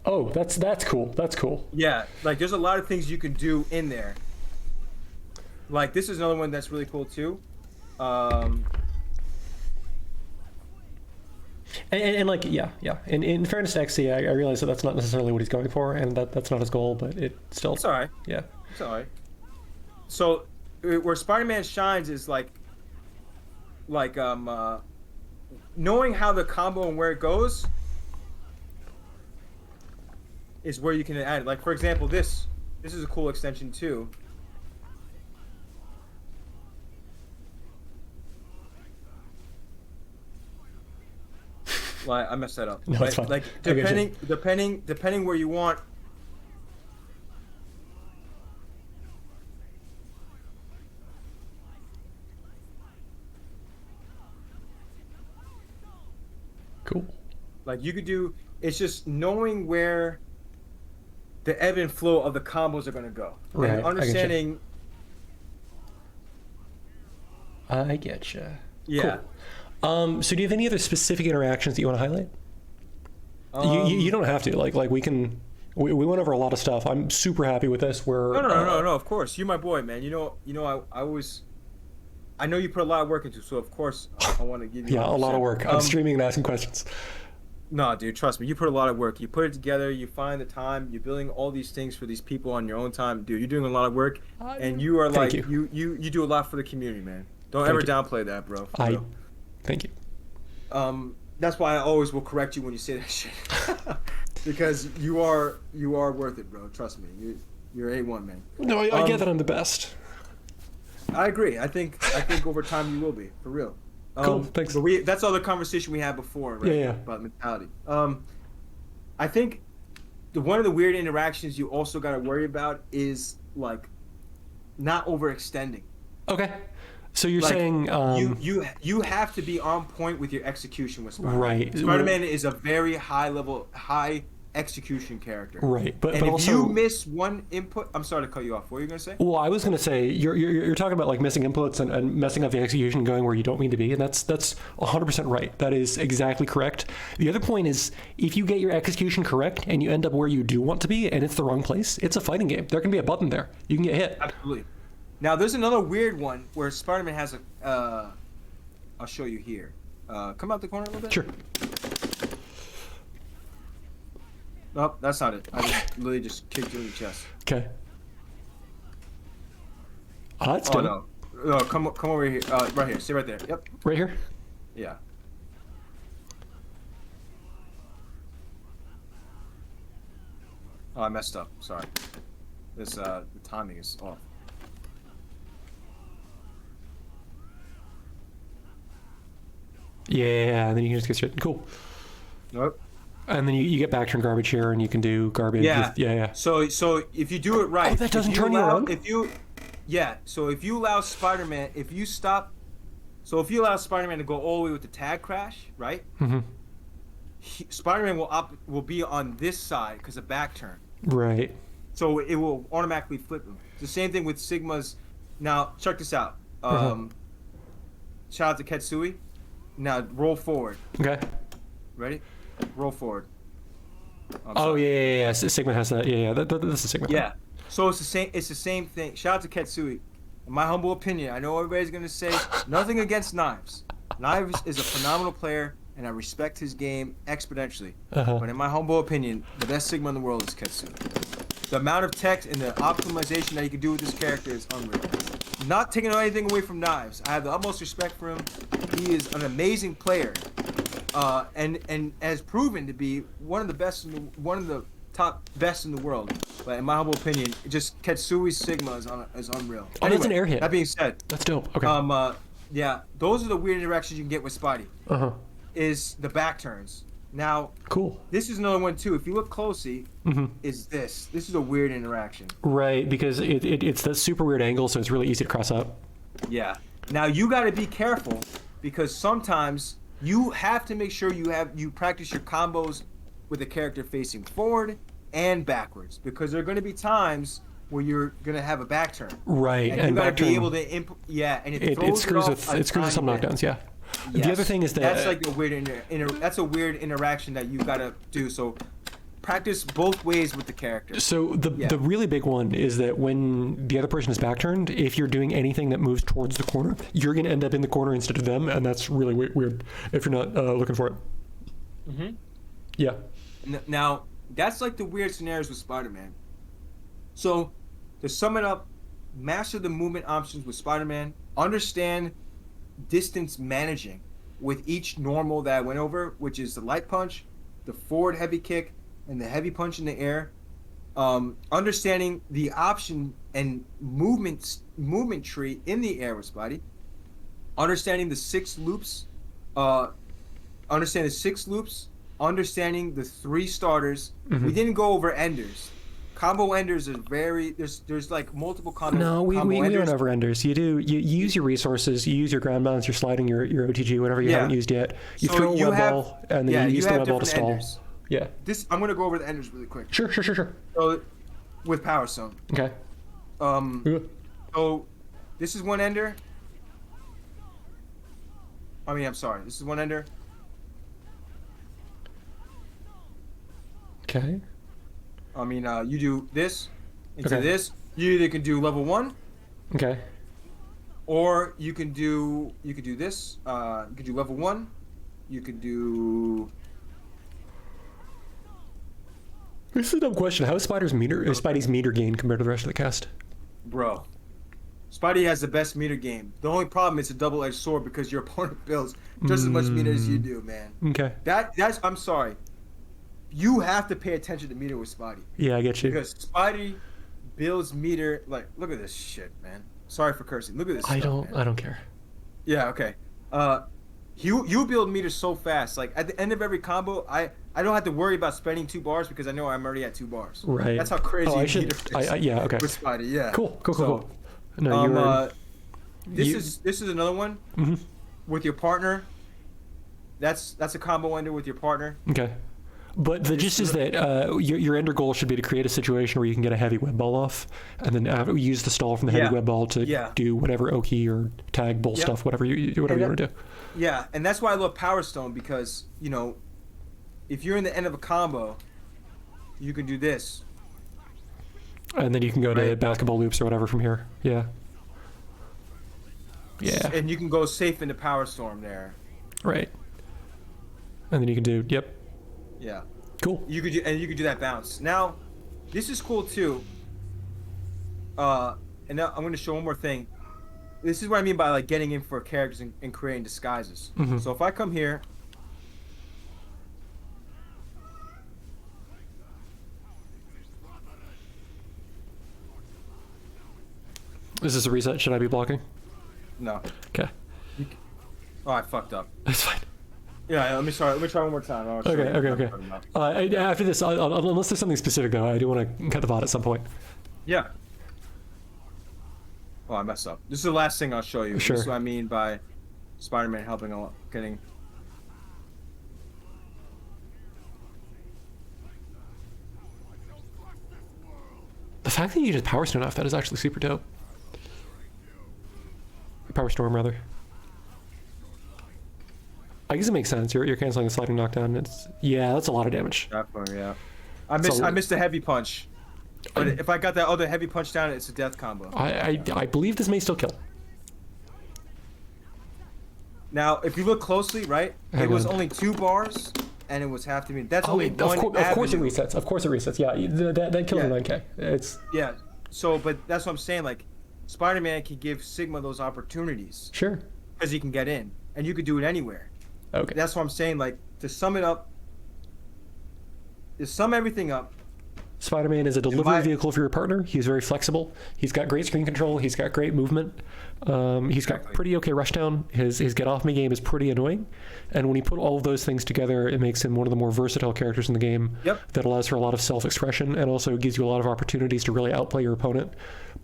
Oh, that's cool. That's cool. yeah, like there's a lot of things you can do in there. Like this is another one that's really cool too. And like, yeah. And in fairness to XC, I realize that that's not necessarily what he's going for, and that's not his goal, but it still. It's alright. Yeah. It's alright. So where Spider-Man shines is like knowing how the combo and where it goes is where you can add it. Like for example, this is a cool extension too. Like I messed that up. No, it's fine. Like I get you. depending where you want. Cool. Like you could do, it's just knowing where the ebb and flow of the combos are gonna go, Right, I and get you. understanding. I getcha. Yeah. Cool. So do you have any other specific interactions that you want to highlight? You don't have to. Like we can. We went over a lot of stuff. I'm super happy with this. No. Of course, you're my boy, man. You know. I always. I know you put a lot of work into, so of course I want to give you. Yeah, a lot of 100%. work. I'm streaming and asking questions. No, dude, trust me. You put a lot of work. You put it together. You find the time. You're building all these things for these people on your own time, dude. You're doing a lot of work, and you are Thank like you do a lot for the community, man. Don't Thank ever you. downplay that, bro. For real. Thank you. That's why I always will correct you when you say that shit, because you are worth it, bro. Trust me. You're A1, man. No, I get that I'm the best. I agree. I think over time you will be, for real. Cool, thanks. But that's all the conversation we had before, right? Yeah. About mentality. I think one of the weird interactions you also got to worry about is like not overextending. Okay. So you're Like, saying you have to be on point with your execution with Spider-Man. Right. Spider-Man is a very high execution character. Right, but if also you miss one input, I'm sorry to cut you off. What were you gonna say? Well, I was going to say you're talking about like missing inputs and messing up the execution, going where you don't mean to be, and that's 100% right. That is exactly correct. The other point is if you get your execution correct and you end up where you do want to be and it's the wrong place, it's a fighting game. There can be a button there. You can get hit. Absolutely. Now there's another weird one where Spider-Man has a. I'll show you here. Come out the corner a little bit. Sure. Nope, that's not it. I literally just kicked you in the chest. Okay. That's Oh done. no, come over here. Right here. Stay right there. Yep. Right here. Yeah. Oh, I messed up. Sorry. The timing is off. Yeah, and then you can just get straight. Cool. Nope. And then you get back turn garbage here, and you can do garbage. Yeah. Yeah. So if you do it right, Oh, that doesn't if you turn you allow, around? So if you allow Spider-Man, if you allow Spider-Man to go all the way with the tag crash, right? Mm-hmm. Spider-Man will be on this side because of back turn. Right. So it will automatically flip him. It's the same thing with Sigma's. Now check this out. Shout out to Ketsui. Now roll forward. Okay. Ready? Roll forward. Oh yeah. Sigma has that. Yeah. That's a Sigma. Yeah. So it's the same. It's the same thing. Shout out to Ketsui. In my humble opinion, I know everybody's gonna say nothing against Knives. Knives is a phenomenal player, and I respect his game exponentially. But in my humble opinion, the best Sigma in the world is Ketsui. The amount of text and the optimization that you can do with this character is unreal. Not taking anything away from Knives. I have the utmost respect for him. He is an amazing player, and has proven to be one of the top best in the world. But in my humble opinion, just Ketsui's Sigma is unreal. Oh, that's an air hit. That being said, That's dope. Okay. yeah, those are the weird interactions you can get with Spidey. Is the back turns. Now, Cool. this is another one too. If you look closely, is this? This is a weird interaction. Right, because it's that super weird angle, so it's really easy to cross up. Yeah. Now you got to be careful because sometimes you have to make sure you practice your combos with the character facing forward and backwards because there are going to be times where you're going to have a back turn. Right, And you got back to be turn, able to and it screws with some knockdowns. Yeah. Yes. The other thing is that that's like a weird that's a weird interaction that you got to do. So practice both ways with the character. So the really big one is that when the other person is back turned, if you're doing anything that moves towards the corner, you're going to end up in the corner instead of them, and that's really weird if you're not looking for it. Yeah. Now that's like the weird scenarios with Spider-Man. So to sum it up, master the movement options with Spider-Man. Understand distance managing with each normal that I went over, which is the light punch, the forward heavy kick, and the heavy punch in the air. Understanding the option and movement tree in the air with Spidey. Understanding the 6 loops. Understanding the 3 starters. We didn't go over enders. Combo enders are there's like multiple combo. No, we combo enders. went over enders. You use your resources, you use your ground balance, you're sliding your OTG, whatever you haven't used yet. You throw a web ball, and then you use the web ball to stall. Enders. Yeah. I'm gonna go over the enders really quick. Sure. So, with Power Stone. Okay. So, this is one ender. I'm sorry. This is one ender. Okay. You do this into Okay. this. You either can do level 1, Okay. or you can do this. You can do level 1. You can do. This is a dumb question. How is Spidey's meter gain compared to the rest of the cast? Bro, Spidey has the best meter game. The only problem is a double-edged sword because your opponent builds just as much meter as you do, man. Okay. That's I'm sorry. You have to pay attention to meter with Spidey. Yeah, I get you. Because Spidey builds meter like look at this shit, man. Sorry for cursing. Look at this. I stuff, man. don't care. Yeah, okay. You build meters so fast. Like at the end of every combo, I don't have to worry about spending 2 bars because I know I'm already at 2 bars. Right. That's how crazy meter is yeah, okay. with Spidey. Yeah. Cool. So, No, this is another one with your partner. That's a combo ender with your partner. Okay. But the gist is that your ender goal should be to create a situation where you can get a heavy web ball off, and then use the stall from the heavy web ball to do whatever Oki or tag bull stuff, whatever you want to do. Yeah, and that's why I love Power Stone because if you're in the end of a combo, you can do this, and then you can go to basketball loops or whatever from here. Yeah. Yeah. And you can go safe into Power Storm there. Right. And then you can do Yeah. Cool. You could do that bounce. Now, this is cool too. And now I'm going to show one more thing. This is what I mean by like getting in for characters and creating disguises. So if I come here, Is this a reset? Should I be blocking? no. Okay. Oh, I fucked up. That's fine. Yeah, let me try one more time. I'll show Okay, you okay, what I'm okay. talking about. After this, unless there's something specific though, I do want to cut the VOD at some point. Yeah. Oh, I messed up. This is the last thing I'll show you. Sure. This is what I mean by Spider-Man helping a lot, getting. The fact that you just Power Stone off that is actually super dope. Power Storm, rather. I guess it makes sense. You're canceling the sliding knockdown. Yeah, that's a lot of damage. Definitely, yeah. I missed a heavy punch. But if I got that other heavy punch down, it's a death combo. I believe this may still kill. Now, if you look closely, right, it was only 2 bars, and it was half the mean. That's only one of course it avenue. resets. Of course it resets. Yeah, that kills Yeah. the 9K. It's Yeah. So, but that's what I'm saying. Like, Spider-Man can give Sigma those opportunities sure. because he can get in, and you could do it anywhere. Okay. That's what I'm saying. Like, to sum it up, to sum everything up. Spider-Man is a delivery vehicle for your partner. He's very flexible. He's got great screen control. He's got great movement. He's got pretty okay rushdown. His get off me game is pretty annoying. And when you put all of those things together, it makes him one of the more versatile characters in the game. Yep. That allows for a lot of self-expression and also gives you a lot of opportunities to really outplay your opponent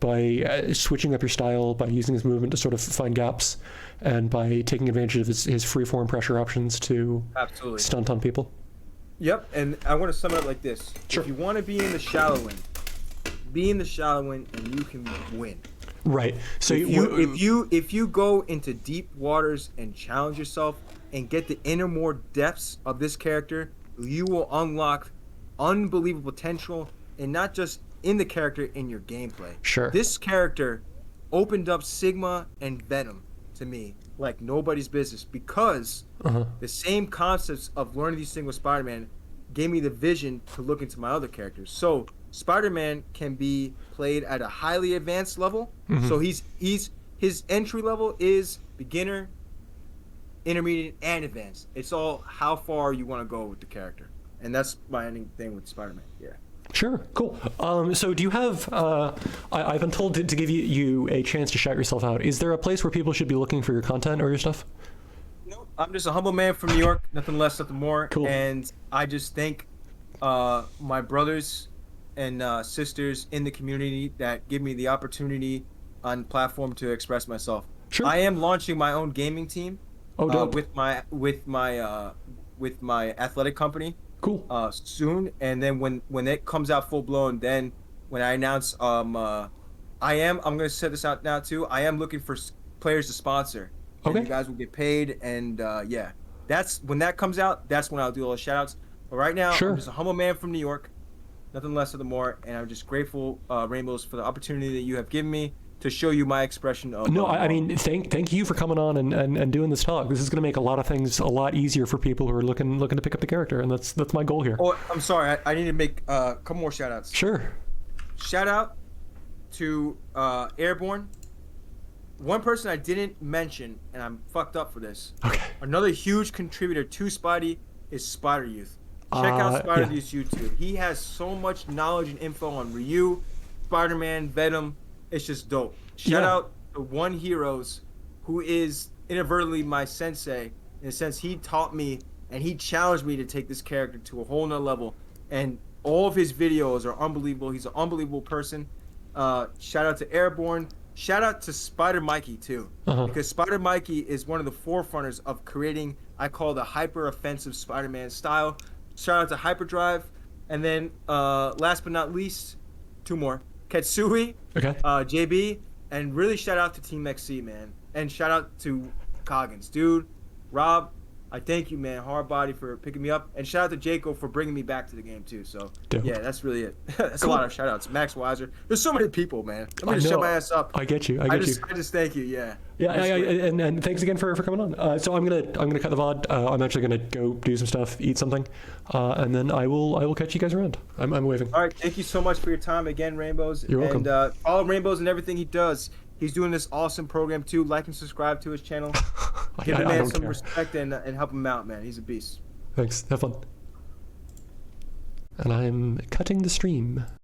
by switching up your style, by using his movement to sort of find gaps, and by taking advantage of his free-form pressure options to Absolutely. stunt on people. Yep, and I want to sum it up like this. Sure. If you want to be in the shallow end, be in the shallow end and you can win. Right. So If you go into deep waters and challenge yourself and get the inner more depths of this character, you will unlock unbelievable potential, and not just in the character, in your gameplay. Sure. This character opened up Sigma and Venom to me like nobody's business, because the same concepts of learning these things with Spider-Man gave me the vision to look into my other characters. So Spider-Man can be played at a highly advanced level. So his entry level is beginner, intermediate, and advanced. It's all how far you want to go with the character, and that's my ending thing with Spider-Man. Yeah. Sure, cool. So do you have, I've been told to give you a chance to shout yourself out. Is there a place where people should be looking for your content or your stuff? Nope. I'm just a humble man from New York, nothing less, nothing more. Cool. And I just thank my brothers and sisters in the community that give me the opportunity on platform to express myself. Sure. I am launching my own gaming team dope. with my athletic company. Cool. Soon, and then when it comes out full blown, then when I announce I'm gonna set this out now too. I am looking for players to sponsor. And Okay. you guys will get paid, and yeah, that's when that comes out. That's when I'll do all the shout outs. But right now, Sure. I'm just a humble man from New York, nothing less, nothing more, and I'm just grateful, Rainbows, for the opportunity that you have given me to show you my expression of. No, I mean, thank you for coming on and doing this talk. This is going to make a lot of things a lot easier for people who are looking to pick up the character, and that's my goal here. Oh, I'm sorry, I need to make a couple more shout outs. Sure. Shout out to Airborne. One person I didn't mention, and I'm fucked up for this. Okay. Another huge contributor to Spidey is spideryouth. Check out spideryouth's YouTube. He has so much knowledge and info on Ryu, Spider-Man, Venom. It's just dope. Shout out to One Heroes, who is inadvertently my sensei, in a sense. He taught me and he challenged me to take this character to a whole nother level. And all of his videos are unbelievable. He's an unbelievable person. Shout out to Airborne. Shout out to Spider Mikey too, because Spider Mikey is one of the forerunners of creating, I call, the hyper offensive Spider-Man style. Shout out to Hyperdrive, and then last but not least, 2 more: Ketsui, Okay. JB, and really shout out to Team XC, man, and shout out to Coggins, dude. Rob, I thank you, man. Hard body for picking me up, and shout out to Jacob for bringing me back to the game too. So Dope. yeah, that's really it. That's a lot of shout outs. Max Weiser. There's so many people, man. I'm gonna shut my ass up. I get you. I just thank you. Yeah. Yeah, and thanks again for coming on. So I'm gonna cut the VOD. I'm actually gonna go do some stuff, eat something, and then I will catch you guys around. I'm waving. All right, thank you so much for your time again, Rainbows. You're welcome. And follow Rainbows and everything he does. He's doing this awesome program too. Like and subscribe to his channel. Give the I man don't some care. respect and help him out, man. He's a beast. Thanks. Have fun. And I'm cutting the stream.